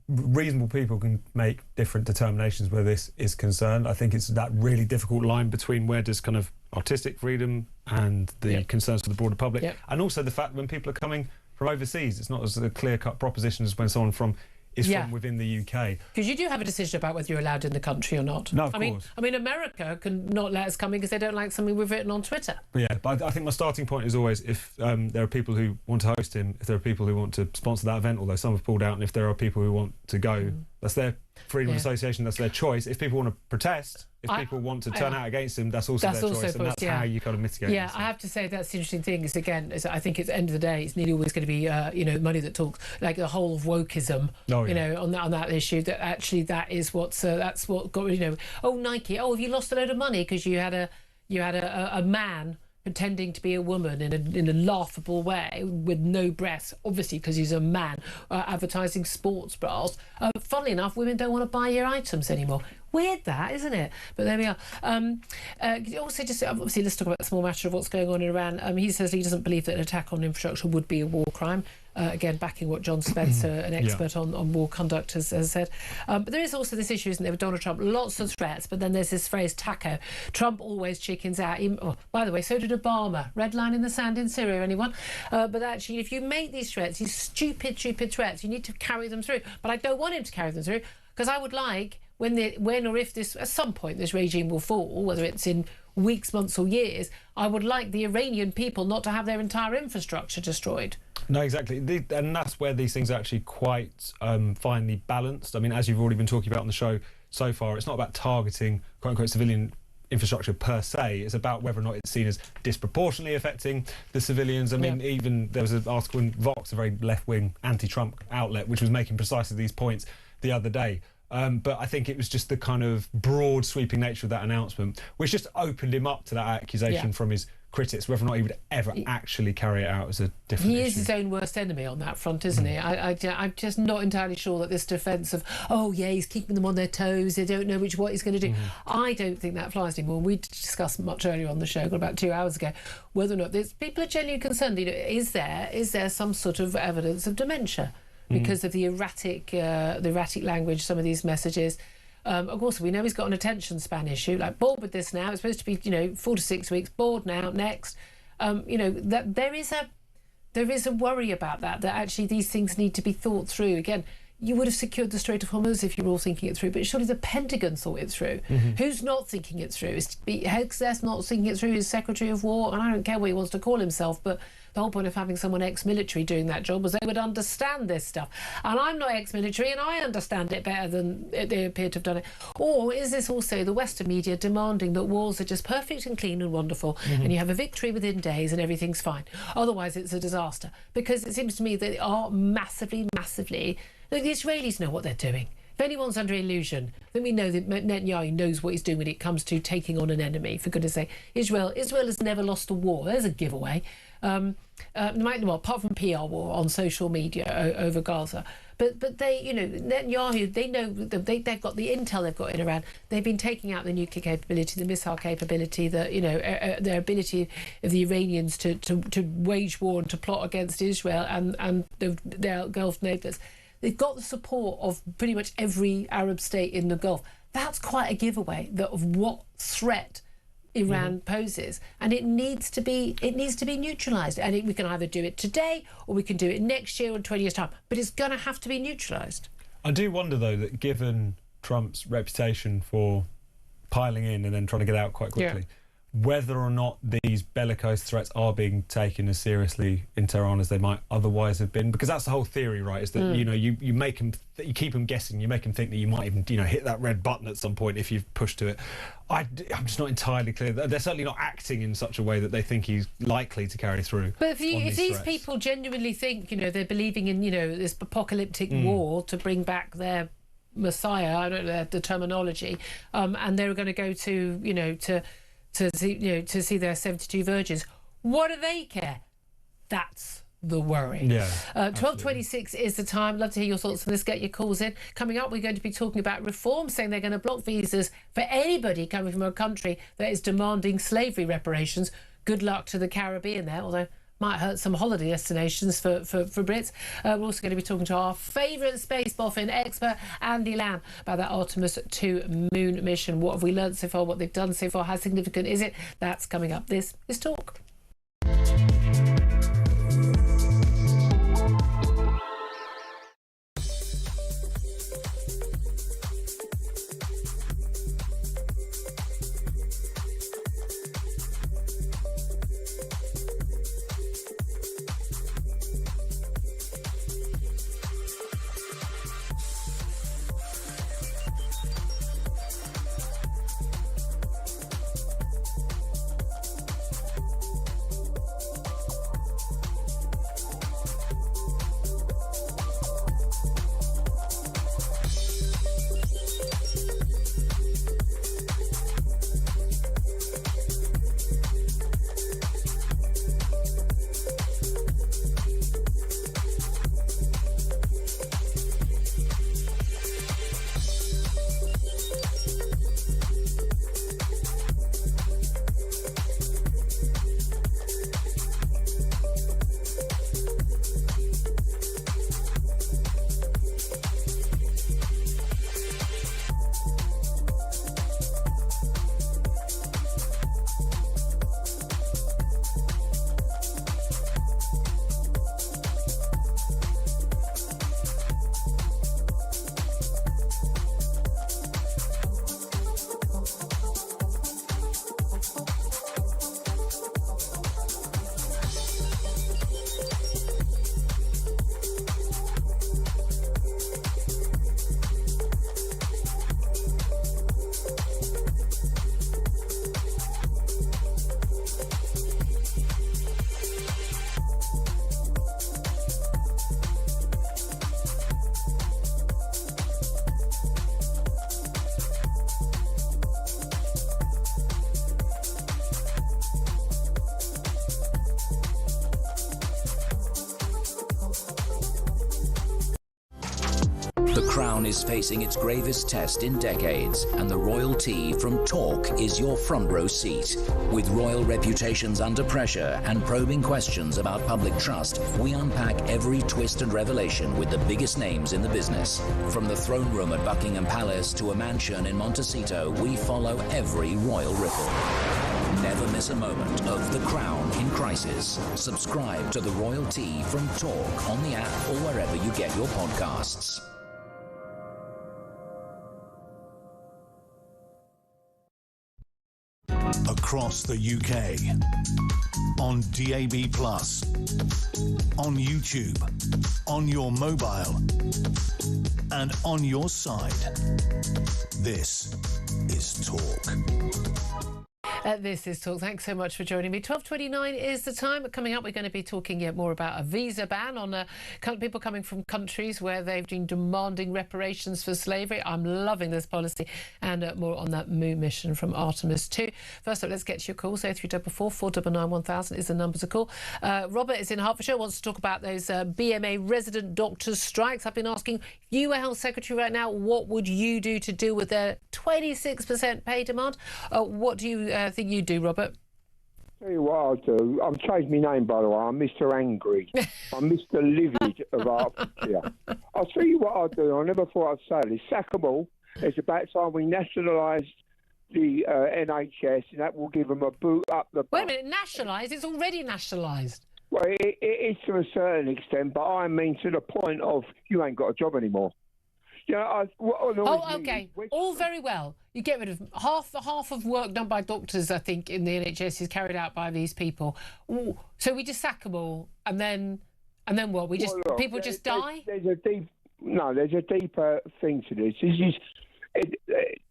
reasonable people can make different determinations where this is concerned. I think it's that really difficult line between where does kind of artistic freedom and the concerns for the broader public, and also the fact when people are coming from overseas, it's not as a clear-cut proposition as when someone from within the UK. Because you do have a decision about whether you're allowed in the country or not. No, of course. I mean, America can not let us come in because they don't like something we've written on Twitter. Yeah, but I think my starting point is always if there are people who want to host him, if there are people who want to sponsor that event, although some have pulled out, and if there are people who want to go, that's their freedom of association, that's their choice. If people want to protest, if people want to turn out against him, that's also their choice, and that's how you kind of mitigate it. Yeah, I have to say that's the interesting thing is, again, I think at the end of the day, it's nearly always going to be, money that talks, like the whole of wokeism, on that issue, that actually that's what got, Nike, have you lost a load of money because you had a man pretending to be a woman in a laughable way with no breasts, obviously because he's a man, advertising sports bras. Funnily enough, women don't want to buy your items anymore. Weird that, isn't it? But there we are. Also, just obviously, let's talk about the small matter of what's going on in Iran. He says he doesn't believe that an attack on infrastructure would be a war crime. Again, backing what John Spencer, an expert on war conduct, has said. But there is also this issue, isn't there, with Donald Trump? Lots of threats, but then there's this phrase, taco. Trump always chickens out. By the way, so did Obama. Red line in the sand in Syria, anyone? But actually, if you make these threats, these stupid threats, you need to carry them through. But I don't want him to carry them through, because I would like, when or if this, at some point, this regime will fall, whether it's in weeks, months or years, I would like the Iranian people not to have their entire infrastructure destroyed. No, exactly. And that's where these things are actually quite finely balanced. I mean, as you've already been talking about on the show so far, it's not about targeting, quote-unquote, civilian infrastructure per se. It's about whether or not it's seen as disproportionately affecting the civilians. I mean, even there was an article in Vox, a very left-wing anti-Trump outlet, which was making precisely these points the other day. But I think it was just the kind of broad sweeping nature of that announcement, which just opened him up to that accusation from his critics. Whether or not he would ever actually carry it out as a different issue. He is his own worst enemy on that front, isn't he? I'm just not entirely sure that this defence of, he's keeping them on their toes, they don't know what he's going to do. I don't think that flies anymore. We discussed much earlier on the show, about 2 hours ago, whether or not people are genuinely concerned. Is there some sort of evidence of dementia because of the erratic language, some of these messages? Of course, we know he's got an attention span issue, like bored with this now. It's supposed to be, 4 to 6 weeks, bored now, next. That there is a worry about that actually these things need to be thought through. Again, you would have secured the Strait of Hormuz if you were all thinking it through, but surely the Pentagon thought it through. Who's not thinking it through? Is Hexas not thinking it through? His Secretary of War? And I don't care what he wants to call himself, but the whole point of having someone ex-military doing that job was they would understand this stuff. And I'm not ex-military and I understand it better than they appear to have done it. Or is this also the Western media demanding that wars are just perfect and clean and wonderful and you have a victory within days and everything's fine? Otherwise it's a disaster. Because it seems to me that they are massively... Look, the Israelis know what they're doing. If anyone's under illusion, then we know that Netanyahu knows what he's doing when it comes to taking on an enemy, for goodness sake. Israel has never lost a war. There's a giveaway. Apart from PR war on social media over Gaza. But they, Netanyahu, they know they've got the intel they've got in Iran. They've been taking out the nuclear capability, the missile capability, their ability of the Iranians to wage war and to plot against Israel and their Gulf neighbours. They've got the support of pretty much every Arab state in the Gulf. That's quite a giveaway of what threat Iran poses, and it needs to be neutralised. And we can either do it today or we can do it next year or 20 years' time. But it's going to have to be neutralised. I do wonder, though, that given Trump's reputation for piling in and then trying to get out quite quickly, whether or not these bellicose threats are being taken as seriously in Tehran as they might otherwise have been, because that's the whole theory, right? Is that you make them, you keep them guessing, you make them think that you might even hit that red button at some point if you've pushed to it. I'm just not entirly clear. They're certainly not acting in such a way that they think he's likely to carry through. But if these people genuinely think they're believing in this apocalyptic war to bring back their Messiah, I don't know the terminology, and they're going to go to see their 72 virgins. What do they care? That's the worry. Yeah. 12:26 is the time. Love to hear your thoughts on this. Get your calls in. Coming up, we're going to be talking about reform, saying they're going to block visas for anybody coming from a country that is demanding slavery reparations. Good luck to the Caribbean there, although might hurt some holiday destinations for Brits. We're also going to be talking to our favourite space boffin expert, Andy Lamb, about that Artemis 2 moon mission. What have we learned so far? What they've done so far? How significant is it? That's coming up. This is Talk. The Crown is facing its gravest test in decades, and the royalty from Talk is your front row seat. With royal reputations under pressure and probing questions about public trust, we unpack every twist and revelation with the biggest names in the business. From the throne room at Buckingham Palace to a mansion in Montecito, we follow every royal ripple. Never miss a moment of The Crown in crisis. Subscribe to the royalty from Talk on the app or wherever you get your podcasts. Across the UK, on DAB+, on YouTube, on your mobile, and on your side. This is Talk. This is Talk. Thanks so much for joining me. 12:29 is the time. Coming up, we're going to be talking more about a visa ban on people coming from countries where they've been demanding reparations for slavery. I'm loving this policy. And more on that moon mission from Artemis 2. First up, let's get to your calls. 0344 499 1000 is the number to call. Robert is in Hertfordshire, wants to talk about those BMA resident doctors' strikes. I've been asking, if you were Health Secretary right now, what would you do to deal with their 26% pay demand? What do you think you do, Robert? Tell you what I'll do. I've changed my name, by the way. I'm Mr. Angry. I'm Mr. Livid of Hertfordshire. I'll tell you what I'll do. I never thought I'd say this. Sack them all. It's about time we nationalised the NHS, and that will give them a boot up the... Wait a minute, nationalised? It's already nationalised. Well, it is to a certain extent, but I mean to the point of you ain't got a job anymore. You know, okay. All very well. You get rid of half of work done by doctors, I think, in the NHS is carried out by these people. Ooh, so we just sack them all, and then what? People just die? There's a deeper thing to this. This is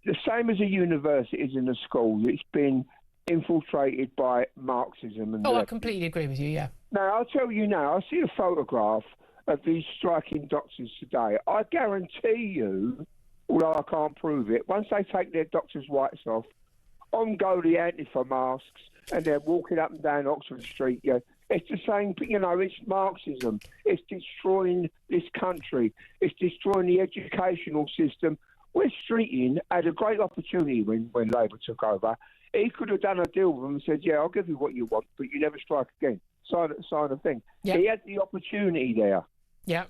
the same as a university is in a school. It's been infiltrated by Marxism. And I completely agree with you, yeah. Now, I'll tell you now, I see a photograph of these striking doctors today. I guarantee you, although I can't prove it, once they take their doctors' whites off, on go the Antifa masks, and they're walking up and down Oxford Street, It's the same, you know, it's Marxism. It's destroying this country. It's destroying the educational system. West Streeting had a great opportunity when Labour took over. He could have done a deal with them and said, yeah, I'll give you what you want, but you never strike again. Sign a thing. Yep. He had the opportunity there. Yeah.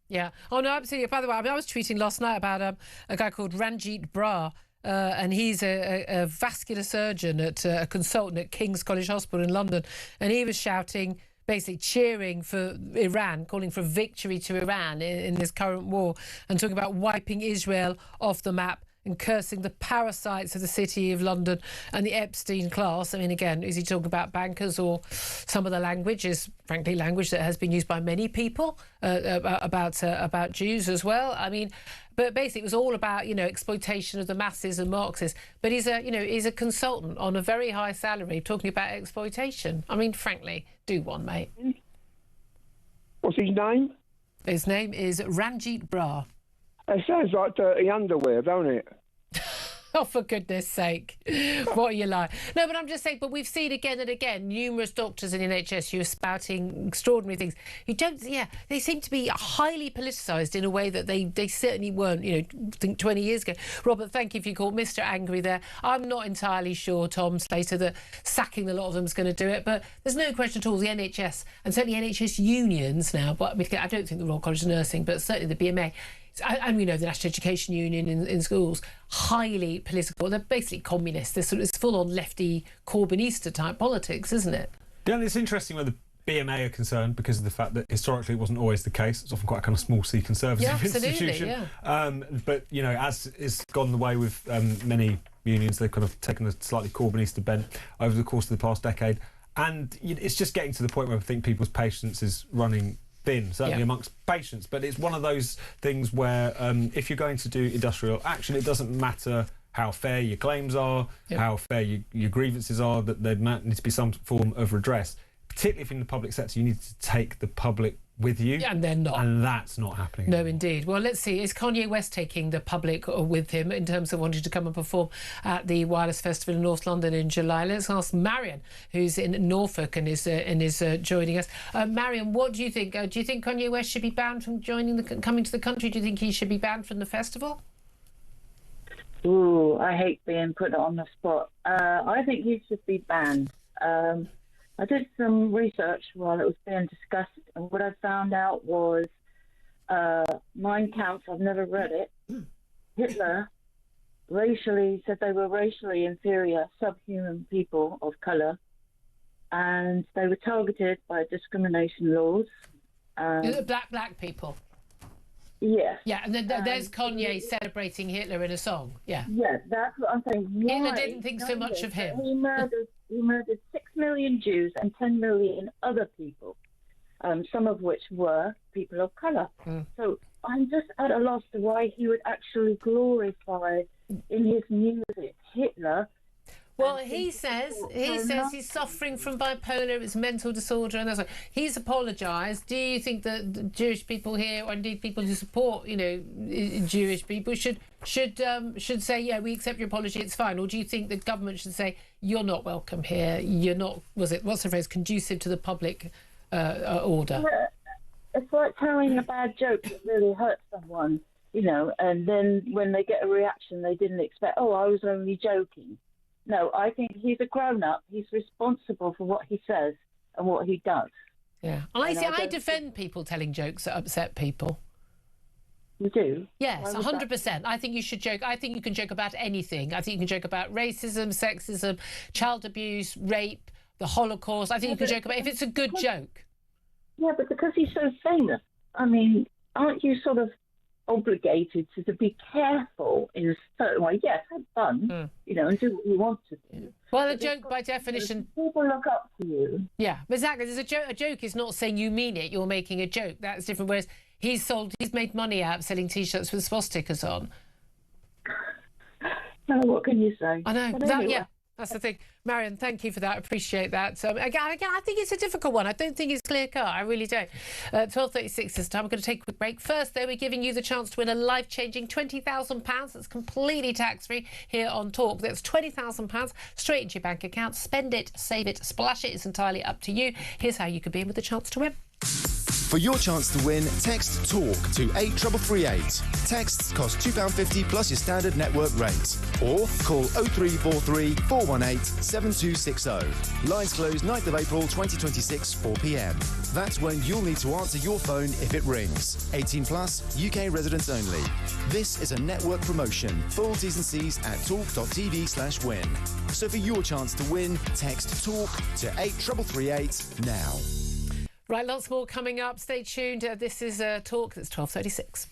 Yeah. Oh, no, absolutely. By the way, I was tweeting last night about a guy called Ranjit Brar, and he's a vascular surgeon at a consultant at King's College Hospital in London, and he was shouting, basically cheering for Iran, calling for victory to Iran in this current war, and talking about wiping Israel off the map and cursing the parasites of the City of London and the Epstein class. I mean, again, is he talking about bankers, or some of the language is, frankly, language that has been used by many people about Jews as well? I mean, but basically it was all about, you know, exploitation of the masses and Marxists. But he's a consultant on a very high salary talking about exploitation. I mean, frankly, do one, mate. What's his name? His name is Ranjit Brar. It sounds like dirty underwear, don't it? Oh, for goodness sake. What are you like? No, but I'm just saying, but we've seen again and again numerous doctors in the NHS who are spouting extraordinary things. You don't, they seem to be highly politicised in a way that they certainly weren't, you know, I think 20 years ago. Robert, thank you for your call. Mr. Angry there. I'm not entirely sure, Tom Slater, that sacking a lot of them is going to do it, but there's no question at all the NHS, and certainly NHS unions now, but I don't think the Royal College of Nursing, but certainly the BMA, and we know the National Education Union in schools, highly political. They're basically communists. It's full-on lefty Corbynista type politics, isn't it? Yeah, and it's interesting where the BMA are concerned because of the fact that historically it wasn't always the case. It's often quite a kind of small C conservative institution. Yeah. But, you know, as is gone the way with many unions, they've kind of taken a slightly Corbynista bent over the course of the past decade. And it's just getting to the point where I think people's patience is running thin, certainly amongst patients, but it's one of those things where if you're going to do industrial action, it doesn't matter how fair your claims are, how fair your grievances are, that there need to be some form of redress. Particularly if in the public sector, you need to take the public with you. Yeah, and they're not. And that's not happening. No, indeed. Well, let's see. Is Kanye West taking the public with him in terms of wanting to come and perform at the Wireless Festival in North London in July? Let's ask Marion, who's in Norfolk and is joining us. Marion, what do you think? Do you think Kanye West should be banned from coming to the country? Do you think he should be banned from the festival? Ooh, I hate being put on the spot. I think he should be banned. I did some research while it was being discussed, and what I found out was Mein Kampf, I've never read it. Hitler said they were racially inferior, subhuman people of colour, and they were targeted by discrimination laws. Black people. Yes. Yeah, and then there's Kanye celebrating Hitler in a song. Yeah. Yeah, that's what I'm saying. Hitler didn't think so much of him. He murdered 6 million Jews and 10 million other people, some of which were people of colour. So I'm just at a loss to why he would actually glorify in his music Hitler. Well, he says he's suffering from bipolar, it's mental disorder, and that's why he's apologised. Do you think that the Jewish people here, or indeed people who support, you know, Jewish people, should say, yeah, we accept your apology, it's fine? Or do you think the government should say, you're not welcome here, you're not, what's the phrase, conducive to the public order? It's like telling a bad joke that really hurts someone, you know, and then when they get a reaction they didn't expect, oh, I was only joking. No, I think he's a grown-up. He's responsible for what he says and what he does. Yeah. I defend people telling jokes that upset people. You do? Yes, 100%. I think you should joke. I think you can joke about anything. I think you can joke about racism, sexism, child abuse, rape, the Holocaust. I think you can joke about if it's a good joke. Yeah, but because he's so famous, I mean, aren't you sort of obligated to be careful in a certain way? Yes, have fun, you know, and do what you want to do. Well, a joke by definition, people look up to you. Yeah, exactly. There's a joke is not saying you mean it. You're making a joke. That's different. Whereas he's made money out of selling T-shirts with swastikas on. No, what can you say? I know. Anyway. Yeah, that's the thing. Marion, thank you for that. I appreciate that. Again, I think it's a difficult one. I don't think it's clear-cut. I really don't. 12:36 this time. We're going to take a quick break. First, though, we're giving you the chance to win a life-changing £20,000. That's completely tax-free here on Talk. That's £20,000 straight into your bank account. Spend it, save it, splash it. It's entirely up to you. Here's how you could be in with the chance to win. For your chance to win, text TALK to 83338. Texts cost £2.50 plus your standard network rate. Or call 0343 418 7260. Lines close 9th of April 2026, 4 p.m. That's when you'll need to answer your phone if it rings. 18 plus, UK residents only. This is a network promotion. Full T's and C's at talk.tv/win. So for your chance to win, text TALK to 83338 now. Right, lots more coming up. Stay tuned. This is Talk. It's 12:36.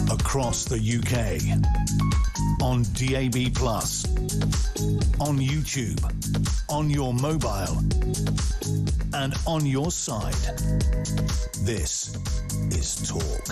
Across the UK, on DAB+, on YouTube, on your mobile, and on your side. This is Talk.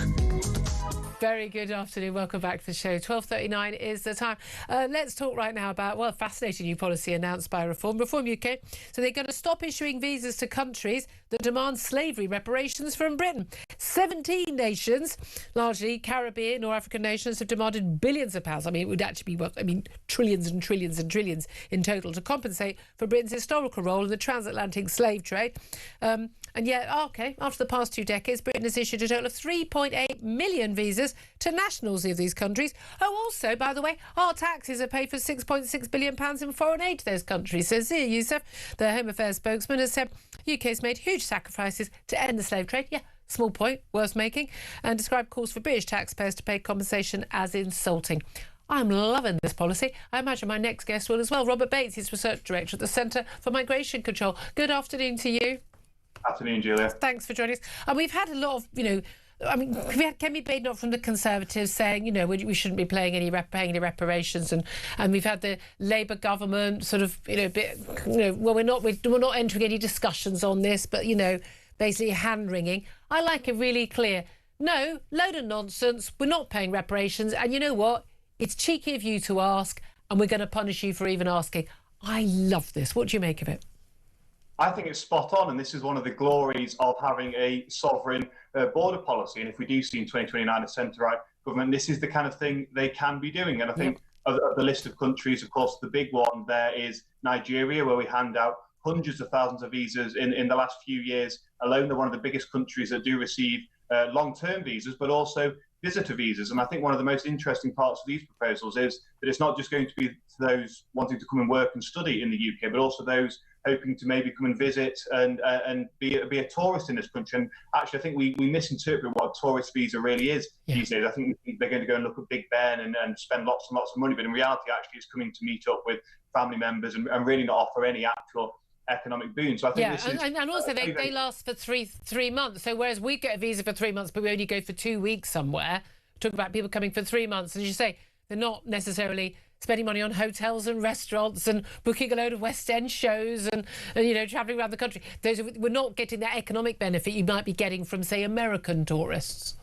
Very good afternoon. Welcome back to the show. 12:39 is the time. Let's talk right now about, well, a fascinating new policy announced by Reform UK. So they're going to stop issuing visas to countries that demand slavery reparations from Britain. 17 nations, largely Caribbean or African nations, have demanded billions of pounds. I mean, it would actually be, trillions and trillions and trillions in total to compensate for Britain's historical role in the transatlantic slave trade. And yet, after the past 2 decades, Britain has issued a total of 3.8 million visas to nationals of these countries. Oh, also, by the way, our taxes are paid for £6.6 billion in foreign aid to those countries. So Zia Youssef, the Home Affairs spokesman, has said UK's made huge sacrifices to end the slave trade. Yeah, small point, worth making, and described calls for British taxpayers to pay compensation as insulting. I'm loving this policy. I imagine my next guest will as well. Robert Bates is Research Director at the Centre for Migration Control. Good afternoon to you. Afternoon, Julia. Thanks for joining us. And we've had a lot of, we had Kemi Badenoch from the Conservatives saying, we shouldn't be paying any reparations, and we've had the Labour government sort of, we're not entering any discussions on this, but basically hand wringing. I like a really clear, no, load of nonsense. We're not paying reparations, and you know what? It's cheeky of you to ask, and we're going to punish you for even asking. I love this. What do you make of it? I think it's spot on, and this is one of the glories of having a sovereign border policy. And if we do see in 2029 a centre-right government, this is the kind of thing they can be doing. And I think of the list of countries, of course, the big one there is Nigeria, where we hand out hundreds of thousands of visas in the last few years alone. They're one of the biggest countries that do receive long-term visas, but also visitor visas. And I think one of the most interesting parts of these proposals is that it's not just going to be to those wanting to come and work and study in the UK, but also those hoping to maybe come and visit and be a tourist in this country. And actually, I think we misinterpret what a tourist visa really is these days. I think they're going to go and look at Big Ben and spend lots and lots of money, but in reality, actually, it's coming to meet up with family members and really not offer any actual economic boon. So I think this is... And also they last for three months. So whereas we get a visa for 3 months, but we only go for 2 weeks somewhere, talk about people coming for 3 months, and as you say, they're not necessarily spending money on hotels and restaurants and booking a load of West End shows and you know, travelling around the country. We're not getting that economic benefit you might be getting from, say, American tourists.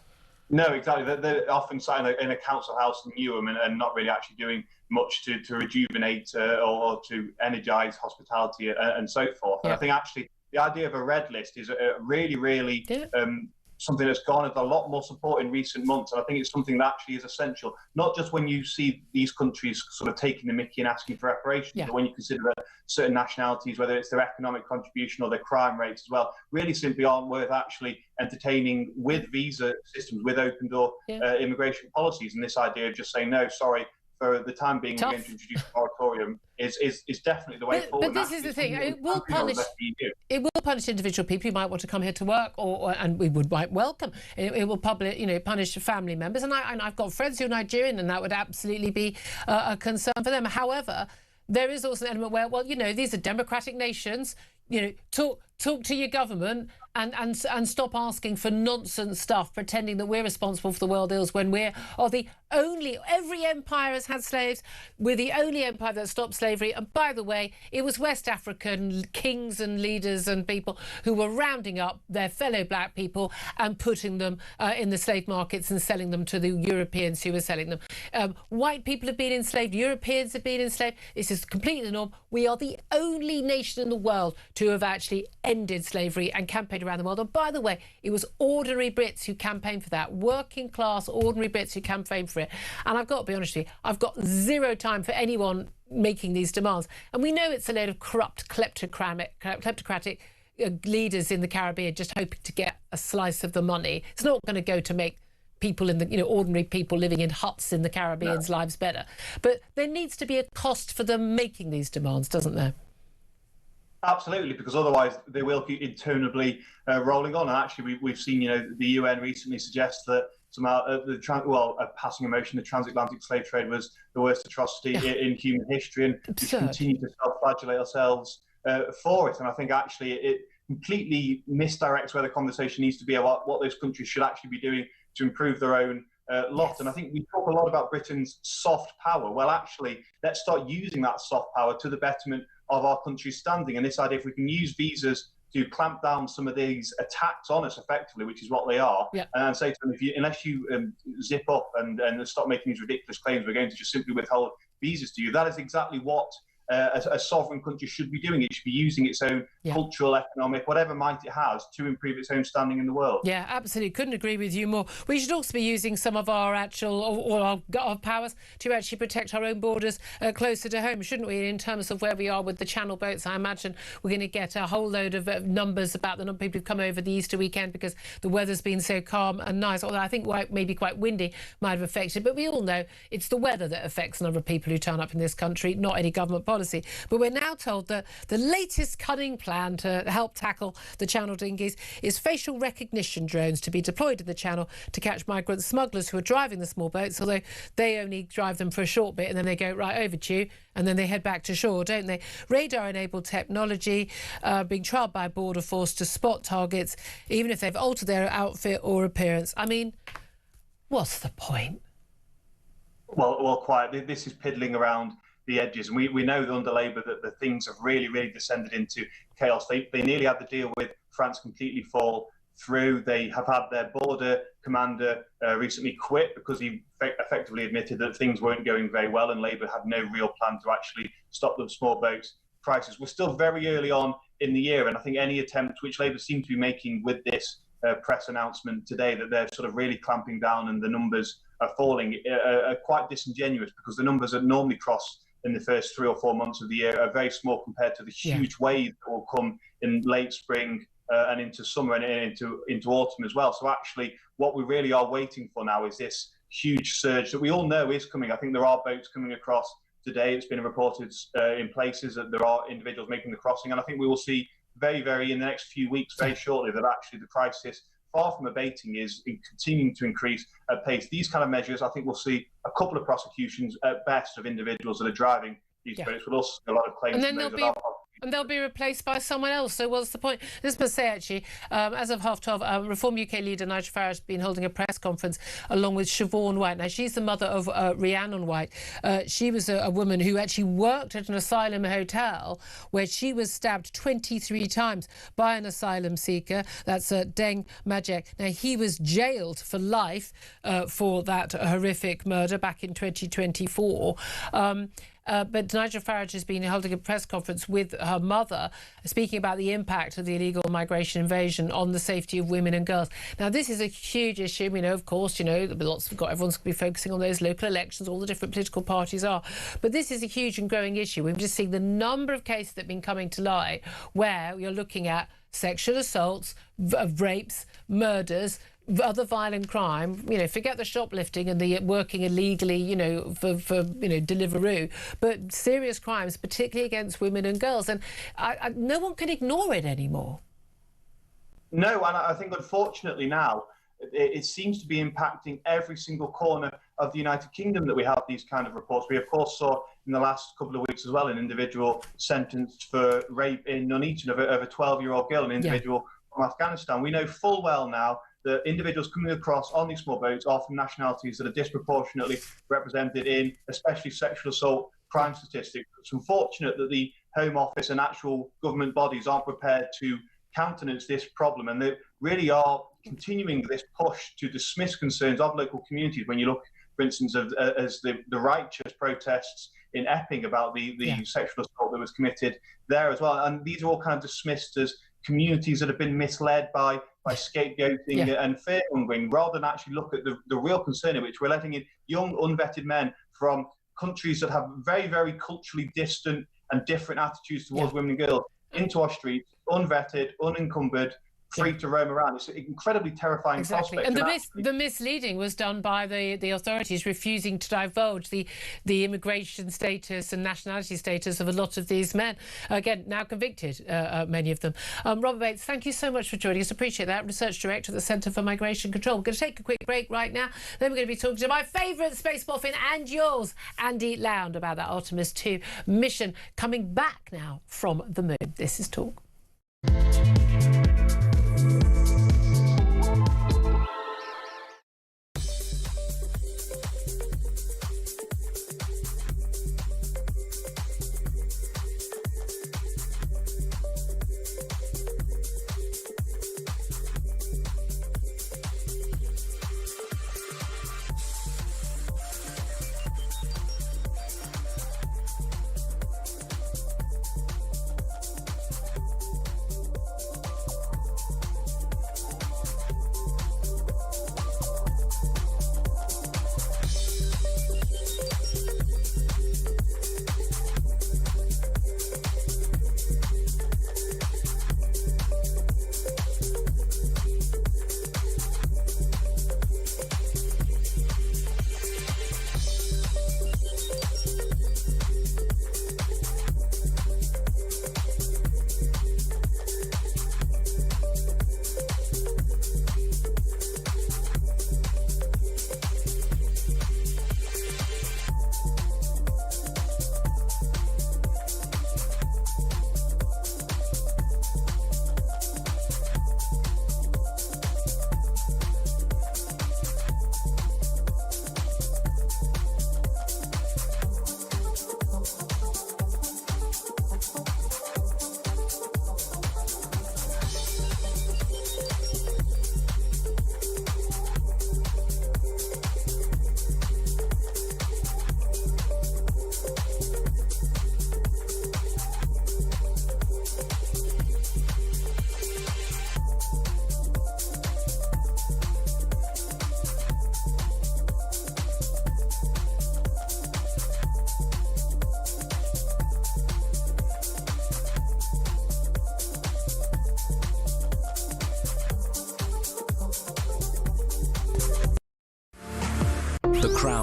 No, exactly. They're often sat in a council house in Newham and not really actually doing much to rejuvenate or to energise hospitality and so forth. And I think actually the idea of a red list is really something that's garnered a lot more support in recent months. And I think it's something that actually is essential, not just when you see these countries sort of taking the mickey and asking for reparations, but when you consider that certain nationalities, whether it's their economic contribution or their crime rates as well, really simply aren't worth actually entertaining with visa systems, with open door immigration policies. And this idea of just saying, no, sorry, for the time being, we're going to introduce a moratorium is definitely the way forward. But this is the thing: it will punish individual people who might want to come here to work, and we might welcome. It will punish family members, and I've got friends who are Nigerian, and that would absolutely be a concern for them. However, there is also an element where, well, you know, these are democratic nations. You know, talk to your government and stop asking for nonsense stuff, pretending that we're responsible for the world ills when every empire has had slaves. We're the only empire that stopped slavery. And by the way, it was West African kings and leaders and people who were rounding up their fellow black people and putting them in the slave markets and selling them to the Europeans who were selling them. White people have been enslaved. Europeans have been enslaved. This is completely the norm. We are the only nation in the world to have actually ended slavery and campaigned around the world. And by the way, it was ordinary Brits who campaigned for that, working class ordinary Brits who campaigned for it. And I've got to be honest with you, I've got zero time for anyone making these demands. And we know it's a load of corrupt kleptocratic leaders in the Caribbean just hoping to get a slice of the money. It's not going to go to make people in the, you know, ordinary people living in huts in the Caribbean's lives better. But there needs to be a cost for them making these demands, doesn't there? Absolutely, because otherwise they will keep interminably rolling on. And actually, we've seen, you know, the UN recently suggest that somehow passing a motion, the transatlantic slave trade was the worst atrocity in human history, and we continue to self-flagellate ourselves for it. And I think actually it completely misdirects where the conversation needs to be about what those countries should actually be doing to improve their own lot. And I think we talk a lot about Britain's soft power. Well, actually, let's start using that soft power to the betterment of our country's standing. And this idea, if we can use visas to clamp down some of these attacks on us effectively, which is what they are, and say to them, unless you zip up and stop making these ridiculous claims, we're going to just simply withhold visas to you. That is exactly what a sovereign country should be doing. It should be using its own cultural, economic, whatever might it has to improve its own standing in the world. Yeah, absolutely. Couldn't agree with you more. We should also be using some of our our powers to actually protect our own borders closer to home, shouldn't we? In terms of where we are with the Channel boats, I imagine we're going to get a whole load of numbers about the number of people who've come over the Easter weekend because the weather's been so calm and nice, although I think maybe quite windy might have affected. But we all know it's the weather that affects the number of people who turn up in this country, not any government policy. But we're now told that the latest cunning plan to help tackle the Channel dinghies is facial recognition drones to be deployed in the Channel to catch migrant smugglers who are driving the small boats, although they only drive them for a short bit and then they go right over to you and then they head back to shore, don't they? Radar-enabled technology being trialled by a border force to spot targets, even if they've altered their outfit or appearance. I mean, what's the point? Well, quite. This is piddling around the edges, and we know that under Labour that the things have really descended into chaos. They nearly had the deal with France completely fall through. They have had their border commander recently quit because he effectively admitted that things weren't going very well, and Labour had no real plan to actually stop the small boats crisis. We're still very early on in the year, and I think any attempt which Labour seem to be making with this press announcement today that they're sort of really clamping down and the numbers are falling are quite disingenuous, because the numbers that normally cross in the first 3 or 4 months of the year are very small compared to the huge wave that will come in late spring and into summer and into autumn as well. So actually, what we really are waiting for now is this huge surge that we all know is coming. I think there are boats coming across today. It's been reported in places that there are individuals making the crossing, and I think we will see very, very in the next few weeks, very shortly, that actually the crisis, far from abating, is continuing to increase at pace. These kind of measures, I think we'll see a couple of prosecutions at best of individuals that are driving these boats. We'll also see a lot of claims from those that are and they'll be replaced by someone else. So what's the point? This must say, actually, as of 12:30, Reform UK leader Nigel Farage has been holding a press conference along with Siobhan White. Now, she's the mother of Rhiannon White. She was a woman who actually worked at an asylum hotel where she was stabbed 23 times by an asylum seeker. That's Deng Majek. Now, he was jailed for life for that horrific murder back in 2024. But Nigel Farage has been holding a press conference with her mother, speaking about the impact of the illegal migration invasion on the safety of women and girls. Now, this is a huge issue. We know, of course, everyone's going to be focusing on those local elections, all the different political parties are. But this is a huge and growing issue. We've just seen the number of cases that have been coming to light where you're looking at sexual assaults, rapes, murders, other violent crime, forget the shoplifting and the working illegally, for Deliveroo, but serious crimes, particularly against women and girls. And no one can ignore it anymore. No, and I think unfortunately now it seems to be impacting every single corner of the United Kingdom that we have these kind of reports. We, of course, saw in the last couple of weeks as well an individual sentenced for rape in Nuneaton of a 12-year-old girl, an individual from Afghanistan. We know full well now that individuals coming across on these small boats are from nationalities that are disproportionately represented in especially sexual assault crime statistics. It's unfortunate that the Home Office and actual government bodies aren't prepared to countenance this problem, and they really are continuing this push to dismiss concerns of local communities. When you look, for instance, as the righteous protests in Epping about the sexual assault that was committed there as well, and these are all kind of dismissed as communities that have been misled by scapegoating and fear-mongering, rather than actually look at the real concern in which we're letting in young, unvetted men from countries that have very, very culturally distant and different attitudes towards women and girls into our streets, unvetted, unencumbered, free to roam around. It's an incredibly terrifying prospect. And the misleading was done by the authorities refusing to divulge the immigration status and nationality status of a lot of these men. Again, now convicted, many of them. Robert Bates, thank you so much for joining us. Appreciate that. Research Director at the Centre for Migration Control. We're going to take a quick break right now. Then we're going to be talking to my favourite space boffin and yours, Andy Lound, about that Artemis 2 mission coming back now from the moon. This is Talk.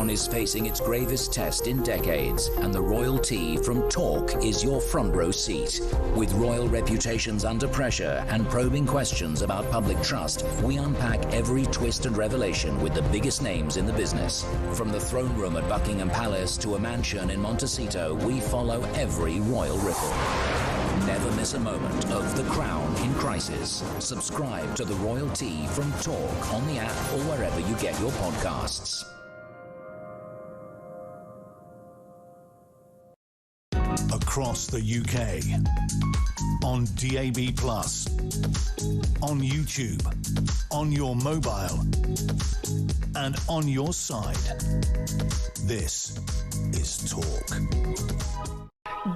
crown is facing its gravest test in decades, and the royalty from talk is your front row seat. With royal reputations under pressure and probing questions about public trust, we unpack every twist and revelation with the biggest names in the business. From the throne room at Buckingham Palace to a mansion in Montecito, we follow every royal ripple. Never miss a moment of The Crown in Crisis. Subscribe to The Royalty from Talk on the app or wherever you get your podcasts. Across the UK, on DAB+, on YouTube, on your mobile, and on your side. This is Talk.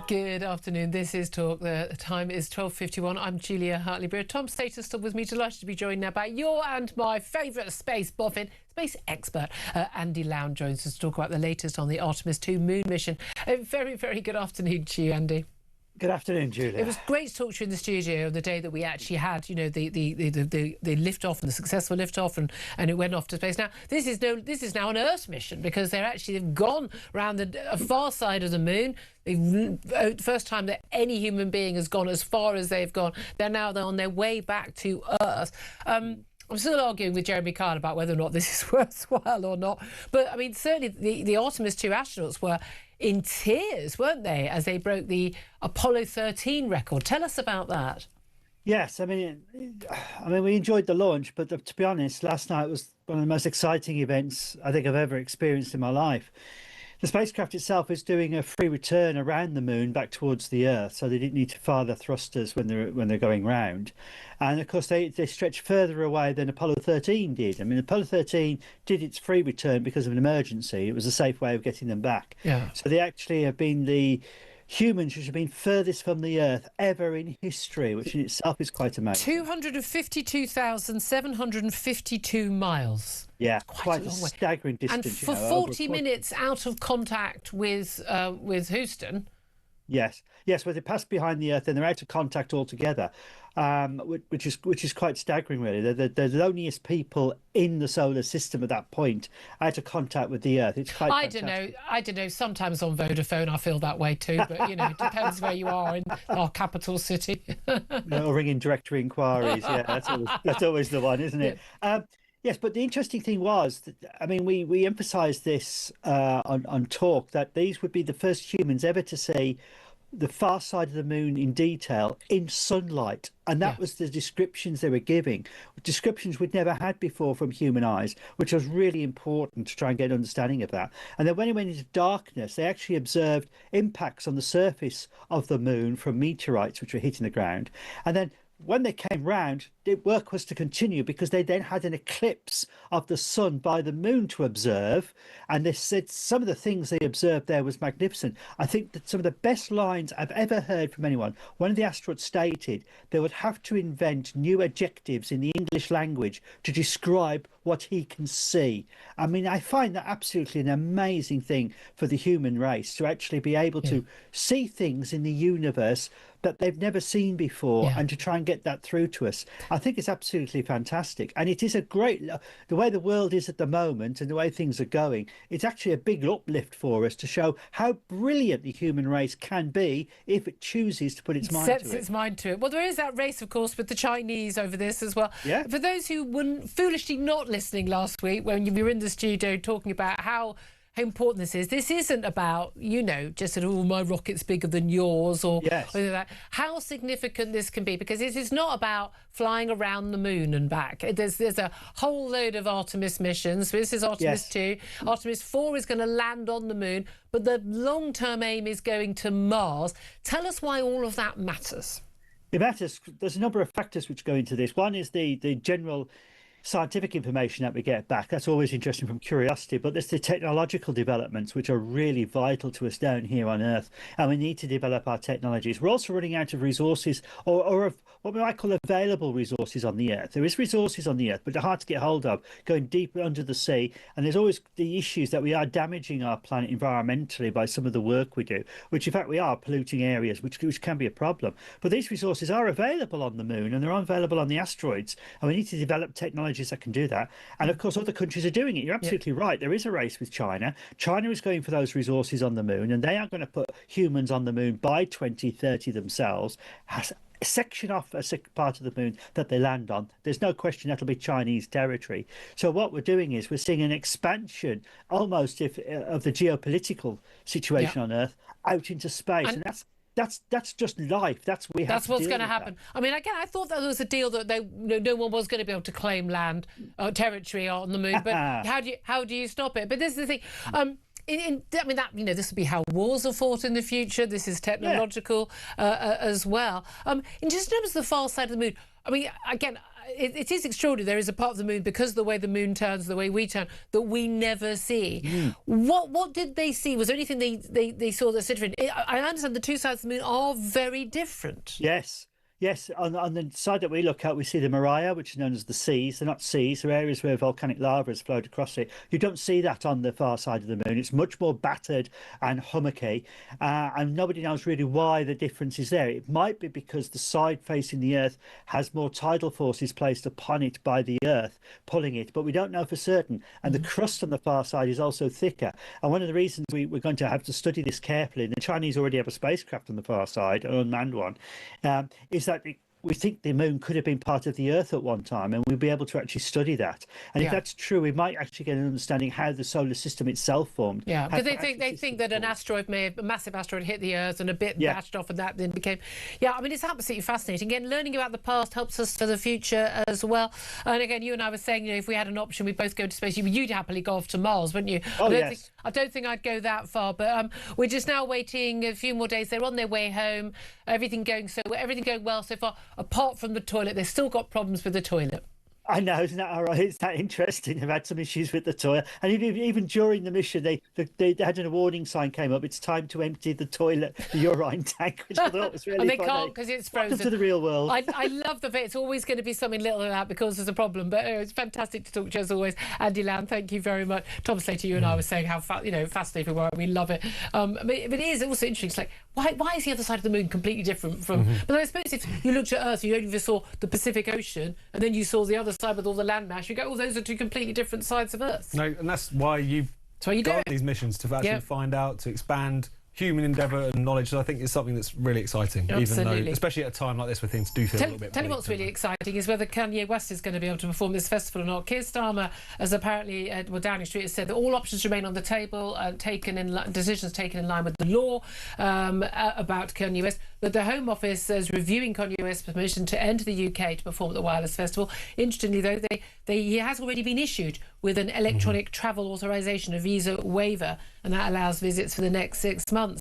Good afternoon. This is Talk. The time is 12:51. I'm Julia Hartley-Brewer. Tom Stater still with me. Delighted to be joined now by your and my favourite space boffin, space expert, Andy Lown joins us to talk about the latest on the Artemis 2 moon mission. A very, very good afternoon to you, Andy. Good afternoon, Julia. It was great to talk to you in the studio on the day that we actually had, you know, the lift off and the successful lift off, and it went off to space. Now this is now an Earth mission, because they've gone around the far side of the moon. First time that any human being has gone as far as they've gone. They're on their way back to Earth. I'm still arguing with Jeremy Kyle about whether or not this is worthwhile or not. But I mean, certainly the Artemis 2 astronauts were in tears, weren't they, as they broke the Apollo 13 record? Tell us about that. Yes, I mean, we enjoyed the launch, but to be honest, last night was one of the most exciting events I think I've ever experienced in my life. The spacecraft itself is doing a free return around the moon back towards the Earth, so they didn't need to fire their thrusters when they're going round. And of course, they stretch further away than Apollo 13 did. I mean, Apollo 13 did its free return because of an emergency. It was a safe way of getting them back. Yeah. So they actually have been the humans which have been furthest from the Earth ever in history, which in itself is quite amazing. 252,752 miles. Yeah, quite a staggering distance. And for 40 minutes out of contact with Houston. Yes, well, they passed behind the Earth and they're out of contact altogether, which is quite staggering, really. They're the loneliest people in the solar system at that point, out of contact with the Earth. It's quite fantastic. I don't know. Sometimes on Vodafone I feel that way too, but you know, it depends where you are in our capital city. Or ringing directory inquiries. Yeah, that's always the one, isn't it? Yeah. Yes, but the interesting thing was that, I mean, we emphasised this on Talk, that these would be the first humans ever to see the far side of the moon in detail in sunlight. And that was the descriptions they were giving, descriptions we'd never had before from human eyes, which was really important to try and get an understanding of that. And then when it went into darkness, they actually observed impacts on the surface of the moon from meteorites which were hitting the ground. And then when they came round, the work was to continue, because they then had an eclipse of the sun by the moon to observe. And they said some of the things they observed there was magnificent. I think that some of the best lines I've ever heard from anyone, one of the astronauts stated they would have to invent new adjectives in the English language to describe what he can see. I mean, I find that absolutely an amazing thing for the human race, to actually be able to see things in the universe that they've never seen before, and to try and get that through to us. I think it's absolutely fantastic. And it is a great, the way the world is at the moment and the way things are going, it's actually a big uplift for us to show how brilliant the human race can be if it chooses to put its mind to it. Sets its mind to it. Well, there is that race, of course, with the Chinese over this as well. Yeah. For those who were foolishly not listening last week when you were in the studio talking about how important this isn't about, you know, just that, oh, my rocket's bigger than yours, or that. How significant this can be, because it is not about flying around the moon and back. There's a whole load of Artemis missions. This is Artemis 2. Artemis 4 is going to land on the moon, but the long-term aim is going to Mars. Tell us why all of that matters. It matters. There's a number of factors which go into this. One is the general scientific information that we get back. That's always interesting from curiosity, but there's the technological developments which are really vital to us down here on Earth, and we need to develop our technologies. We're also running out of resources, or of what we might call available resources on the Earth. There is resources on the Earth, but they're hard to get hold of, going deep under the sea, and there's always the issues that we are damaging our planet environmentally by some of the work we do, which in fact we are polluting areas, which can be a problem. But these resources are available on the moon, and they're available on the asteroids, and we need to develop technology technologies that can do that. And of course, other countries are doing it. You're absolutely right. There is a race with China. China is going for those resources on the moon, and they are going to put humans on the moon by 2030 themselves. Section off a part of the moon that they land on. There's no question that'll be Chinese territory. So what we're doing is we're seeing an expansion almost of the geopolitical situation on Earth out into space, and that's just life. That's what's going to happen. I mean, again, I thought that there was a deal that no one was going to be able to claim land territory on the moon. But how do you stop it? But this is the thing. I mean, this will be how wars are fought in the future. This is technological as well. In just terms of the far side of the moon, I mean, again, it is extraordinary. There is a part of the moon, because of the way the moon turns, the way we turn, that we never see. What did they see? Was there anything they saw that's different? I understand the two sides of the moon are very different. Yes, on the side that we look at, we see the Maria, which is known as the seas. They're not seas, they're areas where volcanic lava has flowed across it. You don't see that on the far side of the moon. It's much more battered and hummocky, and nobody knows really why the difference is there. It might be because the side facing the Earth has more tidal forces placed upon it by the Earth, pulling it, but we don't know for certain. And the crust on the far side is also thicker. And one of the reasons we're going to have to study this carefully, and the Chinese already have a spacecraft on the far side, an unmanned one, is that we think the moon could have been part of the Earth at one time, and we'll be able to actually study that. And if that's true, we might actually get an understanding how the solar system itself formed. Yeah, because they think that a massive asteroid hit the Earth and a bit bashed off, and that then became. Yeah, I mean, it's absolutely fascinating. Again, learning about the past helps us for the future as well. And again, you and I were saying, if we had an option, we'd both go to space. You'd happily go off to Mars, wouldn't you? I don't think I'd go that far, but we're just now waiting a few more days. They're on their way home. Everything going well so far. Apart from the toilet, they've still got problems with the toilet. I know, isn't that all right? Isn't that interesting? They've had some issues with the toilet, and even during the mission, they had a warning sign came up. It's time to empty the toilet, the urine tank, which I thought was really funny. And they can't because it's frozen. To the real world. I love the bit. It's always going to be something little like that because there's a problem. But it's fantastic to talk to you as always, Andy Lamb. Thank you very much. Tom Slater, you and I were saying how fascinating we are. We love it. But it is also interesting. It's like why is the other side of the moon completely different from? But I suppose if you looked at Earth, you only just saw the Pacific Ocean, and then you saw the other side with all the landmass. You go, those are two completely different sides of Earth. No, and that's why you go on these missions, to actually find out, to expand human endeavour and knowledge. So I think it's something that's really exciting, even though, especially at a time like this where things do feel a little bit. Tell you what's really exciting is whether Kanye West is going to be able to perform this festival or not. Keir Starmer has apparently, Downing Street has said that all options remain on the table, decisions taken in line with the law about Kanye West. But the Home Office is reviewing Kanye West's permission to enter the UK to perform at the Wireless Festival. Interestingly, though, he has already been issued with an electronic travel authorisation, a visa waiver, and that allows visits for the next 6 months.